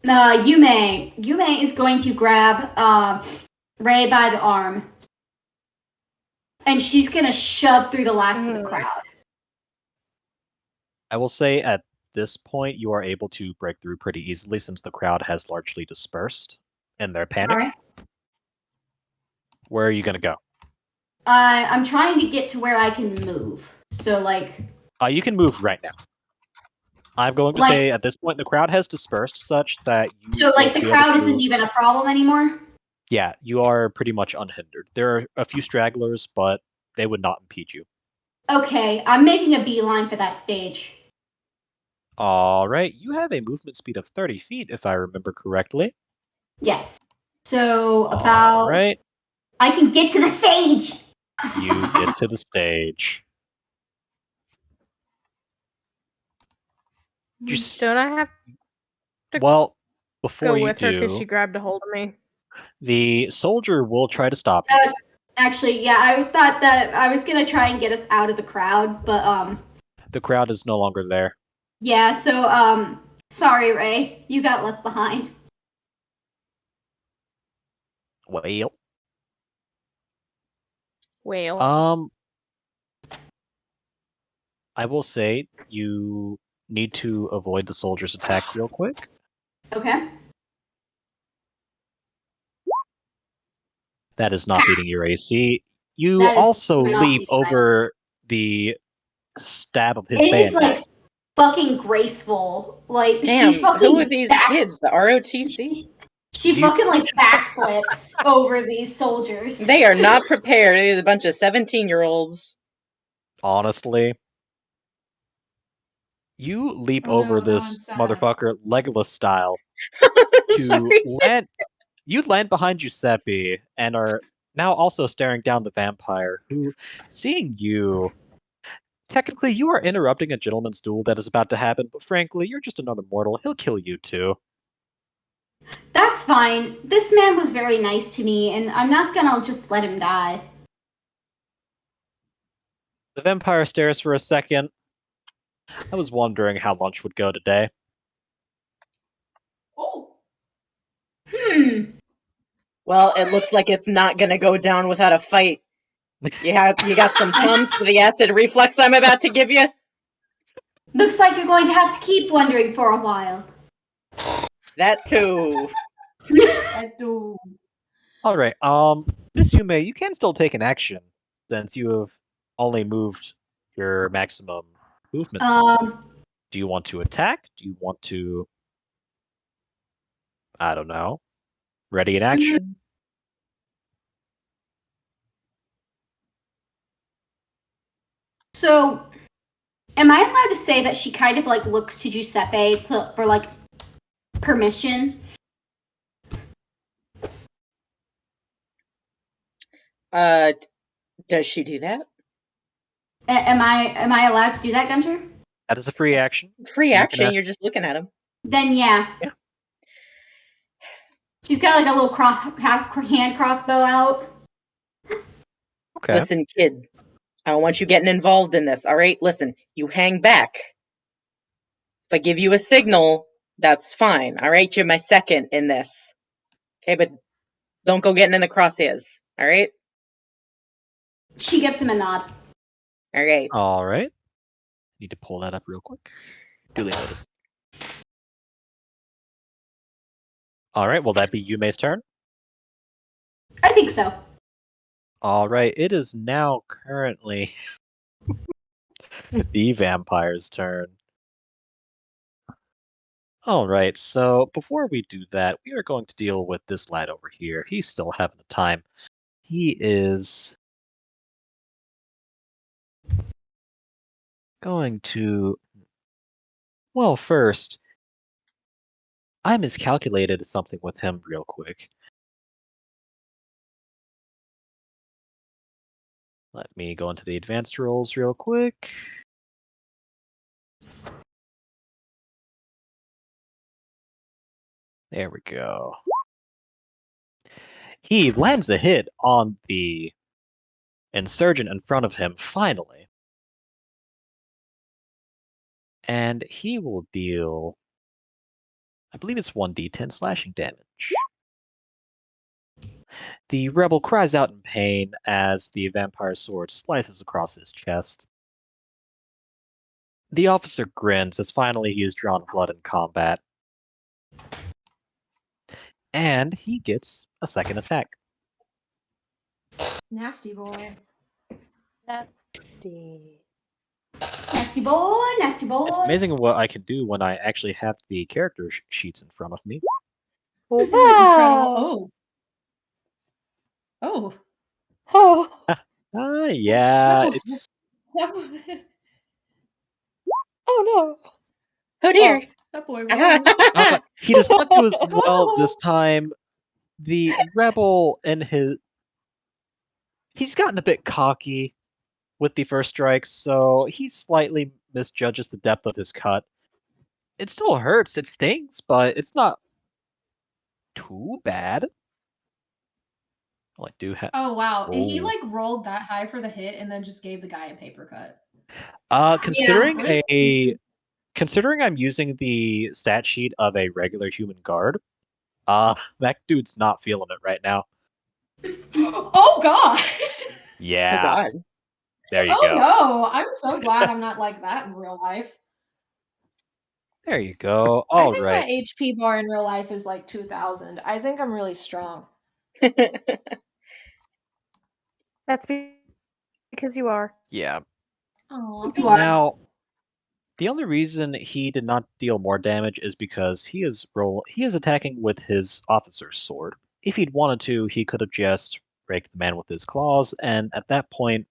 Yume. Yume is going to grab Ray by the arm. And she's going to shove through the last of the crowd. I will say at this point you are able to break through pretty easily since the crowd has largely dispersed in their panic. All right. Where are you going to go? I'm trying to get to where I can move. So, like... You can move right now. I'm going to Like- say at this point the crowd has dispersed such that you So, like, won't the be able crowd to- isn't even a problem anymore? Yeah, you are pretty much unhindered. There are a few stragglers, but they would not impede you. Okay, I'm making a beeline for that stage. All right, you have a movement speed of 30 feet, if I remember correctly. Yes. So, All about... right, I can get to the stage! you get to the stage. Just- Don't I have to Well, go before you with her because do, she grabbed a hold of me? the soldier will try to stop you. Actually, yeah, I thought that I was gonna try and get us out of the crowd, but, The crowd is no longer there. yeah, so, sorry, Ray. You got left behind. Well, Whale. I will say you need to avoid the soldier's attack real quick. Okay. That is not beating your AC. You That is also not leap beating my- over the stab of his It is, bayonet. like, fucking graceful. Like, Damn, she fucking... who are these kids? The ROTC? She You- fucking, like, backflips over these soldiers. They are not prepared. They're a bunch of 17-year-olds. Honestly, you leap Oh over no, now I'm this sad. motherfucker Legolas style to Sorry. land. You land behind Giuseppe and are now also staring down the vampire, who, seeing you, technically you are interrupting a gentleman's duel that is about to happen, but frankly, you're just another mortal. He'll kill you too. That's fine. This man was very nice to me, and I'm not gonna just let him die. The vampire stares for a second. I was wondering how lunch would go today. Oh. Well, it looks like it's not gonna go down without a fight. You got some tums for the acid reflux I'm about to give you? Looks like you're going to have to keep wondering for a while. That too. That dude. All right, Miss Yume, you can still take an action since you have only moved your maximum movement. Do you want to attack? Do you want to, I don't know, ready in action? So, am I allowed to say that she kind of like looks to Giuseppe for like permission? Does she do that? Am I allowed to do that, Gunter? That is a free action. Free You can action, ask- you're just looking at him. Then yeah. Yeah. She's got like a little hand crossbow out. Okay. Listen, kid, I don't want you getting involved in this, alright? Listen, you hang back. If I give you a signal, that's fine, alright? You're my second in this. Okay, but don't go getting in the crosshairs, alright? She gives him a nod. Alright. All right. Need to pull that up real quick. Duly noted. All right, will that be Yume's turn? I think so. All right, it is now currently The vampire's turn. Alright, so before we do that, we are going to deal with this lad over here. He's still having a time. He is going to... Well, first, I miscalculated something with him real quick. Let me go into the advanced rolls real quick. There we go. He lands a hit on the insurgent in front of him, finally. And he will deal, I believe it's 1d10 slashing damage. The rebel cries out in pain as the vampire sword slices across his chest. The officer grins as finally he has drawn blood in combat. And he gets a second attack. Nasty boy. Nasty boy, nasty boy. It's amazing what I can do when I actually have the character sheets in front of me. This is incredible. Oh. Oh, Yeah, Oh. it's... oh no. Oh dear. That boy. he does not do as well this time. The rebel and his... He's gotten a bit cocky with the first strike, so he slightly misjudges the depth of his cut. It still hurts, it stings, but it's not too bad. Well, I do have... Oh wow. He Oh. like rolled that high for the hit and then just gave the guy a paper cut. Considering What is- considering I'm using the stat sheet of a regular human guard, that dude's not feeling it right now. Oh god. Oh Yeah, God. there you Oh go. no. I'm so glad I'm not like that in real life. There you go. I All think right. my HP bar in real life is like 2,000. I think I'm really strong. That's because you are. Yeah. Oh, You are. Now, the only reason he did not deal more damage is because he is attacking with his officer's sword. If he'd wanted to, he could have just raked the man with his claws, and at that point,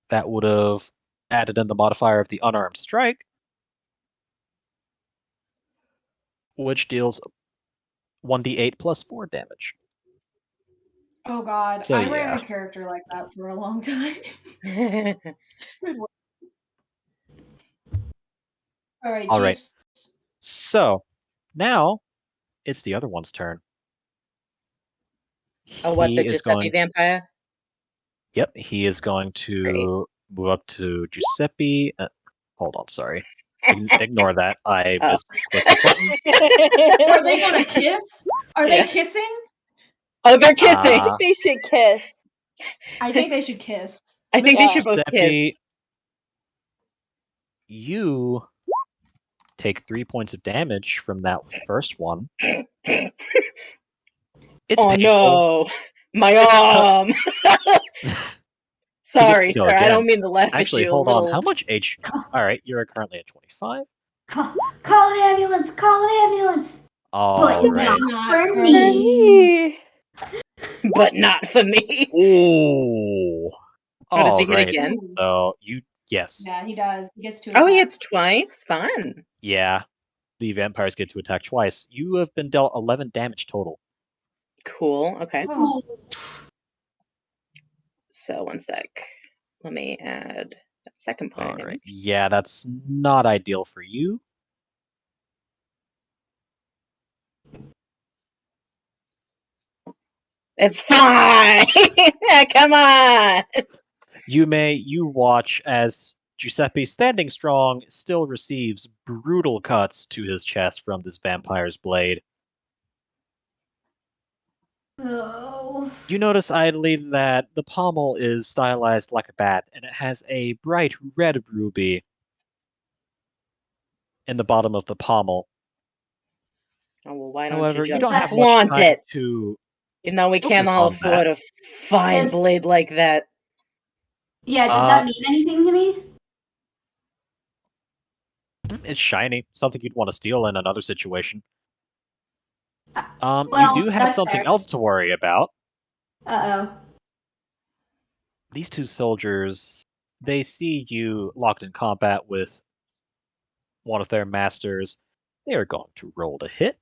that would have added in the modifier of the unarmed strike, which deals 1d8 plus 4 damage. Oh god. So, I ran yeah. a character like that for a long time. All right, All right. Jeeves. So, now it's the other one's turn. Oh, what, the He is Giuseppe going. vampire? Yep, he is going to move up to Giuseppe. Hold on, sorry. Ignore that. I Oh. misclicked the button. Are they gonna kiss? Are Yeah. they kissing? Oh, they're kissing. I think they should kiss. I think they should kiss. I think they Yeah. should both Giuseppe, kiss. you take 3 points of damage from that first one. It's Oh painful. no, my arm. Sorry, go sir. I again. don't mean to laugh Actually, at you. hold a little... on. How much H? Alright, you're currently at 25. Call an ambulance! Call an ambulance! But Alright. not for for me. But not for me. Oh. Oh, does he hit Alright, again? so yes. Yeah, he does. He gets 2 Oh, he attacks. hits twice. Fun. Yeah. The vampires get to attack twice. You have been dealt 11 damage total. Cool. Okay. Oh, So 1 sec. Let me add that second point. of Alright. damage. Yeah, that's not ideal for you. It's fine. Come on. You watch as Giuseppe, standing strong, still receives brutal cuts to his chest from this vampire's blade. Oh. You notice idly that the pommel is stylized like a bat, and it has a bright red ruby in the bottom of the pommel. Oh, well, why don't However, you you just don't have much flaunt time it? to You know, we can't focus all on afford that. a fine Does- blade like that. Yeah, does Uh, that mean anything to me? It's shiny, something you'd want to steal in another situation. Well, you do have that's something fair. else to worry about. Uh-oh. These two soldiers, they see you locked in combat with one of their masters. They are going to roll to hit.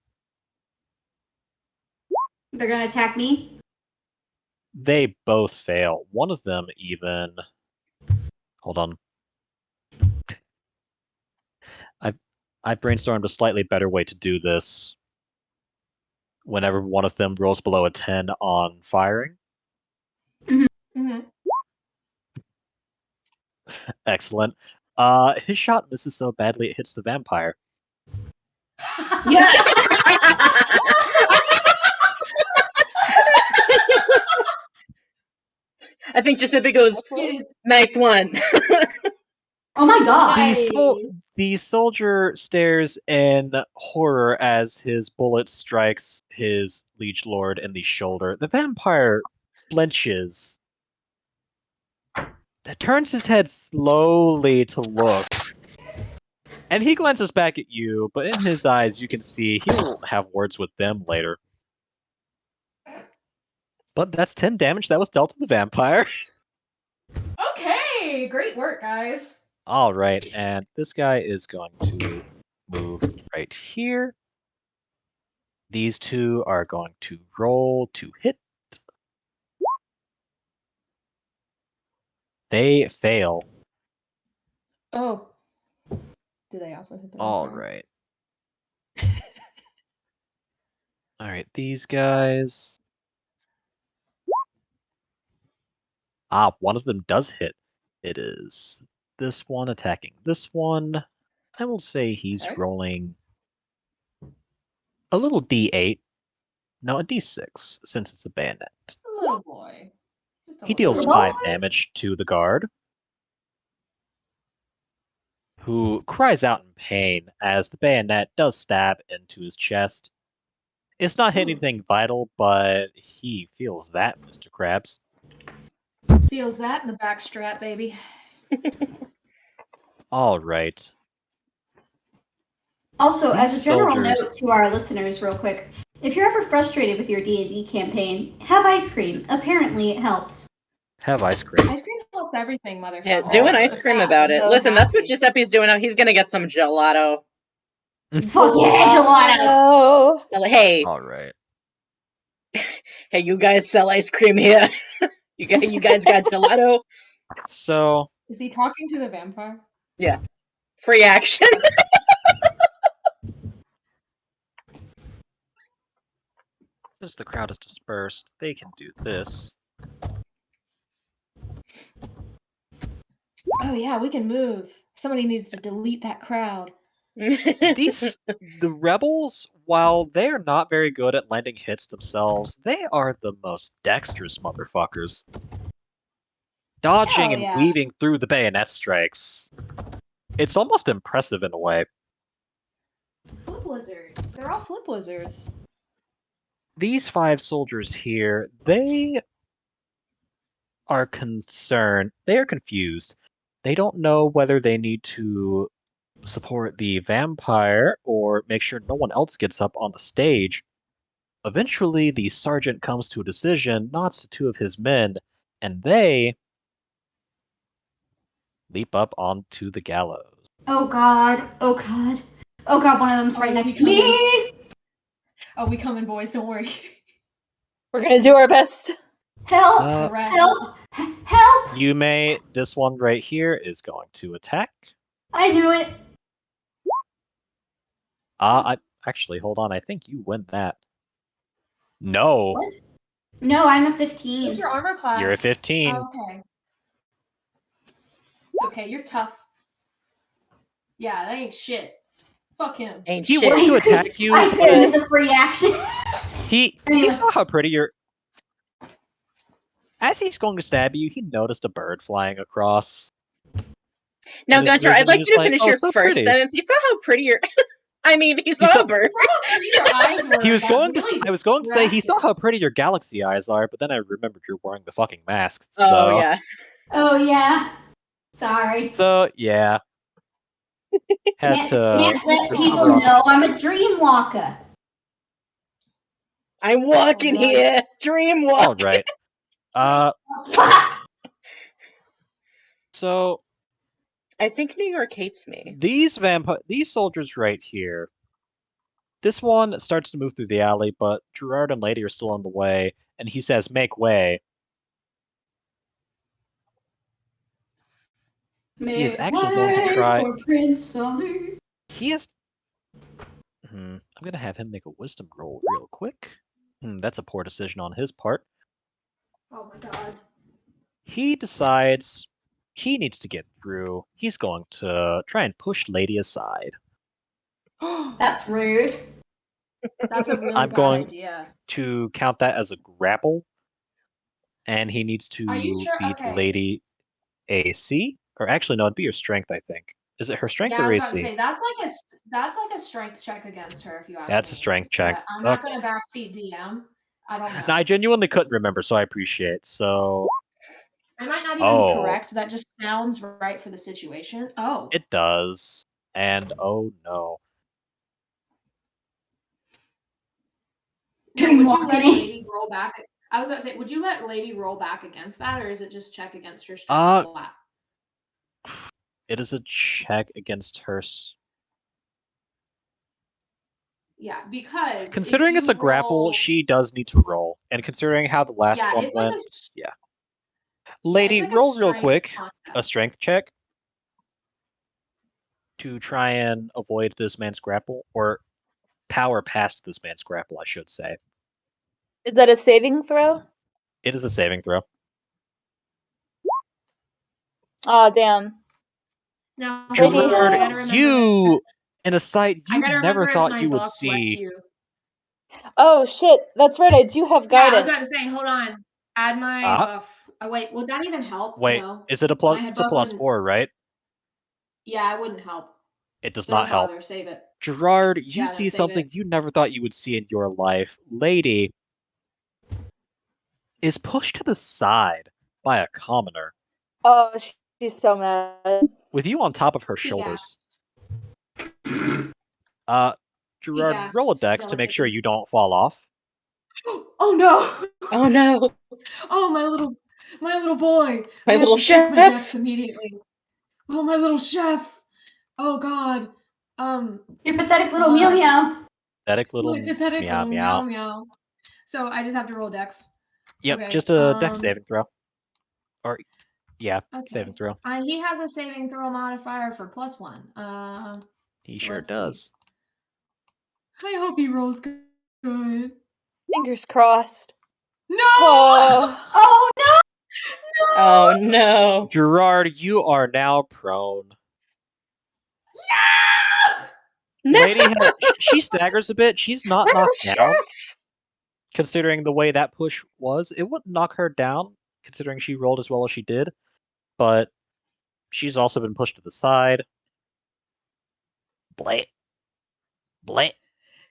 They're gonna attack me? They both fail. One of them even. Hold on. I've brainstormed a slightly better way to do this. Whenever one of them rolls below a 10 on firing. Mm-hmm. Excellent. His shot misses so badly it hits the vampire. Yes! I think Giuseppe goes, nice one. Oh my god. The soldier stares in horror as his bullet strikes his liege lord in the shoulder. The vampire blenches, turns his head slowly to look, and he glances back at you, but in his eyes you can see he'll have words with them later. But that's 10 damage that was dealt to the vampire. Okay, great work, guys. All right, and this guy is going to move right here. These two are going to roll to hit. They fail. Oh. Do they also hit the All vampire? right. All right, these guys. One of them does hit. It is this one attacking this one. I will say he's Okay. rolling a little d8. No, a d6, since it's a bayonet. A little boy. Just a He little deals boy. 5 damage to the guard, who cries out in pain as the bayonet does stab into his chest. It's not hitting Ooh. anything vital, but he feels that, Mr. Krabs. Feels that in the back strap, baby. All right. Also, as These a general soldiers- note to our listeners, real quick, if you're ever frustrated with your D&D campaign, have ice cream. Apparently, it helps. Have ice cream. Ice cream helps everything, motherfucker. Yeah, do an It's ice the cream fat about that it. goes Listen, that's what happy. Giuseppe's doing now. He's gonna get some gelato. Fuck yeah, gelato! Oh. Hey, All right. hey, you guys sell ice cream here. you guys got gelato? So, Is he talking to the vampire? Free action. since the crowd is dispersed, they can do this. Oh yeah, we can move. Somebody needs to delete that crowd. The rebels, while they're not very good at landing hits themselves, they are the most dexterous motherfuckers. Dodging Hell and yeah. weaving through the bayonet strikes. It's almost impressive in a way. Flip wizards. They're all flip wizards. These 5 soldiers here, they are concerned. They are confused. They don't know whether they need to support the vampire or make sure no one else gets up on the stage. Eventually, the sergeant comes to a decision, nods to 2 of his men, and they leap up onto the gallows. Oh god, oh god. Oh god, one of them's right Oh, next we to me! Oh, we coming, boys. Don't worry. We're gonna do our best. Help! Correct. Help! Help! This one right here is going to attack. I knew it. Actually, hold on. I think you win that. No, What? No, I'm a What's 15. your armor class? you're a 15. Oh, okay. It's okay. You're tough. Yeah, that ain't shit. Fuck him. Ain't He shit. wanted to Ice cream- attack you. Ice cream is a free action. He Anyway. saw how pretty you're. As he's going to stab you, he noticed a bird flying across. Now, And his Gunter, I'd vision like is you to like, finish "Oh, your so first pretty." sentence. You saw how pretty your. I mean, he saw saw- a bird. How pretty your eyes were. He was That going to. really I was going to say he saw distracted. how pretty your galaxy eyes are, but then I remembered you're wearing the fucking mask. Oh, yeah. Oh yeah. Sorry. So yeah. Had Can't, to can't let recover people on- know I'm a dream walker. I'm walking Alright. here. Dream walk. All right. Fuck! So I think New York hates me. these soldiers right here. This one starts to move through the alley, but Gerard and Lady are still on the way, and he says, "Make way." He is actually going to try. For Prince Ali. He is. I'm gonna have him make a wisdom roll real quick. That's a poor decision on his part. Oh my god. He decides he needs to get through. He's going to try and push Lady aside. That's rude. That's a really I'm bad going- idea. To count that as a grapple, and he needs to Are you sure? beat Okay. Lady AC, or actually, no, it'd be your strength. I think. Is it her strength Yeah, I or was about to AC? say that's like a strength check against her if you ask That's a me. strength check. But I'm not Okay. gonna backseat DM. I don't know. No, I genuinely couldn't remember, so I appreciate. So I might not even Oh. be correct. That just sounds right for the situation. Oh. it does, and oh no. So Dream would you walking. let Lady roll back? I was about to say, would you let Lady roll back against that, or is it just check against her strength flat? It is a check against her. Yeah, because Considering if it's a you grapple, roll- she does need to roll. And considering how the last Yeah, one it's like a went, s- yeah. yeah, Lady, it's like a roll real strength quick. contest. A strength check to try and avoid this man's grapple, or power past this man's grapple, I should say. Is that a saving throw? It is a saving throw. Aw, damn. Now, Lady, hold on, I gotta Gerard, remember you, in a sight I you gotta never remember if thought my you would book lets see. you. Oh shit, that's right, I do have Yeah, I was guidance. about to say, hold on. Add my Ah. buff. Oh wait, would that even help? Wait, No. is it a plus? My It's a buff plus wouldn't- 4, right? Yeah, it wouldn't help. It does Don't not help. bother, save it. Gerard, you Yeah, no, see save something it. you never thought you would see in your life. Lady is pushed to the side by a commoner, Oh, she's so mad. with you on top of her He shoulders. gasps. Gerard, gasps roll a dex to make sure delicately. you don't fall off. Oh no! Oh no. Oh my little boy! My I have little to check my chef. dex immediately. Oh my little chef! Oh god. Your pathetic little meow meow. Pathetic little My pathetic meow little meow meow. meow. So I just have to roll dex. Yep, Okay, just a dex saving throw. Or, yeah, Okay. saving throw. He has a saving throw modifier for +1. He sure let's see. does. I hope he rolls good. No! Fingers crossed. Oh, Oh. Oh no! Oh no. Gerard, you are now prone. No. Lady, she staggers a bit. She's not My little knocked down. chef. Considering the way that push was, it wouldn't knock her down, considering she rolled as well as she did. But she's also been pushed to the side. Blit. Blit.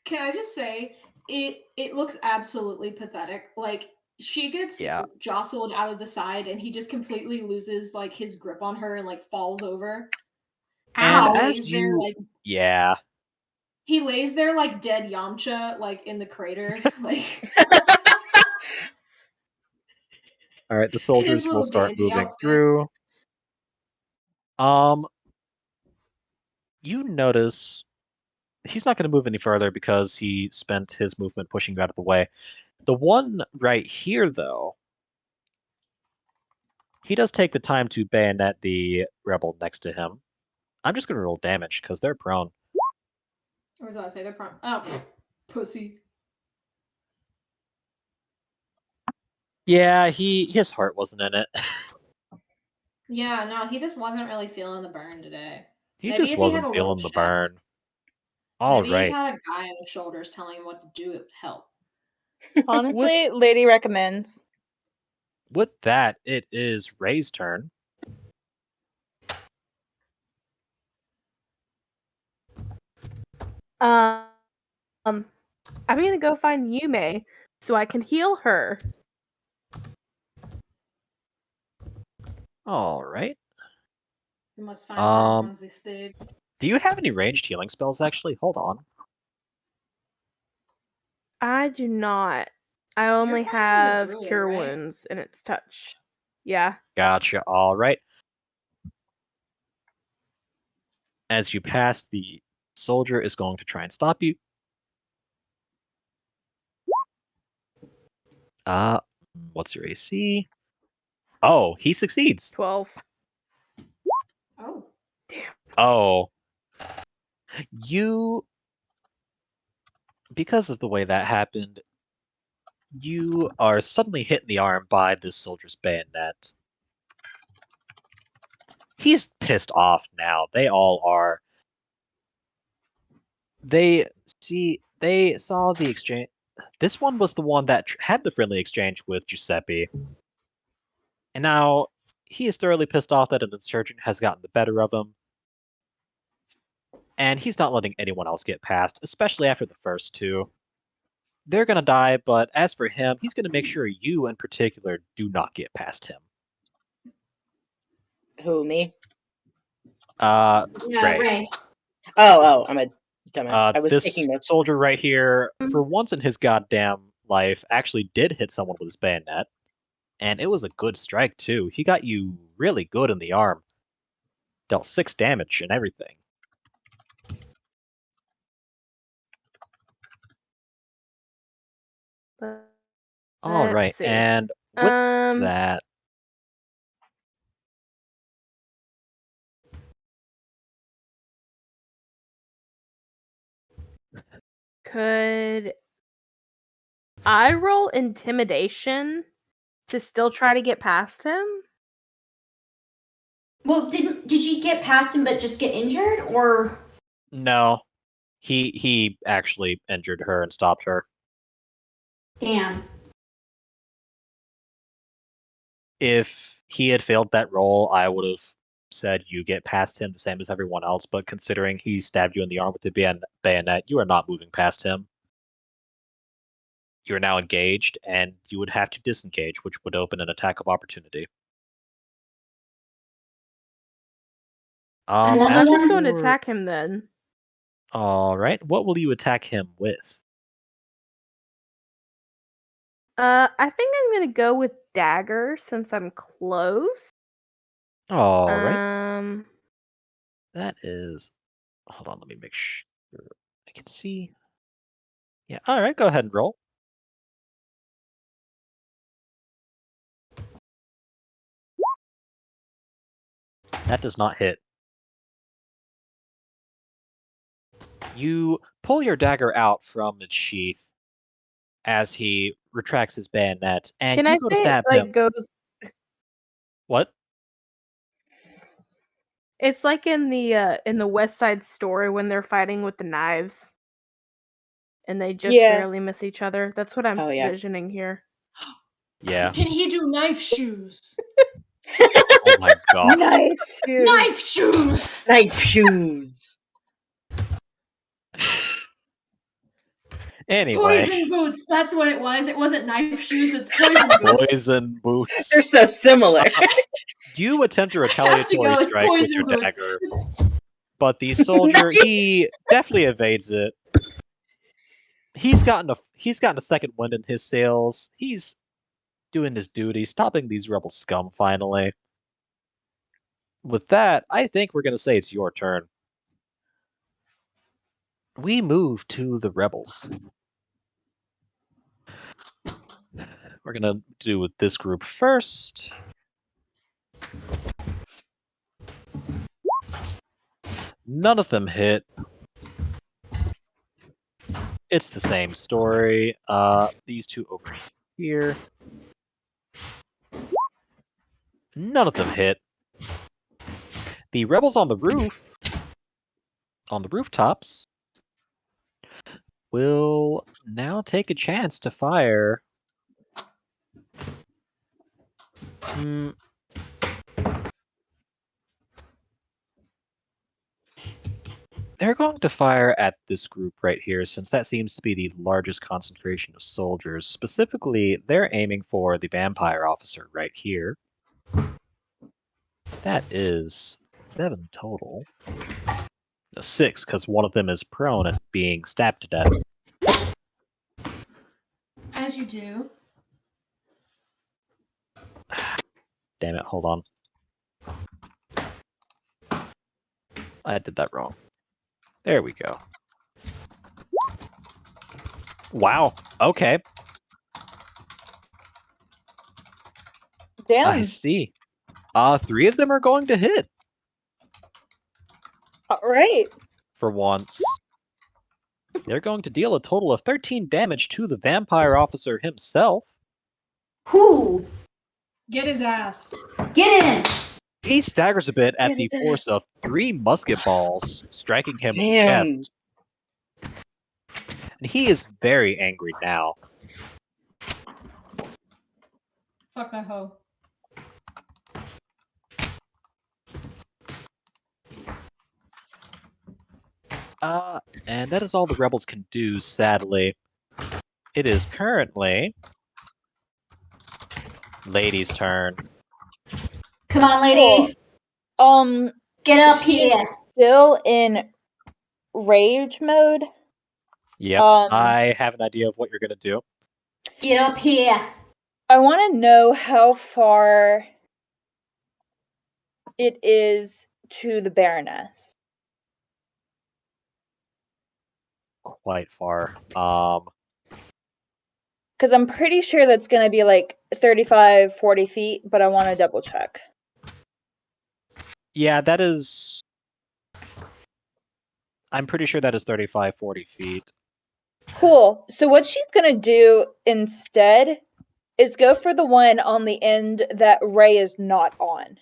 Can I just say it looks absolutely pathetic. Like she gets Yeah. jostled out of the side and he just completely loses like his grip on her and like falls over. And Ow. as Lays there, you... like Yeah. he lays there like dead Yamcha, like in the crater. Like Alright, the soldiers will little start dandy moving outfit. through. You notice he's not going to move any further because he spent his movement pushing you out of the way. The one right here, though, he does take the time to bayonet the rebel next to him. I'm just going to roll damage because they're prone. I was about to say they're pussy. Yeah, his heart wasn't in it. Yeah, no, he just wasn't really feeling the burn today. He Maybe just if he had wasn't a little feeling the chef. burn. All Maybe right. he had a guy on his shoulders telling him what to do. It would help. Honestly, Lady recommends. With that, it is Ray's turn. I'm gonna go find Yume so I can heal her. All right. You must find Um, her on the stage. Do you have any ranged healing spells, actually? Hold on. I do not. I only playing as a have druid, Cure right? Wounds, and it's touch. Yeah. Gotcha. All right. As you pass, the soldier is going to try and stop you. What's your AC? Oh, he succeeds. 12. Oh. Oh. You, because of the way that happened, you are suddenly hit in the arm by this soldier's bayonet. He's pissed off now. They all are. They saw the exchange. This one was the one that had the friendly exchange with Giuseppe. And now he is thoroughly pissed off that an insurgent has gotten the better of him. And he's not letting anyone else get past, especially after the first two. They're gonna die, but as for him, he's gonna make sure you in particular do not get past him. Who, me? Yeah, Ray. Ray. Oh, I'm a dumbass. I was This taking notes. soldier right here, for once in his goddamn life, actually did hit someone with his bayonet. And it was a good strike, too. He got you really good in the arm. Dealt 6 damage and everything. All Let's right, see. and with that, Could I roll intimidation to still try to get past him? Well, did you get past him but just get injured, or no, he actually injured her and stopped her. damn? If he had failed that roll, I would have said you get past him the same as everyone else, but considering he stabbed you in the arm with the bayonet, you are not moving past him. You are now engaged, and you would have to disengage, which would open an attack of opportunity. Another I'm just one? going to attack him then. All right, what will you attack him with? I think I'm going to go with dagger since I'm close. All right. Um, That is. Hold on, let me make sure I can see. Yeah, all right, go ahead and roll. That does not hit. You pull your dagger out from its sheath as he retracts his bayonet, and can you I go to say it stab like him. goes? What? It's like in the West Side Story when they're fighting with the knives, and they just Yeah. barely miss each other. That's what I'm Oh, yeah. envisioning here. Yeah. Can he do knife shoes? Oh my god. Nice. Dude. Knife shoes! Knife shoes. Anyway, Poison boots, that's what it was. It wasn't knife shoes, it's poison boots. poison boots. They're so similar. You attempt a I have to retaliatory go, it's strike with poison your boots. dagger, but the soldier he definitely evades it. He's gotten a second wind in his sails. He's doing his duty, stopping these rebel scum finally. With that, I think we're gonna say it's your turn. We move to the rebels. We're gonna do with this group first. None of them hit. It's the same story. These two over here. None of them hit. The rebels on the roof, on the rooftops, will now take a chance to fire. They're going to fire at this group right here, since that seems to be the largest concentration of soldiers. Specifically, they're aiming for the vampire officer right here. That is 7 total. A 6, because one of them is prone and being stabbed to death. As you do. Damn it, hold on. I did that wrong. There we go. Wow, okay. Damn. I see. 3 of them are going to hit All right. for once. They're going to deal a total of 13 damage to the vampire officer himself. Whoo! Get his ass. Get in! He staggers a bit at Get the his force ass. of 3 musket balls, striking him in the Damn. chest. And he is very angry now. Fuck that hoe. And that is all the rebels can do, sadly. It is currently Lady's turn. Come on, lady. Get up She is here. still in rage mode. Yep, I have an idea of what you're gonna do. Get up here. I want to know how far it is to the Baroness. Quite far. Because I'm pretty sure that's going to be like 35, 40 feet, but I want to double check. Yeah, that is... I'm pretty sure that is 35, 40 feet. Cool. So what she's going to do instead is go for the one on the end that Ray is not on.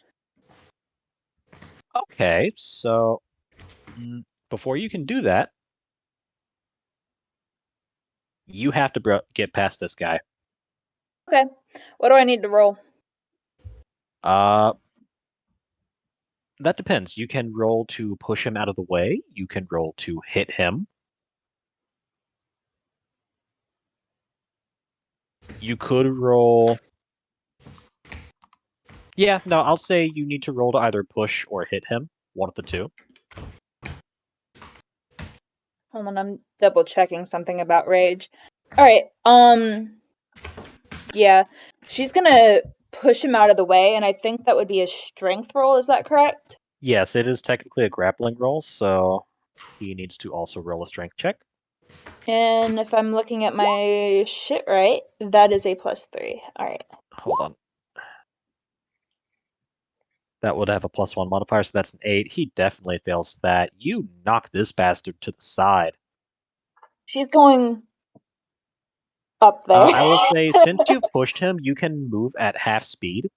Okay, so... before you can do that, you have to get past this guy. Okay. What do I need to roll? That depends. You can roll to push him out of the way. You can roll to hit him. You could roll... Yeah, no, I'll say you need to roll to either push or hit him. One of the two. Hold on, I'm double checking something about rage. Alright, yeah. She's gonna push him out of the way, and I think that would be a strength roll, is that correct? Yes, it is technically a grappling roll, so he needs to also roll a strength check. And if I'm looking at my shit right, that is a +3. Alright. Hold on. That would have a +1 modifier, so that's an 8. He definitely fails that. You knock this bastard to the side. She's going up there. I will say, since you've pushed him, you can move at half speed.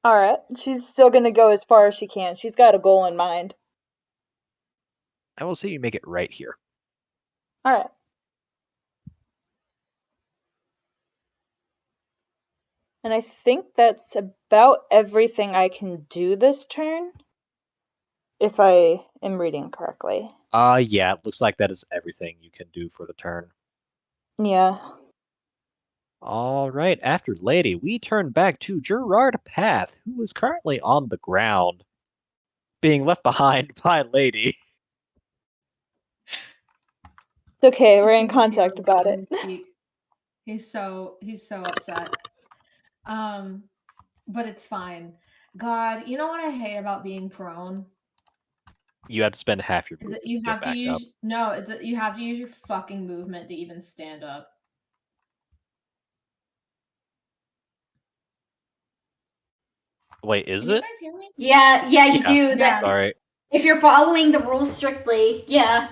Alright, she's still gonna go as far as she can. She's got a goal in mind. I will say you make it right here. Alright. And I think that's about everything I can do this turn, if I am reading correctly. Yeah, it looks like that is everything you can do for the turn. Yeah. Alright, after Lady, we turn back to Gerard Path, who is currently on the ground, being left behind by Lady. It's okay, we're I in see the contact tears about on it. his cheek. He's so upset. But it's fine. God, you know what I hate about being prone? You have to spend half your Is movement that you to get have to back use up. no, it's that you have to use your fucking movement to even stand up. Wait, is Can you it? guys hear me? Yeah, you Yeah. do. Yeah. That Sorry. if you're following the rules strictly, yeah.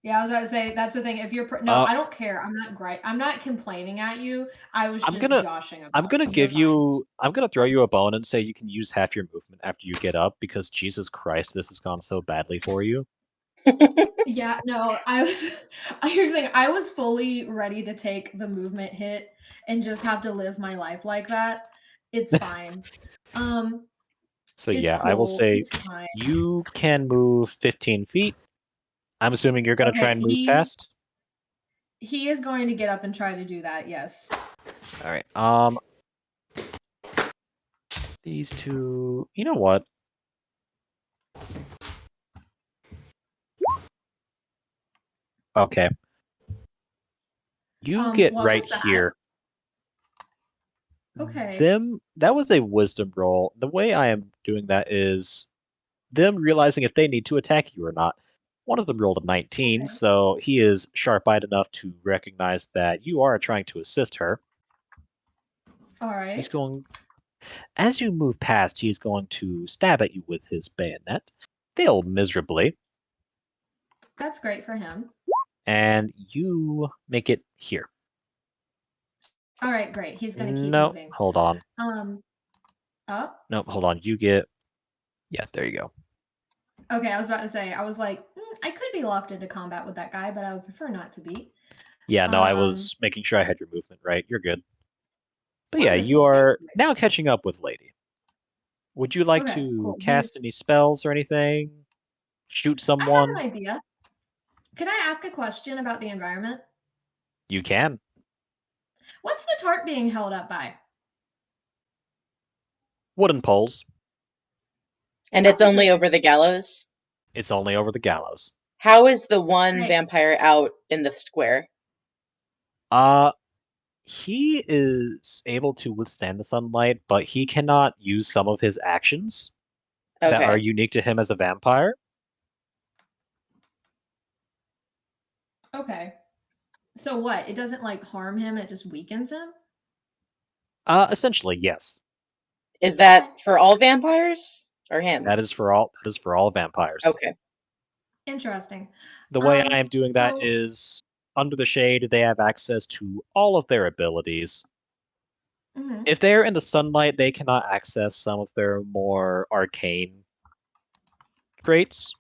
Yeah, I was about to say that's the thing. If you're no, I don't care. I'm not great. I'm not complaining at you. I was I'm just gonna- joshing about. I'm gonna it. give You're fine. I'm gonna throw you a bone and say you can use half your movement after you get up, because Jesus Christ, this has gone so badly for you. Yeah, no, I was. Here's the thing. I was fully ready to take the movement hit and just have to live my life like that. It's fine. So It's yeah, I will cool. say It's fine. you can move 15 feet. I'm assuming you're gonna try Okay, and move past. He is going to get up and try to do that. Yes. All right. These two. You know what? Okay. You get what right was that? here. Okay. That was a wisdom roll. The way I am doing that is them realizing if they need to attack you or not. One of them rolled a 19, Okay. so he is sharp-eyed enough to recognize that you are trying to assist her. All right. He's going. As you move past, he's going to stab at you with his bayonet. Fail miserably, That's great for him. and you make it here. All right, great. He's gonna keep No, moving. hold on. Up. No, hold on. You get. Yeah, there you go. Okay, I was about to say. I was like, I could be locked into combat with that guy, but I would prefer not to be. Yeah, no, I was making sure I had your movement right. You're good. But yeah, you Wonderful, thank are you. now catching up with Lady. Would you like Okay, to cool. cast any spells or anything? Shoot I have someone? an idea. Can I ask a question about the environment? You can. What's the tarp being held up by? Wooden poles. And it's Okay, only great. over the gallows. It's only over the gallows. How is the one Right. vampire out in the square? He is able to withstand the sunlight, but he cannot use some of his actions that are Okay. unique to him as a vampire. Okay. So what? It doesn't like harm him, it just weakens him? Essentially, yes. Is that for all vampires or him? That is for all vampires. Okay. Interesting. The way I am doing that so- is under the shade, they have access to all of their abilities. Mhm. If they're in the sunlight, they cannot access some of their more arcane traits,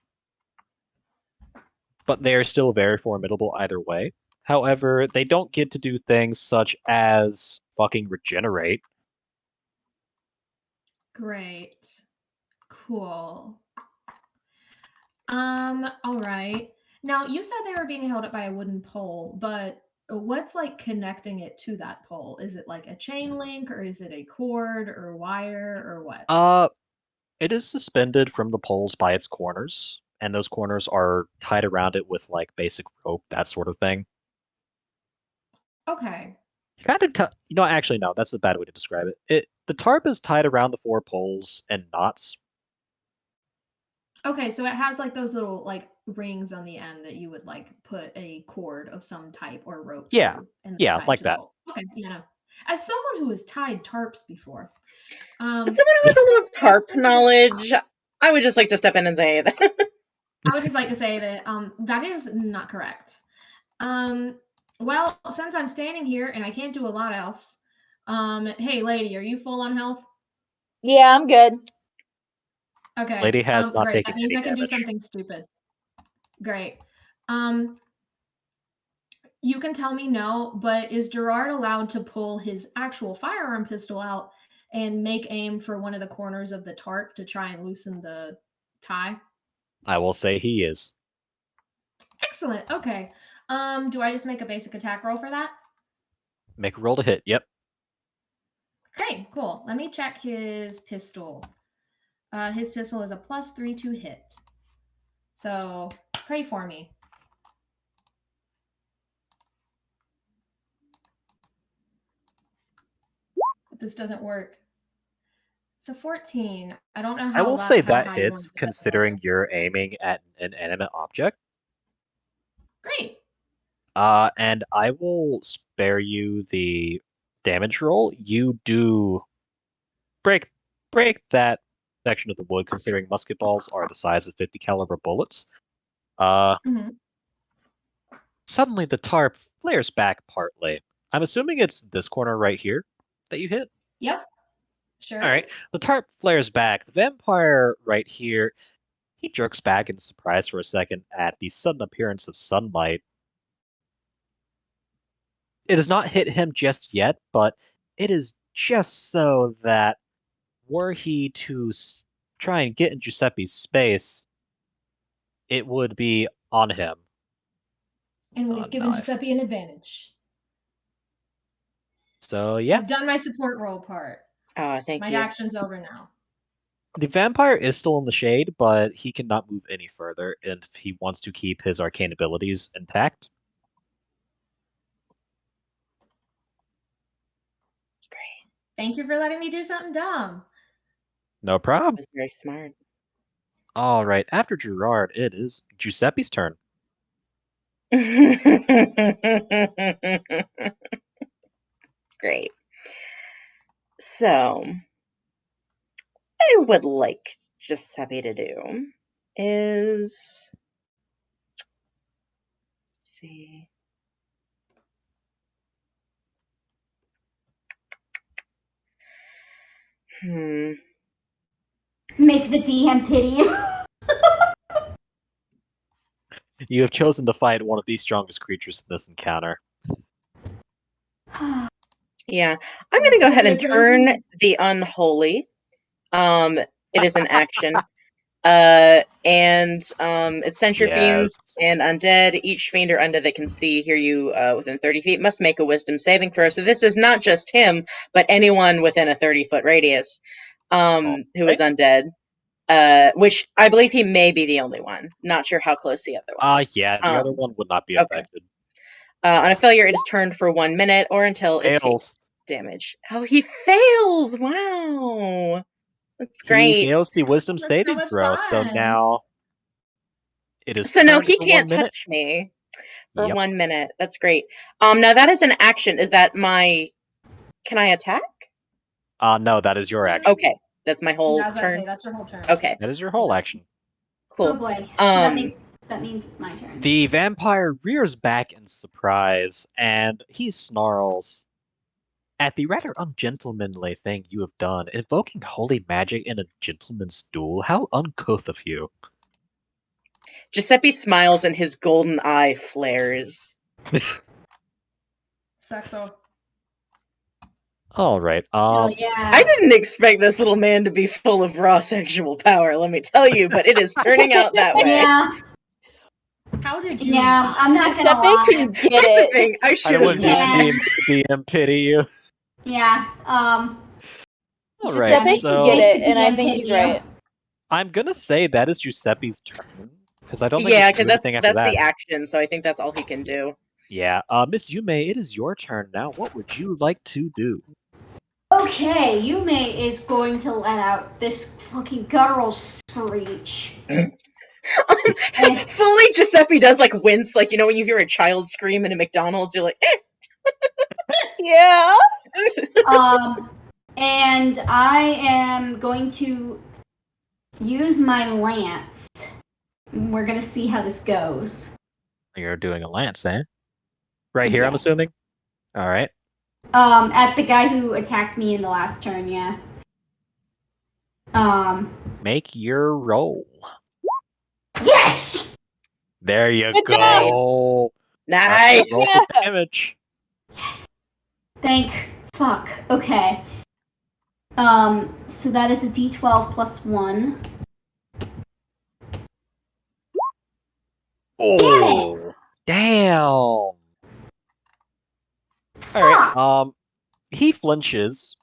but they are still very formidable either way. However, they don't get to do things such as fucking regenerate. Great. Cool. All right. Now, you said they were being held up by a wooden pole, but what's like connecting it to that pole? Is it like a chain link or is it a cord or wire or what? It is suspended from the poles by its corners, and those corners are tied around it with like basic rope, that sort of thing. Okay. Kind of, actually, no, that's a bad way to describe it. The tarp is tied around the four poles and knots. Okay, so it has like those little like rings on the end that you would like put a cord of some type or rope Yeah. to and Yeah, tie like to the that. pole. Okay, yeah. As someone who has tied tarps before, As someone who has a lot of tarp knowledge, I would just like to step in and say that. I would just like to say that that is not correct. Well, since I'm standing here and I can't do a lot else, hey lady, are you full on health? Yeah, I'm good. Okay. Lady has not great. taken That means any I can do damage. something stupid. Great. You can tell me no, but is Gerard allowed to pull his actual firearm pistol out and make aim for one of the corners of the tarp to try and loosen the tie? I will say he is. Excellent. Okay. Do I just make a basic attack roll for that? Make a roll to hit. Yep. Okay, cool. Let me check his pistol. His pistol is a +3 to hit. So pray for me. If this doesn't work, it's a 14. I don't know how I will say that high you want hits to get that roll. considering you're aiming at an inanimate object. Great. And I will spare you the damage roll. You do break that section of the wood, considering musket balls are the size of 50 caliber bullets. Mhm. Suddenly the tarp flares back partly. I'm assuming it's this corner right here that you hit. Yep. Sure. All right. is. The tarp flares back. The vampire right here, he jerks back in surprise for a second at the sudden appearance of sunlight. It has not hit him just yet, but it is just so that were he to try and get in Giuseppe's space, it would be on him. And we've given Giuseppe an advantage. So yeah, I've done my support role part. Oh, thank My you. action's over now. The vampire is still in the shade, but he cannot move any further if he wants to keep his arcane abilities intact. Great. Thank you for letting me do something dumb. No That problem. was very smart. All right, after Gerard, it is Giuseppe's turn. Great. So, I would like Giuseppe to do is let's see. Make the DM pity you. You have chosen to fight one of the strongest creatures in this encounter. Yeah, I'm gonna go ahead and Good turn idea. the unholy. It is an action. And it's censure fiends Yes. and undead. Each fiend or undead that can hear you within 30 feet must make a wisdom saving throw. So this is not just him, but anyone within a 30-foot radius who is undead. Which I believe he may be the only one. Not sure how close the other one is. Yeah, the other one would not be okay. affected. On a failure, it is turned for 1 minute or until it takes Fails. damage. Oh, he fails! Wow. That's He great. fails the wisdom That's so saving much throw, so fun. now it is So no, turned he for can't 1 minute. touch me for Yep. 1 minute. That's great. Now that is an action. Is that my... Can I attack? No, that is your action. Okay. That's my whole Yeah, I was about to say, turn? that's your whole turn. Okay, That is your whole action. Oh cool. boy. So that means it's my turn. The vampire rears back in surprise, and he snarls at the rather ungentlemanly thing you have done, invoking holy magic in a gentleman's duel. How uncouth of you. Giuseppe smiles and his golden eye flares. Sexo. All right. Hell yeah. I didn't expect this little man to be full of raw sexual power, let me tell you, but it is turning out that way. Yeah. How did you? Yeah, I'm not gonna Giuseppe lie. can get That's the it. thing. I I should don't want have to Yeah. DM pity you. Yeah. All Giuseppe right, can so get it, Make the and I DM think pity he's you. right. I'm gonna say that is Giuseppe's turn because I don't think Yeah, he can because do anything that's after that. the action, so I think that's all he can do. Yeah, Miss Yume, it is your turn now. What would you like to do? Okay, Yume is going to let out this fucking guttural screech. Fully, Giuseppe does like wince, like when you hear a child scream in a McDonald's, you're like, Yeah. And I am going to use my lance. We're gonna see how this goes. You're doing a lance, eh? Right here, I'm Yes. assuming. All right. At the guy who attacked me in the last turn, yeah. Make your roll. Yes! There you Good go. nice. Roll Yeah. for damage. Yes. Fuck. Okay. So that is a D12 plus 1. Oh, damn. All Fuck! right. He flinches.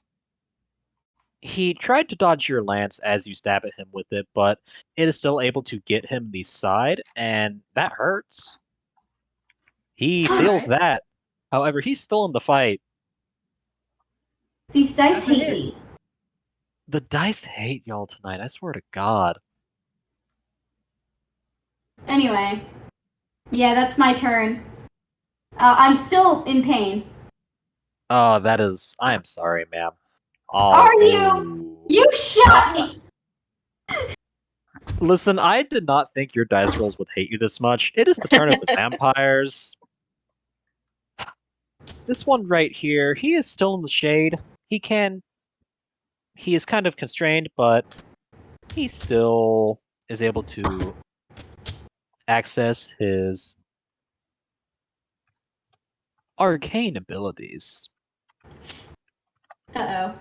He tried to dodge your lance as you stab at him with it, but it is still able to get him the side, and that hurts. He feels that. However, he's still in the fight. These dice That's a hate hit. me. The dice hate y'all tonight, I swear to God. Anyway. Yeah, that's my turn. I'm still in pain. Oh, that is... I am sorry, ma'am. Oh, Are you? You shot me! Listen, I did not think your dice rolls would hate you this much. It is the turn of the vampires. This one right here, he is still in the shade. He is kind of constrained, but he still is able to access his arcane abilities. Uh-oh.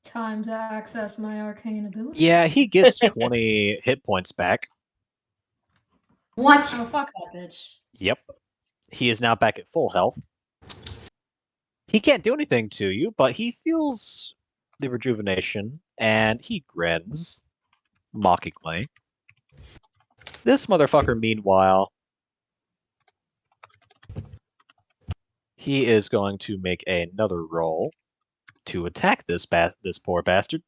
Time to access my arcane ability. Yeah, he gets 20 hit points back. What? Oh, fuck that bitch. Yep. He is now back at full health. He can't do anything to you, but he feels the rejuvenation, and he grins mockingly. This motherfucker, meanwhile, he is going to make another roll to attack this poor bastard.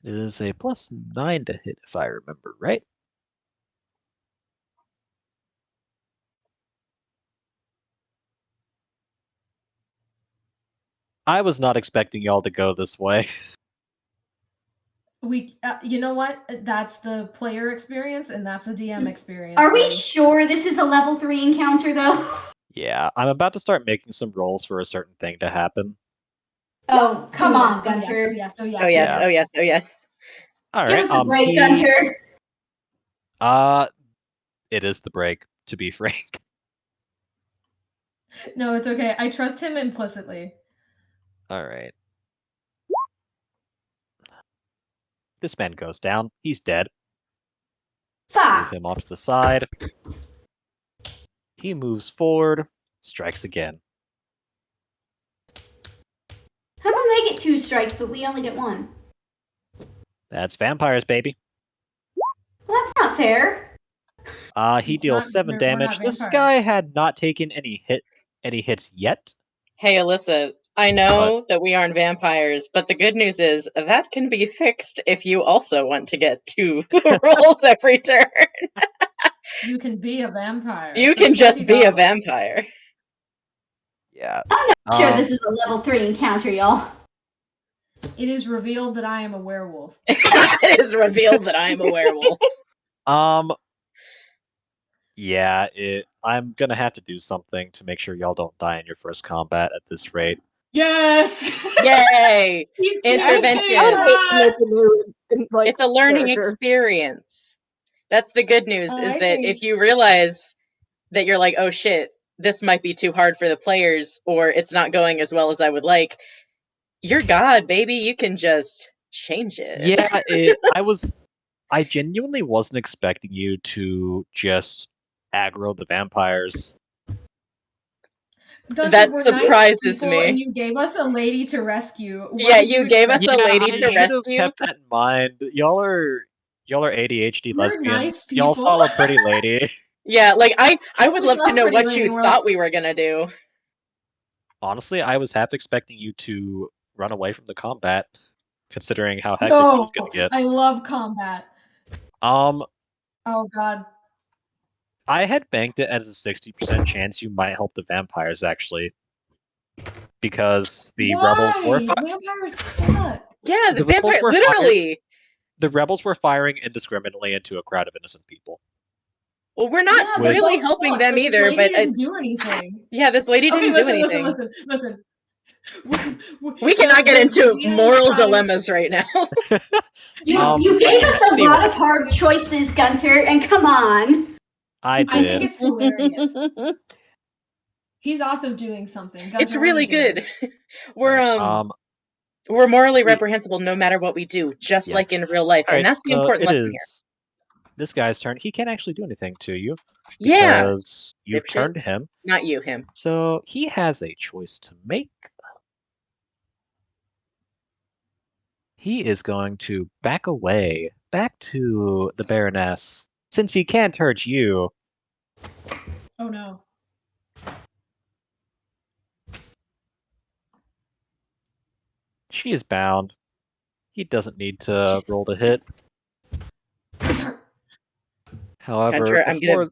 It is a +9 to hit, if I remember right. I was not expecting y'all to go this way. You know what? That's the player experience, and that's a DM experience. Are we buddy. sure this is a level 3 encounter, though? Yeah, I'm about to start making some rolls for a certain thing to happen. Oh, come Oh, on, yes, Gunter. Oh yes, oh yes, Oh yes, oh yes, oh yes. All Give right. us a break, Gunter. It is the break, to be frank. No, it's okay. I trust him implicitly. All right. This man goes down. He's dead. Move Fuck. him off to the side. He moves forward, strikes again. How come they get 2 strikes, but we only get 1? That's vampires, baby. Well, that's not fair. He It's deals not- 7 we're not damage. This vampires. guy had not taken any hits yet. Hey, Alyssa, I know that we aren't vampires, but the good news is that can be fixed if you also want to get 2 rolls every turn. You can be a vampire. You for can just be a $20. vampire. Yeah. I'm not sure this is a level 3 encounter, y'all. It is revealed that I am a werewolf. It is revealed that I am a werewolf. Yeah, I'm gonna have to do something to make sure y'all don't die in your first combat at this rate. Yes. Yay! He's Intervention. I would hate to make yes! a new like It's a learning character. experience. That's the good news, Oh, is I that think- if you realize that you're like, oh shit, this might be too hard for the players, or it's not going as well as I would like, you're God, baby. You can just change it. Yeah, I genuinely wasn't expecting you to just aggro the vampires. Gunter, That we're nice surprises people, me. And you gave us a lady to rescue. What Yeah, did you gave us expect? a lady I to should have rescue. kept that in mind. Y'all are ADHD We're lesbians. nice Y'all people. saw a pretty lady. Yeah, like I would We love saw to know Pretty what Lady, you we're thought like- we were gonna do. Honestly, I was half expecting you to run away from the combat, considering how hectic it was gonna get. I love combat. Oh god. I had banked it as a 60% chance you might help the vampires, actually. Because the rebels were Vampires suck. Yeah, the The rebels vampire were literally. the rebels were firing indiscriminately into a crowd of innocent people. Well, we're not Yeah, they really both helping suck, them but either, this but lady didn't do anything. yeah, this lady didn't do anything. Listen. We cannot get into The DM moral is trying- dilemmas right now. You gave us a anyway. lot of hard choices, Gunter, and come on. I I did. think it's hilarious. He's also doing something. It's Gunter, what are really you doing? good. We're morally reprehensible no matter what we do, just Yeah. like in real life, Alright, and that's the so important it lesson is this guy's turn. He can't actually do anything to you here. Yeah, because you've Dipshit. turned him. not you, him. So he has a choice to make. He is going to back away, back to the Baroness. Since he can't hurt you, Oh no. she is bound. He doesn't need to roll to hit. However, Gunter, I'm before gonna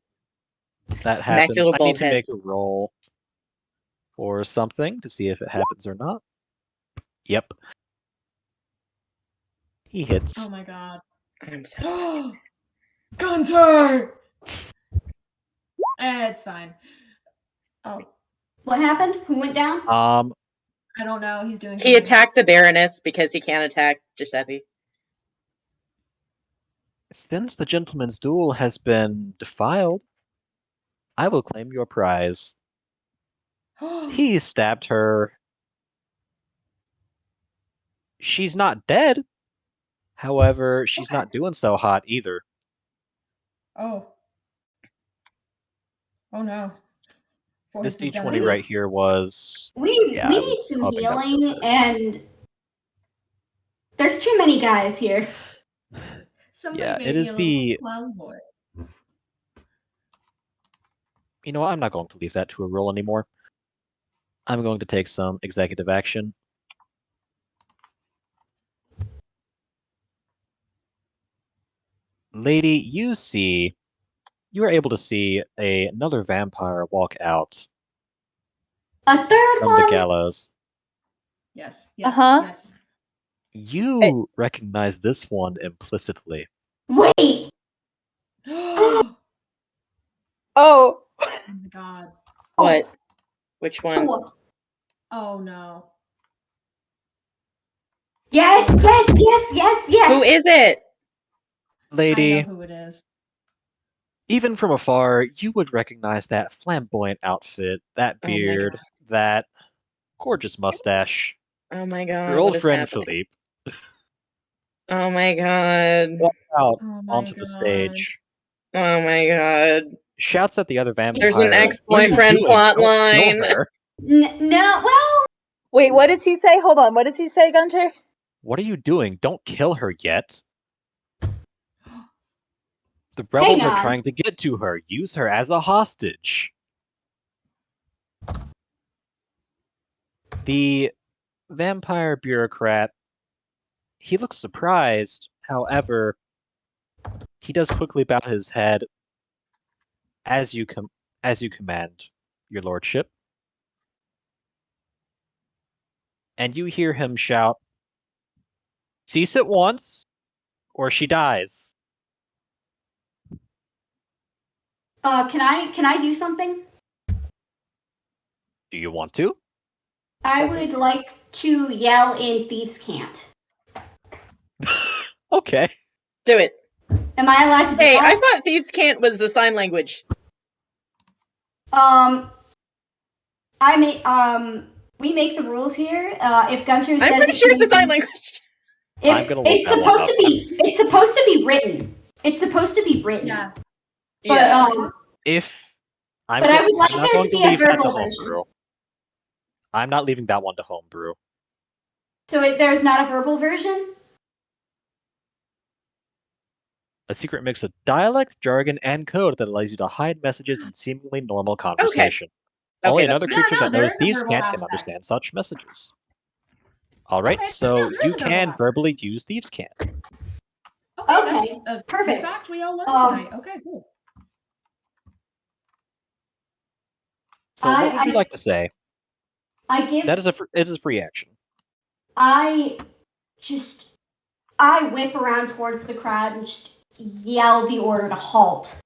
that smack happens, your I little need bald to head. make a roll for something to see if it happens or not. Yep. He hits. Oh my god. I'm so Gunter! It's fine. Oh, What happened? Who went down? I don't know. He's doing He something. attacked the Baroness because he can't attack Giuseppe. Since the gentleman's duel has been defiled, I will claim your prize. He stabbed her. She's not dead. However, she's not doing so hot either. Oh. Oh no. This Poison D20 pen. right here was... We Yeah, we I need was some hoping that would healing, work. and there's too many guys here. Somebody Yeah, made it me is a little the... clown boy. You know what? I'm not going to leave that to a roll anymore. I'm going to take some executive action. Lady, you are able to see another vampire walk out A third from the one? gallows. Yes, yes, Uh-huh. yes. You recognize this one implicitly. Wait! Oh Oh. my god. What? Which one? Oh. Oh no. Yes, yes, yes, yes, yes! Who is it? I Lady, know who it is. even from afar, you would recognize that flamboyant outfit, that Oh my beard, God. that gorgeous mustache. Oh my god. Your old what is friend happening? Philippe Oh my god. walks out Oh my onto the god. stage, Oh my god. shouts at the other vampires. There's an "What are you ex-boyfriend doing? plot Don't kill line." her. No, well, Wait, what does he say? Hold on. What does he say, Gunter? What are you doing? Don't kill her yet. The rebels hang are on. trying to get to her. Use her as a hostage. The vampire bureaucrat, he looks surprised. However, he does quickly bow his head as you command, your lordship. And you hear him shout, "Cease at once, or she dies." Can I do something? Do you want to? I would like to yell in Thieves' Cant. Okay. Do it. Am I allowed to do Hey, that? I thought Thieves' Cant was a sign language. We make the rules here. If Gunter says I'm pretty it sure it's a can- sign language. I'm if gonna look it's that one supposed up. to be, it's supposed to be written. It's supposed to be written. Yeah. But Yeah. If I'm, But I would like I'm not there going to to be a leave that to verbal version. homebrew. I'm not leaving that one to homebrew. So there's not a verbal version? A secret mix of dialect, jargon, and code that allows you to hide messages in seemingly normal conversation. Only Okay, that's another fine. creature No, that there knows is a thieves' verbal cant can aspect. understand such messages. Alright, Okay, so no, there you is a verbal can aspect. verbally use thieves' cant. Okay, that's a perfect. In fact, we all learned Um, tonight. Okay, cool. So what would you I- like to say? I give. That is it is a free action. I whip around towards the crowd and just yell the order to halt.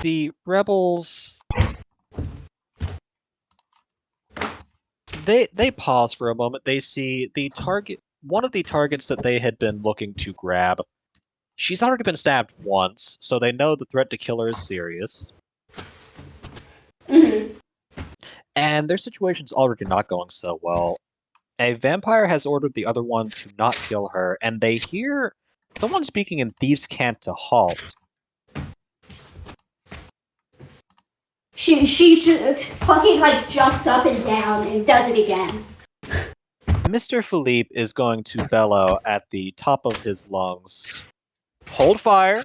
The rebels, they pause for a moment. They see the target, one of the targets that they had been looking to grab. She's already been stabbed once, so they know the threat to kill her is serious. Mhm. And their situation's already not going so well. A vampire has ordered the other one to not kill her, and they hear someone speaking in Thieves' Cant to halt. She just fucking like jumps up and down and does it again. Mr. Philippe is going to bellow at the top of his lungs. Hold fire.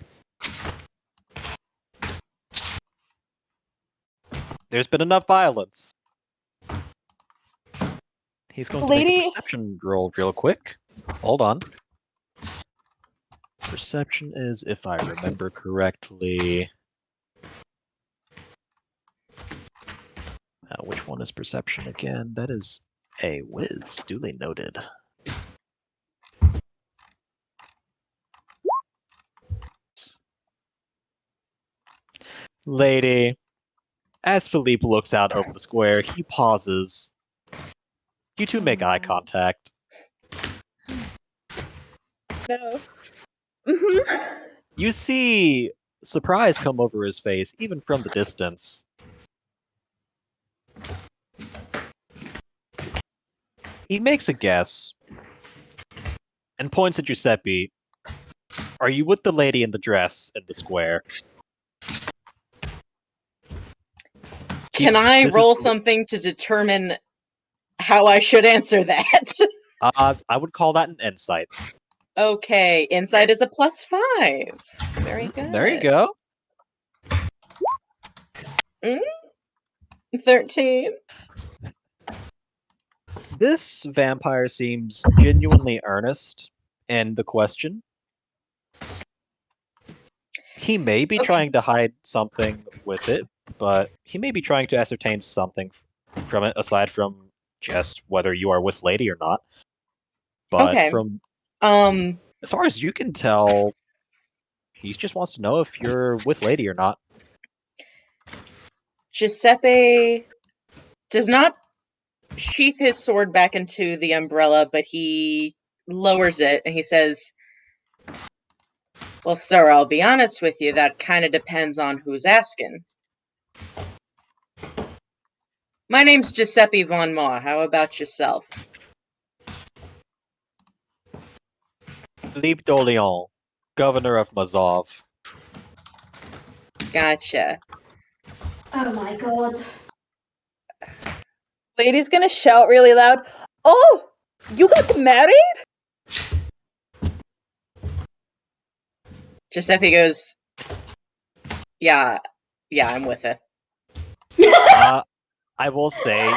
There's been enough violence. He's going to make a Lady- perception roll real quick. Hold on. Perception is, if I remember correctly... which one is perception again? That is a whiz. Duly noted. Lady, as Philippe looks out over the square, he pauses. You two make eye contact. No. Mhm. You see surprise come over his face, even from the distance. He makes a guess. and points at Giuseppe. Are you with the lady in the dress in the square? Can He's- I this is- roll something to determine how I should answer that? I would call that an insight. Okay, insight is a +5. Very good. There you go. 13. This vampire seems genuinely earnest in the question. He may be Okay. trying to hide something with it, but he may be trying to ascertain something from it aside from just whether you are with Lady or not. But Okay. from Um, as far as you can tell, he just wants to know if you're with Lady or not. Giuseppe does not sheath his sword back into the umbrella, but he lowers it and he says, "Well, sir, I'll be honest with you, that kind of depends on who's asking. My name's Giuseppe Von Maw. How about yourself?" Philippe d'Orléans, governor of Mazov. Gotcha. Oh my god. Lady's gonna shout really loud, "Oh! You got married?" Giuseppe goes, Yeah, I'm with her. I will say,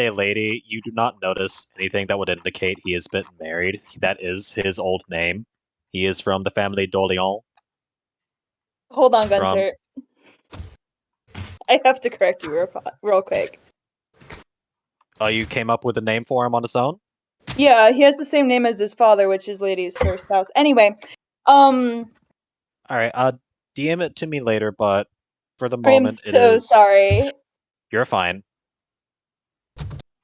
lady, you do not notice anything that would indicate he has been married. That is his old name. He is from the family d'Orléans. Hold on, Gunter. I have to correct you real quick. Oh, you came up with a name for him on his own? Yeah, he has the same name as his father, which is Lady's first house. Anyway, Alright, DM it to me later, but for the I'm moment, so sorry. You're fine.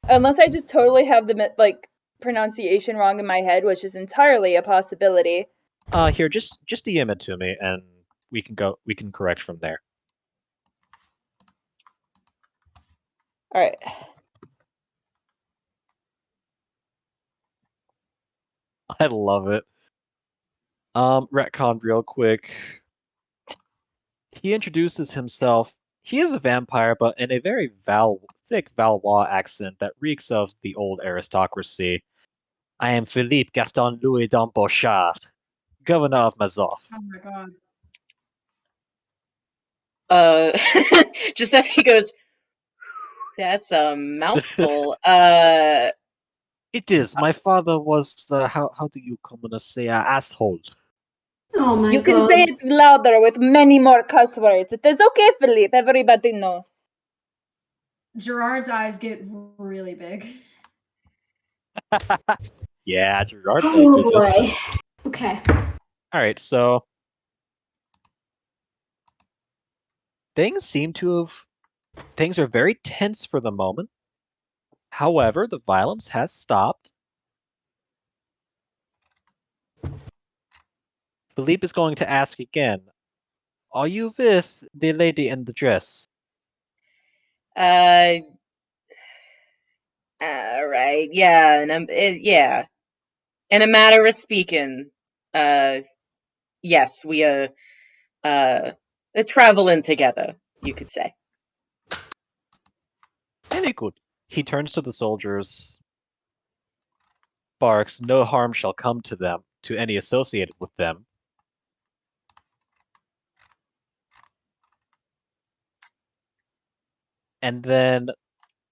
Unless I just totally have the pronunciation wrong in my head, which is entirely a possibility. Here, just DM it to me, and we can correct from there. All right. I love it. Retcon real quick. He introduces himself. He is a vampire, but in a very thick Valois accent that reeks of the old aristocracy. I am Philippe Gaston Louis d'Embauchard, governor of Mazov. Oh my god. Giuseppe goes, "That's a mouthful." It is. My father was, how do you commonly say, asshole. Oh my You god. can say it louder with many more cuss words. It is okay, Philippe. Everybody knows. Gerard's eyes get really big. Yeah, Gerard knows Oh who this boy. is. Okay. Alright, so things are very tense for the moment. However, the violence has stopped. Philippe is going to ask again, are you with the lady in the dress? All right, yeah, yeah. In a matter of speaking, yes, we are traveling together, you could say. Very good. He turns to the soldiers, barks, no harm shall come to them, to any associated with them. And then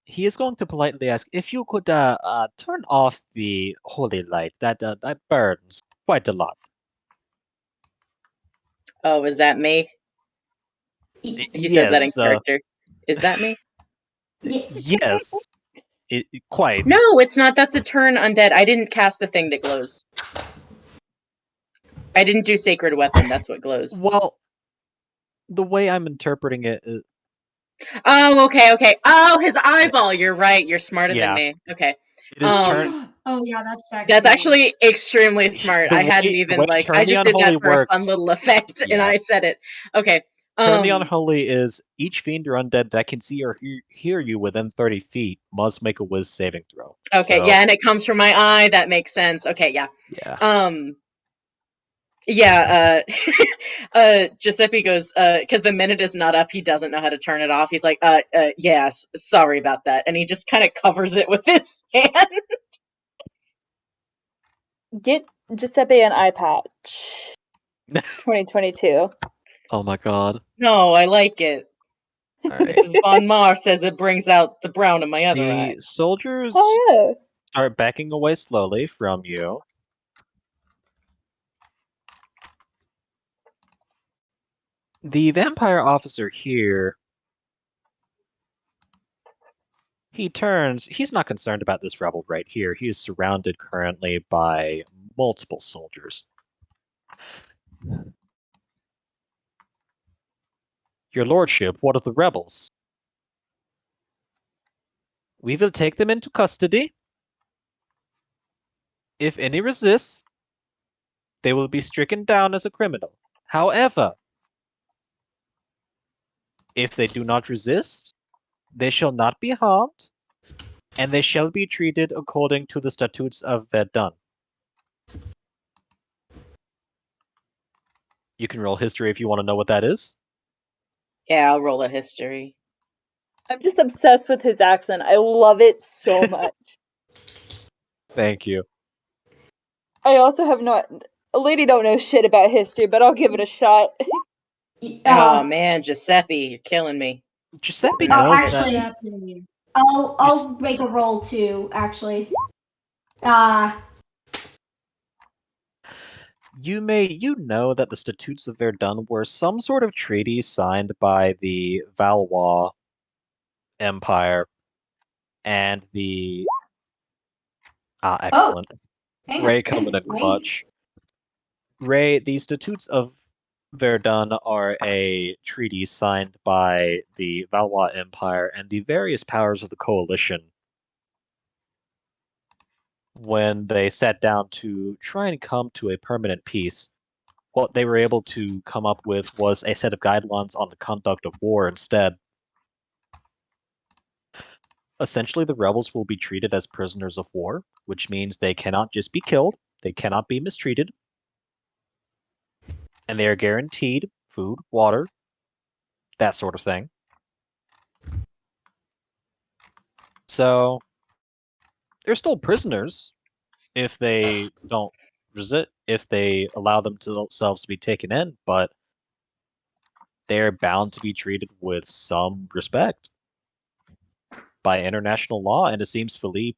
he is going to politely ask if you could turn off the holy light. That burns quite a lot. Oh, is that me? He says that in character. Is that me? Yes. Quite. No, it's not. That's a turn undead. I didn't cast the thing that glows. I didn't do sacred weapon. That's what glows. Well, the way I'm interpreting it is... Oh, okay. Oh, his eyeball. You're right. You're smarter than me. Okay. It is turn. Oh yeah, that's sexy. That's actually extremely smart. I hadn't even I just did that for a fun little effect, and I said it. Okay. Turn the Um, Unholy is each fiend or undead that can see or hear you within 30 feet must make a Wiz saving throw. okay, So, yeah, and it comes from my eye. That makes sense. Okay, yeah. yeah. Yeah, Giuseppe goes, because the minute is not up, he doesn't know how to turn it off. He's like, yes, sorry about that. And he just kind of covers it with his hand. Get Giuseppe an eye patch. 2022. Oh my god. No, I like it. Alright. Mrs. Von Mar says it brings out the brown in my other eye. The soldiers Oh yeah. start backing away slowly from you. The vampire officer here, he turns. He's not concerned about this rebel right here. He is surrounded currently by multiple soldiers. Your lordship, what of the rebels? We will take them into custody. If any resists, they will be stricken down as a criminal. However, if they do not resist, they shall not be harmed, and they shall be treated according to the statutes of Verdun. You can roll history if you want to know what that is. Yeah, I'll roll a history. I'm just obsessed with his accent. I love it so much. Thank you. I also have a lady don't know shit about history, but I'll give it a shot. Oh man, Giuseppe, you're killing me. Giuseppe Oh, knows actually- that I'll make a roll too, actually. you know that the Statutes of Verdun were some sort of treaty signed by the Valois Empire and the excellent. hang on. Ray coming in Wait. clutch. Ray, the Statutes of Verdun are a treaty signed by the Valois Empire and the various powers of the coalition when they sat down to try and come to a permanent peace. What they were able to come up with was a set of guidelines on the conduct of war instead. Essentially, the rebels will be treated as prisoners of war, which means they cannot just be killed, they cannot be mistreated, and they are guaranteed food, water, that sort of thing. So, they're still prisoners if they don't resist, if they allow themselves to be taken in, but they're bound to be treated with some respect by international law, and it seems Philippe,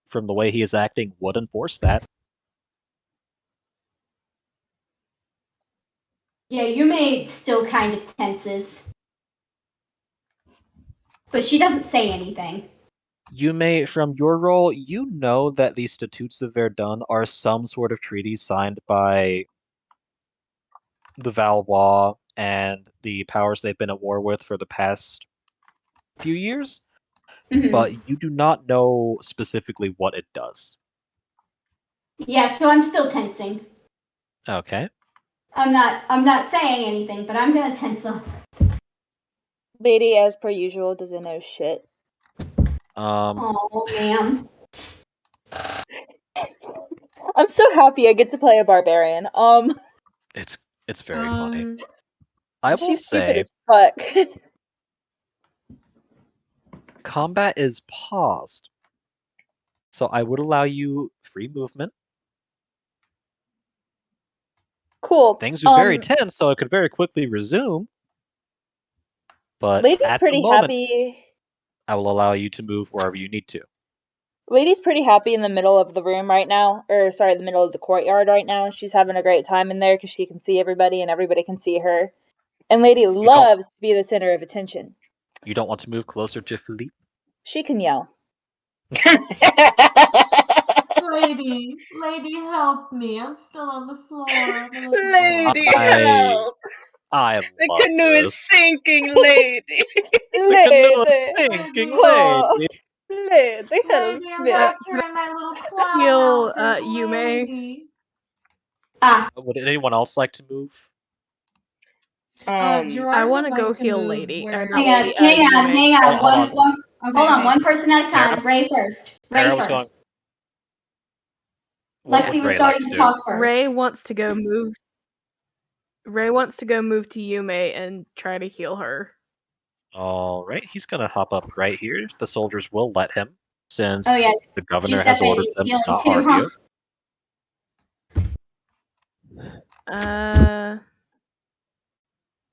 from the way he is acting, would enforce that. Yeah, Yume still kind of tenses. But she doesn't say anything. You may, from your role, you know that the Statutes of Verdun are some sort of treaty signed by the Valois and the powers they've been at war with for the past few years, Mhm. but you do not know specifically what it does. Yeah, so I'm still tensing. Okay. I'm not saying anything, but I'm gonna tense up. Lady, as per usual, doesn't know shit. Oh man. I'm so happy I get to play a barbarian. It's very funny. Um, I will She's stupid say as fuck. combat is paused. So I would allow you free movement. Cool. Things are very tense, so it could very quickly resume. But Lady's at the pretty moment, happy. I will allow you to move wherever you need to. Lady's pretty happy in the middle of the room right now, or sorry, the middle of the courtyard right now. She's having a great time in there because she can see everybody and everybody can see her. And Lady loves to be the center of attention. You don't want to move closer to Philippe? She can yell. lady, help me! I'm still on the floor. Lady, I- help! I The love canoe is this. sinking, lady. The canoe is Lady, sinking, Oh. lady. Lady, help Lady, I'm me. back here in my little clown Heal, outfit. Yume. Lady. Would anyone else like to move? Gerard I would want to like go to heal move Lady. where- Hang on, hang on, Yume. hang on. Hold on. Okay, Hold on, okay. one person at a time. Sarah? Ray first. Ray Sarah was first. going. What Lexi would was Ray starting like to do? talk first. Ray wants to go move. Ray wants to go move to Yume and try to heal her. All right, he's gonna hop up right here. The soldiers will let him, since Oh, yeah. the governor has Giuseppe ordered needs them to healing not too, harm huh? you.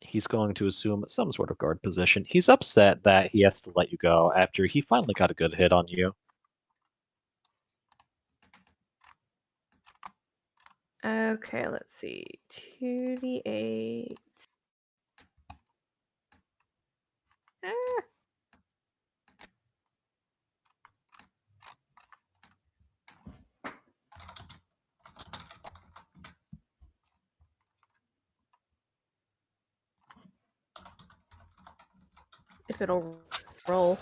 He's going to assume some sort of guard position. He's upset that he has to let you go after he finally got a good hit on you. Okay, let's see. 2d8. Ah. If it'll roll.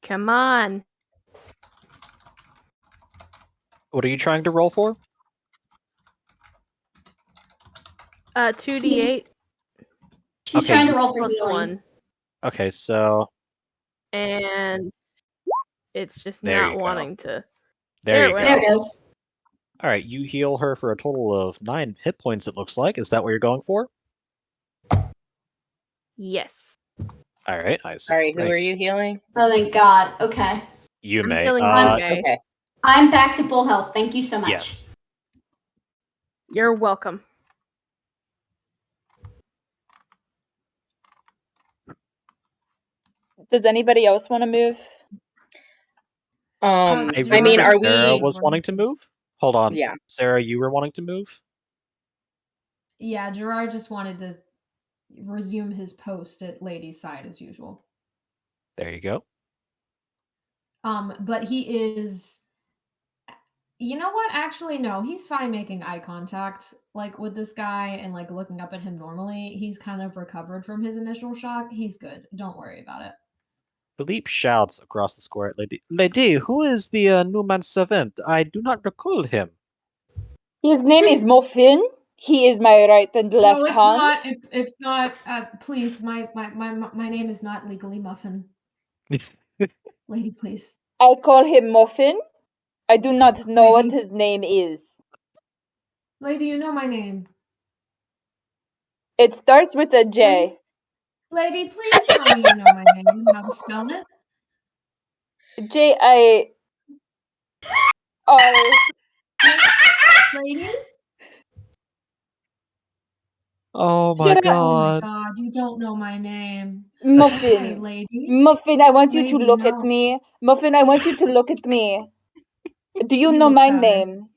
Come on. What are you trying to roll for? 2d8 She's Okay, trying to you- roll for plus healing. 1. Okay, so And it's just There you not go. wanting to. there There you it go. There it goes. All right, you heal her for a total of 9 hit points. It looks like. Is that what you're going for? Yes. All right, I see. Sorry, who are you healing? Oh, thank God. Okay. You I'm may. healing Yume. Yume. Okay. I'm back to full health. Thank you so much. Yes. You're welcome. Does anybody else want to move? I Gerard I mean, remember are Sarah we? was wanting to move. Hold on. Yeah. Sarah, you were wanting to move. Yeah, Gerard just wanted to resume his post at Lady's side as usual. There you go. But he is. You know what? Actually, no. He's fine making eye contact, like with this guy, and like looking up at him normally. He's kind of recovered from his initial shock. He's good. Don't worry about it. Philippe shouts across the square at Lady. Lady, who is the new manservant? I do not recall him. His name is Muffin. He is my right and left No, it's hand. not. It's not. Please, my name is not legally Muffin. Lady, please. I call him Muffin. I do not know what Lady. his name is. Lady, you know my name. It starts with a J. Lady, please tell me you know my name and how to spell it. J-I-R. Lady? Oh my Shut up. Oh my god. god, you don't know my name. Okay, Muffin. lady. Muffin, I want you to Lady, look at no. me. Muffin, I want you to look at me. Do you He know looks my at her. name?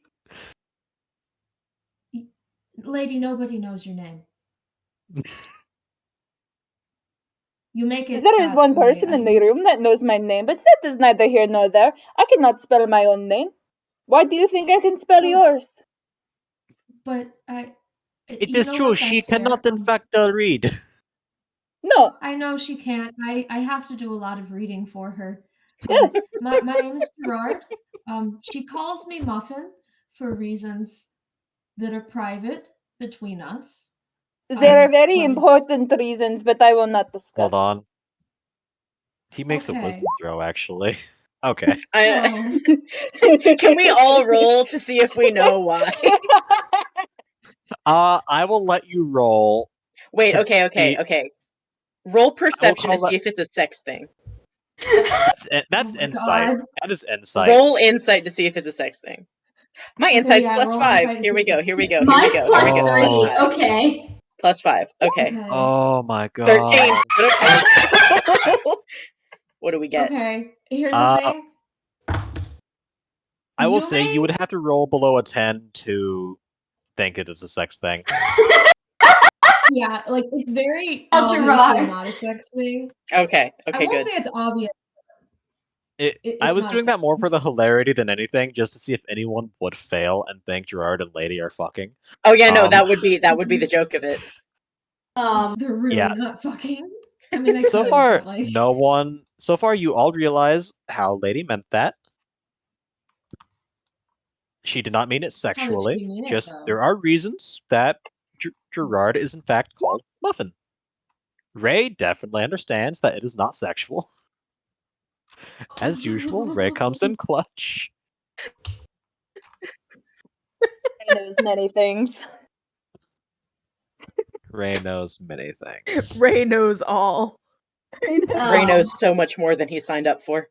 Lady, nobody knows your name. You make it. There is one way, person in the room that knows my name, but that is neither here nor there. I cannot spell my own name. Why do you think I can spell Well, yours? But I. It you is know true, what? she That's fair. cannot in fact read. No. I know she can't. I have to do a lot of reading for her. My name is Gerard. She calls me Muffin for reasons that are private between us. There are very but it's- important reasons, but I will not discuss. Hold on. He makes a Okay. wisdom throw, actually. Okay. I, Oh, can we all roll to see if we know why? I will let you roll. Wait, To okay. see- Roll perception to call see if it's a sex thing. That's Oh my insight. God. That is insight. Roll insight to see if it's a sex thing. My Okay, insight's yeah, plus roll 5. insight to Here we see if go. it's Here we sex. go. Here we Mine's go. plus Here we go. Oh. 3. Okay. Plus 5. Okay. Okay. Oh my god. 13. What do we get? Okay. Here's the Uh, thing. I will You say may- you would have to roll below a 10 to think it is a sex thing. Yeah, like it's very That's obviously right. not a sex thing. Okay. I Okay, won't good. say it's obvious. I It's was not a doing sex that more for the hilarity than anything, just to see if anyone would fail and think Gerard and Lady are fucking. Oh yeah, no, Um, that would be the joke of it. They're really yeah. not fucking. I mean, they So could, far, but like, no one. So far, you all realize how Lady meant that. She did not mean it How did sexually. she mean it, Just though? there are reasons that Gerard is in fact called Muffin. Ray definitely understands that it is not sexual. As usual, Ray comes in clutch. He knows many things. Ray knows many things. Ray knows all. Ray knows so much more than he signed up for.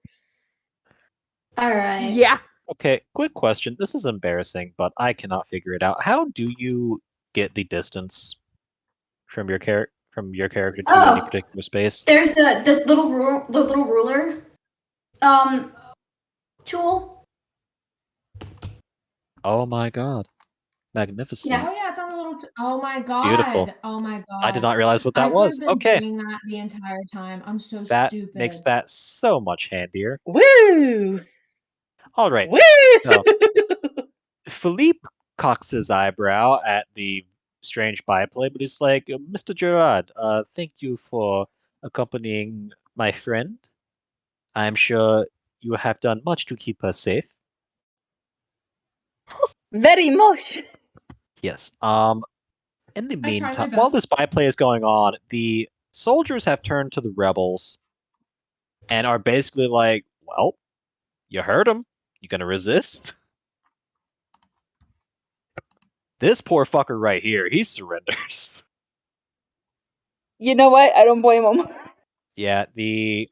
All right. Yeah. Okay, quick question. This is embarrassing, but I cannot figure it out. How do you get the distance from your character to any Oh. particular space? There's this little ruler tool. Oh my god. Magnificent. Yeah. Oh yeah, it's on the little. Oh my god. Beautiful. Oh my god. I did not realize what that I could was. have been Okay. doing that the entire time. I'm so That stupid. makes that so much handier. Woo! All right. Woo! So, Philippe cocks his eyebrow at the strange byplay, but he's like, Mr. Gerard, thank you for accompanying my friend. I'm sure you have done much to keep her safe. Very much. Yes. In the I tried my meantime, while this best. byplay is going on, the soldiers have turned to the rebels and are basically like, well, you heard him. You gonna resist? This poor fucker right here, he surrenders. You know what? I don't blame him. Yeah, the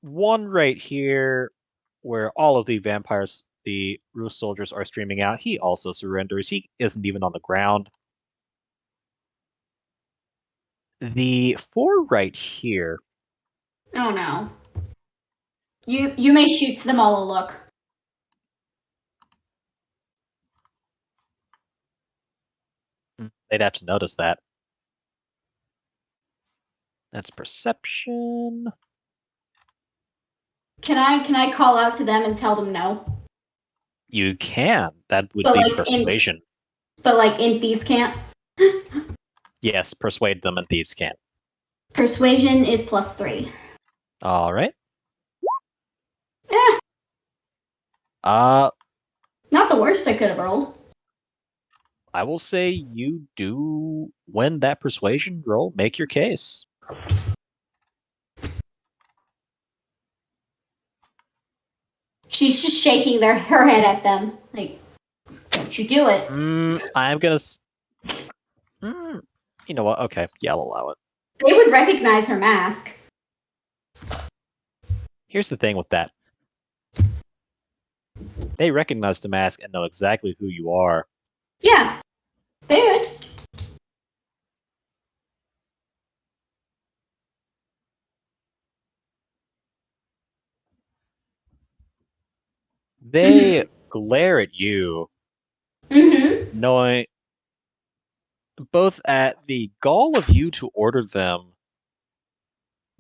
one right here where all of the vampires, the Rus soldiers are streaming out, he also surrenders. He isn't even on the ground. The 4 right here, Oh no. You may shoot them all a look. they'd have to notice that. That's perception. Can I call out to them and tell them no? You can. That would But be like persuasion. But like in thieves can't. Yes, persuade them and thieves can. Persuasion is +3. All right. Eh, Uh, not the worst I could have rolled. I will say you do win that persuasion roll. Make your case. She's just shaking her head at them. Like, don't you do it. I'm gonna. You know what? Okay, yeah, I'll allow it. They would recognize her mask. Here's the thing with that. They recognize the mask and know exactly who you are. Yeah, they would. They glare at you, Mm-hmm. knowing both at the gall of you to order them.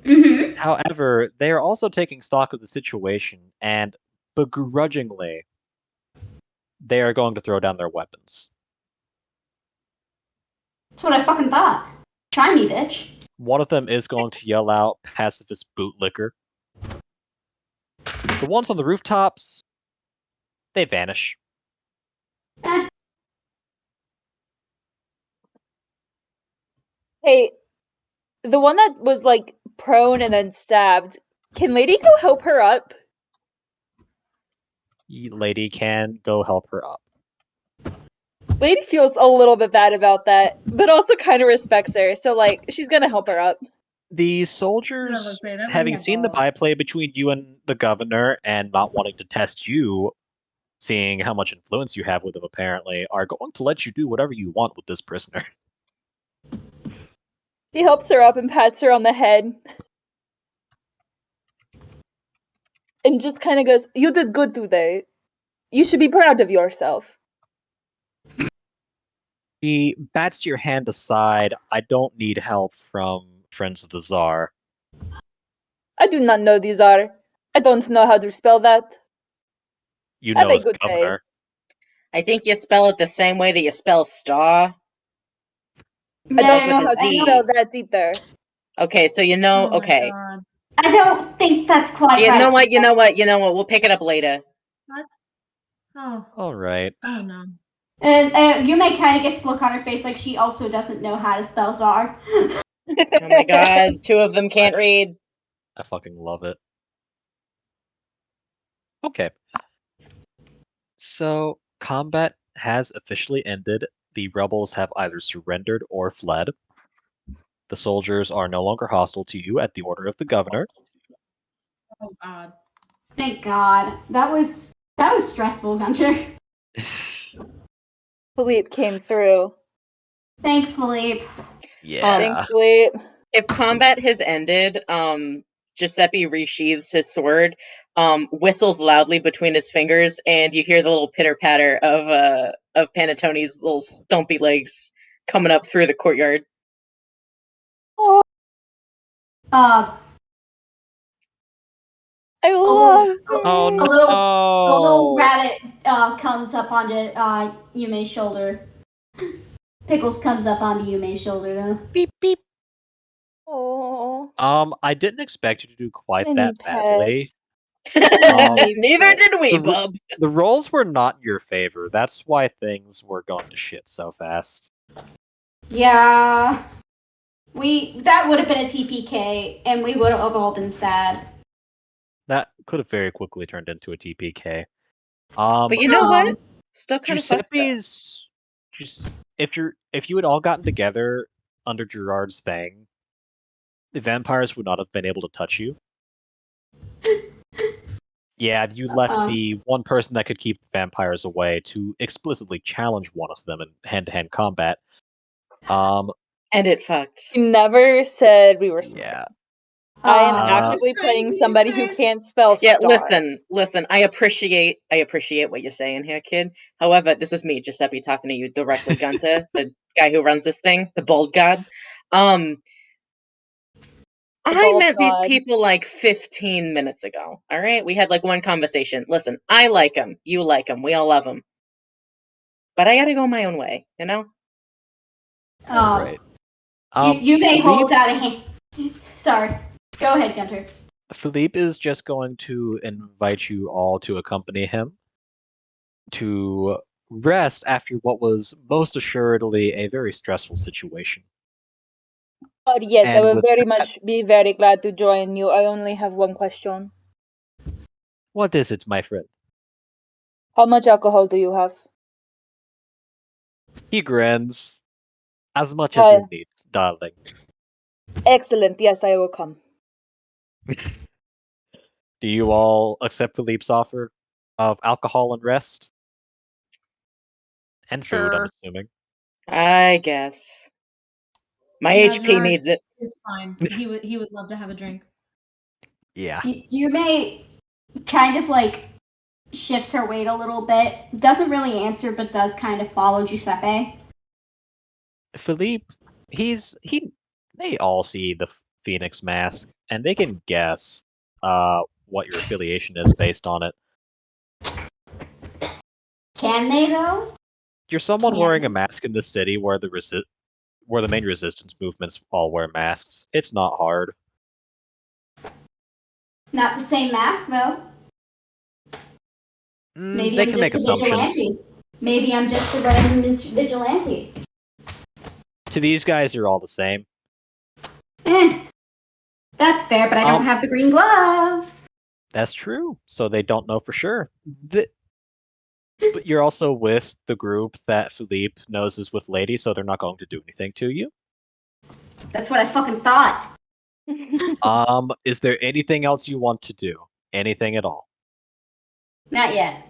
Mm-hmm. However, they are also taking stock of the situation, and begrudgingly, they are going to throw down their weapons. That's what I fucking thought. Try me, bitch. One of them is going to yell out, "Pacifist bootlicker." The ones on the rooftops, they vanish. Eh. Hey, the one that was like prone and then stabbed, can Lady go help her up? Lady can go help her up. Lady feels a little bit bad about that, but also kind of respects her, so like she's gonna help her up. The soldiers, say, that having lady had seen the balls. byplay between you and the governor and not wanting to test you, seeing how much influence you have with him apparently, are going to let you do whatever you want with this prisoner. He helps her up and pats her on the head. And just kind of goes, "You did good today. You should be proud of yourself." He bats your hand aside. I don't need help from Friends of the Tsar. I do not know these are. I don't know how to spell that. You Have know a as good day. governor. I think you spell it the same way that you spell star. I don't know with how a to Z. spell that either. Okay, so you know. Oh my Okay, God. I don't think that's quite you right. know what? You know what? You know what? We'll pick it up later. Oh, All right. oh no. And Yume kind of gets a look on her face like she also doesn't know how to spell czar. Oh my god, two of them can't read. I fucking love it. Okay. So, combat has officially ended. The rebels have either surrendered or fled. The soldiers are no longer hostile to you at the order of the governor. Oh god. Thank God. That was stressful, Gunter. Philippe came through. Thanks, Philippe. Yeah. Thanks, Philippe. If combat has ended, Giuseppe resheathes his sword, whistles loudly between his fingers, and you hear the little pitter patter of Panettone's little stumpy legs coming up through the courtyard. Oh, Uh, I love Oh it. no! a little rabbit comes up onto Yume's shoulder. Pickles comes up onto Yume's shoulder though. Beep beep. Oh, I didn't expect you to do quite mini that badly. Neither did we, the- bub. The rolls were not in your favor. That's why things were going to shit so fast. Yeah. That would have been a TPK and we would have all been sad. That could have very quickly turned into a TPK. But you know what? Still kind of fucked up. Giuseppe's just if you had all gotten together under Gerard's thing, the vampires would not have been able to touch you. Yeah, you left the one person that could keep the vampires away to explicitly challenge one of them in hand-to-hand combat. And it fucked. He never said we were smart. Yeah. I am Uh, actively playing somebody who can't spell Yeah, star. listen. I appreciate what you're saying here, kid. However, this is me, Giuseppe, talking to you directly, Gunter, the guy who runs this thing, the bold god. I bold met these god. people like 15 minutes ago. All right, we had like one conversation. Listen, I like them. You like them. We all love them. But I gotta go my own way, you know. right. You may hold Philippe- out a hand. Sorry. Go ahead, Gunter. Philippe is just going to invite you all to accompany him to rest after what was most assuredly a very stressful situation. Oh, yes, I And will with very that- much be very glad to join you. I only have one question. What is it, my friend? How much alcohol do you have? He grins. As much as you Uh, need, darling. Excellent. Yes, I will come. Do you all accept Philippe's offer of alcohol and rest? And food, I'm Sure. assuming. I guess my Yeah, HP Gerard needs it. is fine. He would love to have a drink. Yeah. You may kind of like shifts her weight a little bit. Doesn't really answer, but does kind of follow Giuseppe. Philippe, they all see the Phoenix mask, and they can guess what your affiliation is based on it. Can they though? You're someone Yeah. wearing a mask in the city where the main resistance movements all wear masks. It's not hard. Not the same mask though. Maybe They I'm can just make a assumptions. vigilante. Maybe I'm just a random vigilante. To these guys, you're all the same. That's fair, but I don't have the green gloves. That's true. So they don't know for sure. But you're also with the group that Philippe knows is with Lady, so they're not going to do anything to you. That's what I fucking thought. Is there anything else you want to do? Anything at all? Not yet.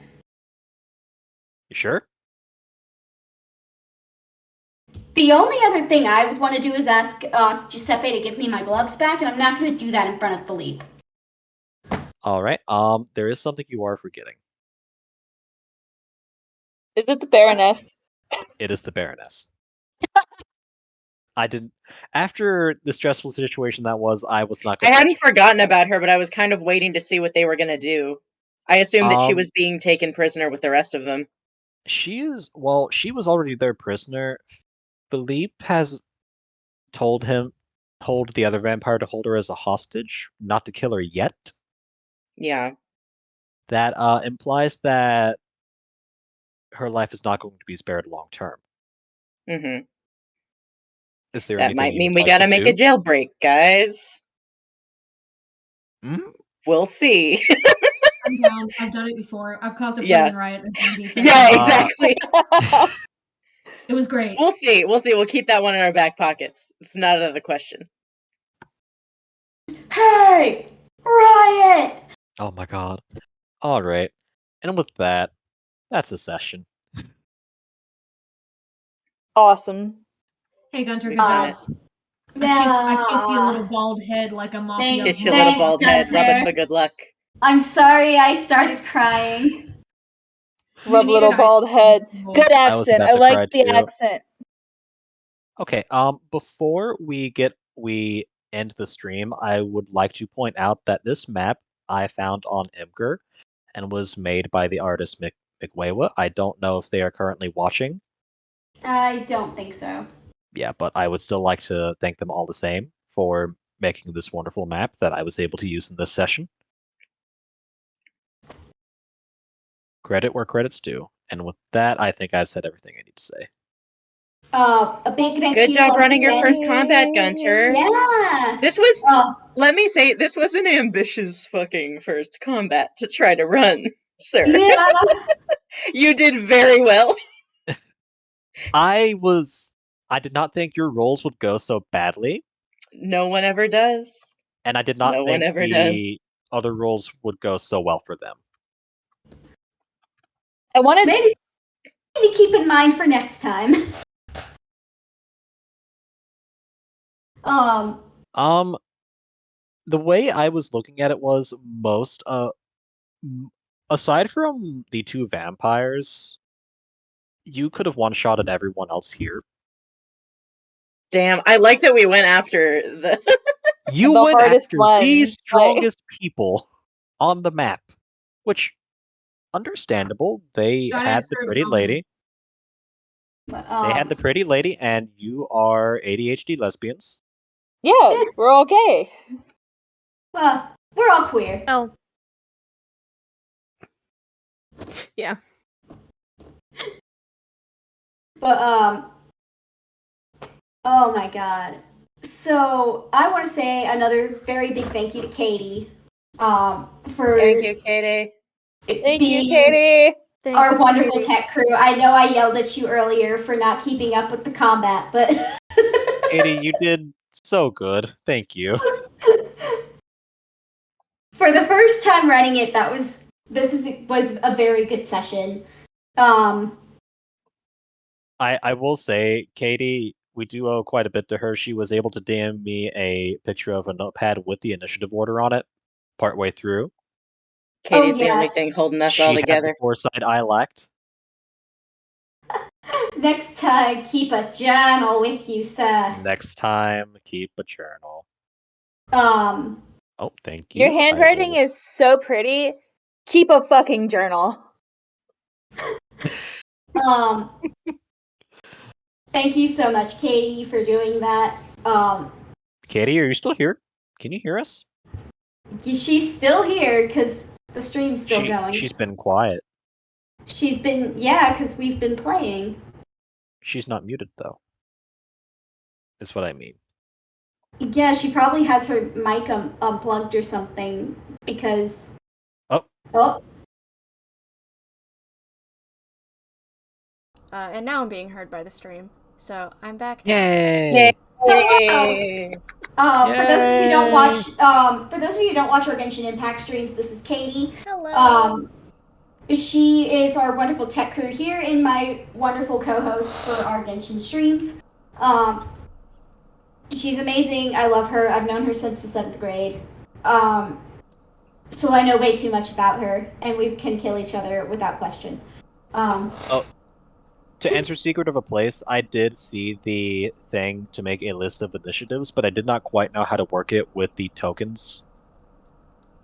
You sure? The only other thing I would want to do is ask Giuseppe to give me my gloves back, and I'm not going to do that in front of Philippe. All right. There is something you are forgetting. Is it the Baroness? It is the Baroness. I didn't. After the stressful situation that was, I was not. I hadn't forgotten about her, but I was kind of waiting to see what they were gonna do. I assumed that she was being taken prisoner with the rest of them. She was already their prisoner. Philippe has told the other vampire to hold her as a hostage, not to kill her yet. Yeah. That implies that her life is not going to be spared long term. Hmm. Is there That anything might you mean would we like gotta to make do? a jailbreak, guys. Hmm? We'll see. I'm down. I've done it before. I've caused a prison Yeah. riot in D seconds. Yeah, exactly. It was great. We'll see. We'll see. We'll keep that one in our back pockets. It's not out of the question. Hey! Riot! Oh my god. All right. And with that, that's a session. Awesome. Hey, Gunter, We good did job. it. I kiss your little bald head like a mafia. Kiss your little Thanks, bald head. Rub it Gunter. for good luck. I'm sorry I started crying. Rub needed little ice bald cream, head. people. Good I was accent. about I to like cry the too. accent. Okay, before we end the stream, I would like to point out that this map I found on Imgur and was made by the artist McWaywa. I don't know if they are currently watching. I don't think so. Yeah, but I would still like to thank them all the same for making this wonderful map that I was able to use in this session. Credit where credit's due. And with that, I think I've said everything I need to say. A big thank Good you job once running your again. first combat, Gunter. Yeah. This was, Oh, let me say, this was an ambitious fucking first combat to try to run, sir. yeah. You did very well. I did not think your rolls would go so badly, No one ever does. and I did not No one think ever does. the other rolls would go so well for them. I wanted Maybe keep in mind for next time. The way I was looking at it was aside from the two vampires, you could have one-shotted everyone else here. Damn, I like that we went after the. You The went hardest after one, the like- strongest people on the map, which understandable. They Gotta had the serve pretty Dominic. lady. But, They had the pretty lady, and you are ADHD lesbians. Yeah, we're okay. well, we're all queer. Oh. Yeah. But oh my god. So I want to say another very big thank you to Katie. For Thank you, Katie. Thank being you, Katie. our Thank you, wonderful Katie. tech crew. I know I yelled at you earlier for not keeping up with the combat, but Katie, you did so good. Thank you. for the first time running it, was a very good session. I will say, Katie, we do owe quite a bit to her. She was able to DM me a picture of a notepad with the initiative order on it partway through. Katie's the yeah. only thing holding us She all had together. the foresight I lacked. Next time, keep a journal with you, sir. Next time, keep a journal. Oh, thank you. Your handwriting is so pretty. Keep a fucking journal. Thank you so much, Katie, for doing that. Katie, are you still here? Can you hear us? She's still here because the stream's still going. She's been quiet. She's been, yeah, because we've been playing. She's not muted, though. Is what I mean. Yeah, she probably has her mic unplugged or something because. Oh. And now I'm being heard by the stream, so I'm back now. Yay! Yay! For those of you who don't watch, our Genshin Impact streams, this is Katie. Hello. She is our wonderful tech crew here and my wonderful co-host for our Genshin streams. She's amazing. I love her. I've known her since the 7th grade. So I know way too much about her, and we can kill each other without question. To answer Secret of a Place, I did see the thing to make a list of initiatives, but I did not quite know how to work it with the tokens.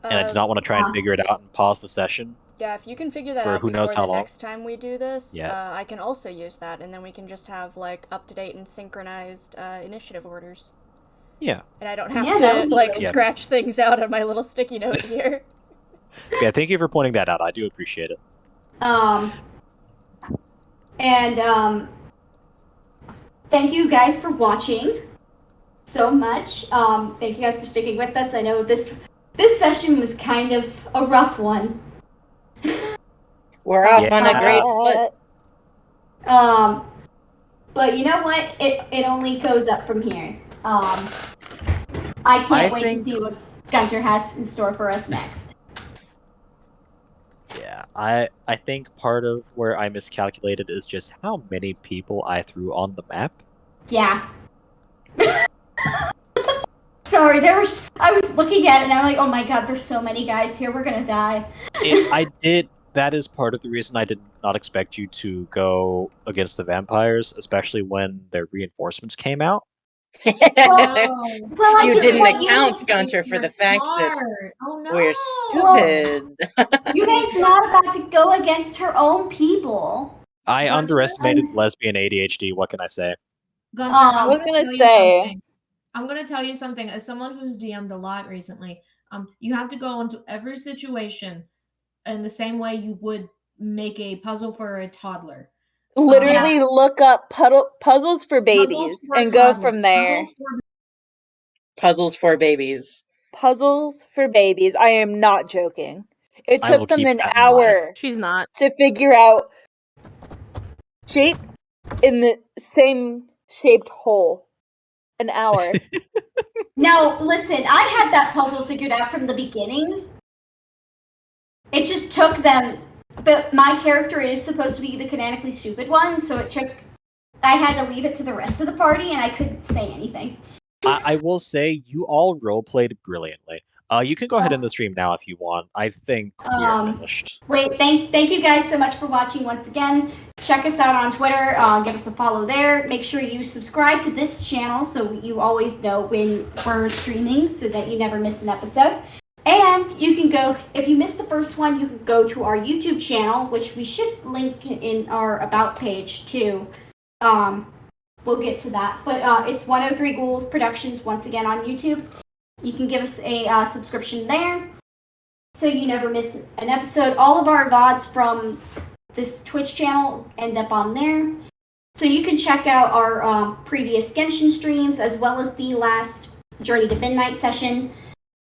And I did not want to try and figure it out and pause the session. Yeah, if you can figure that For out who knows before how the long. next time we do this, Yeah. I can also use that, and then we can just have, like, up-to-date and synchronized initiative orders. Yeah. And I don't have Yeah, that would to, be like, great. scratch things out on my little sticky note here. Yeah, thank you for pointing that out. I do appreciate it. And thank you guys for watching so much. Thank you guys for sticking with us. I know this session was kind of a rough one. We're off Yeah. on a great foot. But you know what? It only goes up from here. I can't wait to see what Gunter has in store for us next. Yeah, I think part of where I miscalculated is just how many people I threw on the map. Yeah. Sorry, I was looking at it and I'm like, oh my god, there's so many guys here, we're gonna die. That is part of the reason I did not expect you to go against the vampires, especially when their reinforcements came out. Well, I You didn't didn't want account, Gunter, for You're the fact that smart. Oh no. we're stupid. You guys not about to go against her own people. I Gunter, underestimated lesbian ADHD, what can I say? Gunter, I was gonna say- I'm gonna tell you something. As someone who's DM'd a lot recently, you have to go into every situation in the same way you would make a puzzle for a toddler. Literally look up puzzles for babies Puzzles for and go toddlers. from there. Puzzles for babies. Puzzles for babies. I am not joking. It I will took them keep an that in mind. hour She's not. to figure out shape in the same shaped hole. An hour. No, listen, I had that puzzle figured out from the beginning. It just took them, but my character is supposed to be the canonically stupid one, so I had to leave it to the rest of the party and I couldn't say anything. I will say you all roleplayed brilliantly. You can go ahead in the stream now if you want. I think we're finished. Wait, thank you guys so much for watching once again. Check us out on Twitter. Give us a follow there. Make sure you subscribe to this channel so you always know when we're streaming so that you never miss an episode. And you can go, if you missed the first one, you can go to our YouTube channel, which we should link in our About page too. We'll get to that. But it's 103 Ghouls Productions once again on YouTube. You can give us a subscription there so you never miss an episode. All of our VODs from this Twitch channel end up on there. So you can check out our previous Genshin streams as well as the last Journey to Midnight session.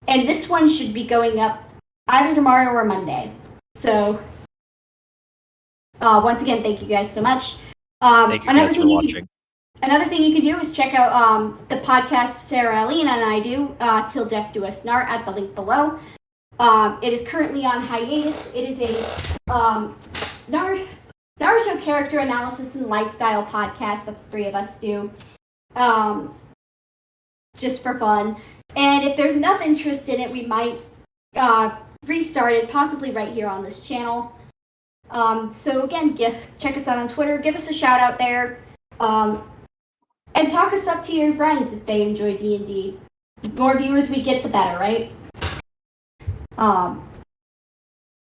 And this one should be going up either tomorrow or Monday. So once again, thank you guys so much. Thank you guys for watching. Another thing you can do is check out the podcast Sarah Alina and I do, Till Death Do Us Nart, at the link below. It is currently on hiatus. It is a Naruto character analysis and lifestyle podcast that the three of us do, just for fun. And if there's enough interest in it, we might restart it, possibly right here on this channel. So again, check us out on Twitter. Give us a shout out there. And talk us up to your friends if they enjoy D&D. The more viewers we get, the better, right?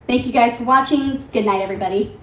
Thank you guys for watching. Good night, everybody.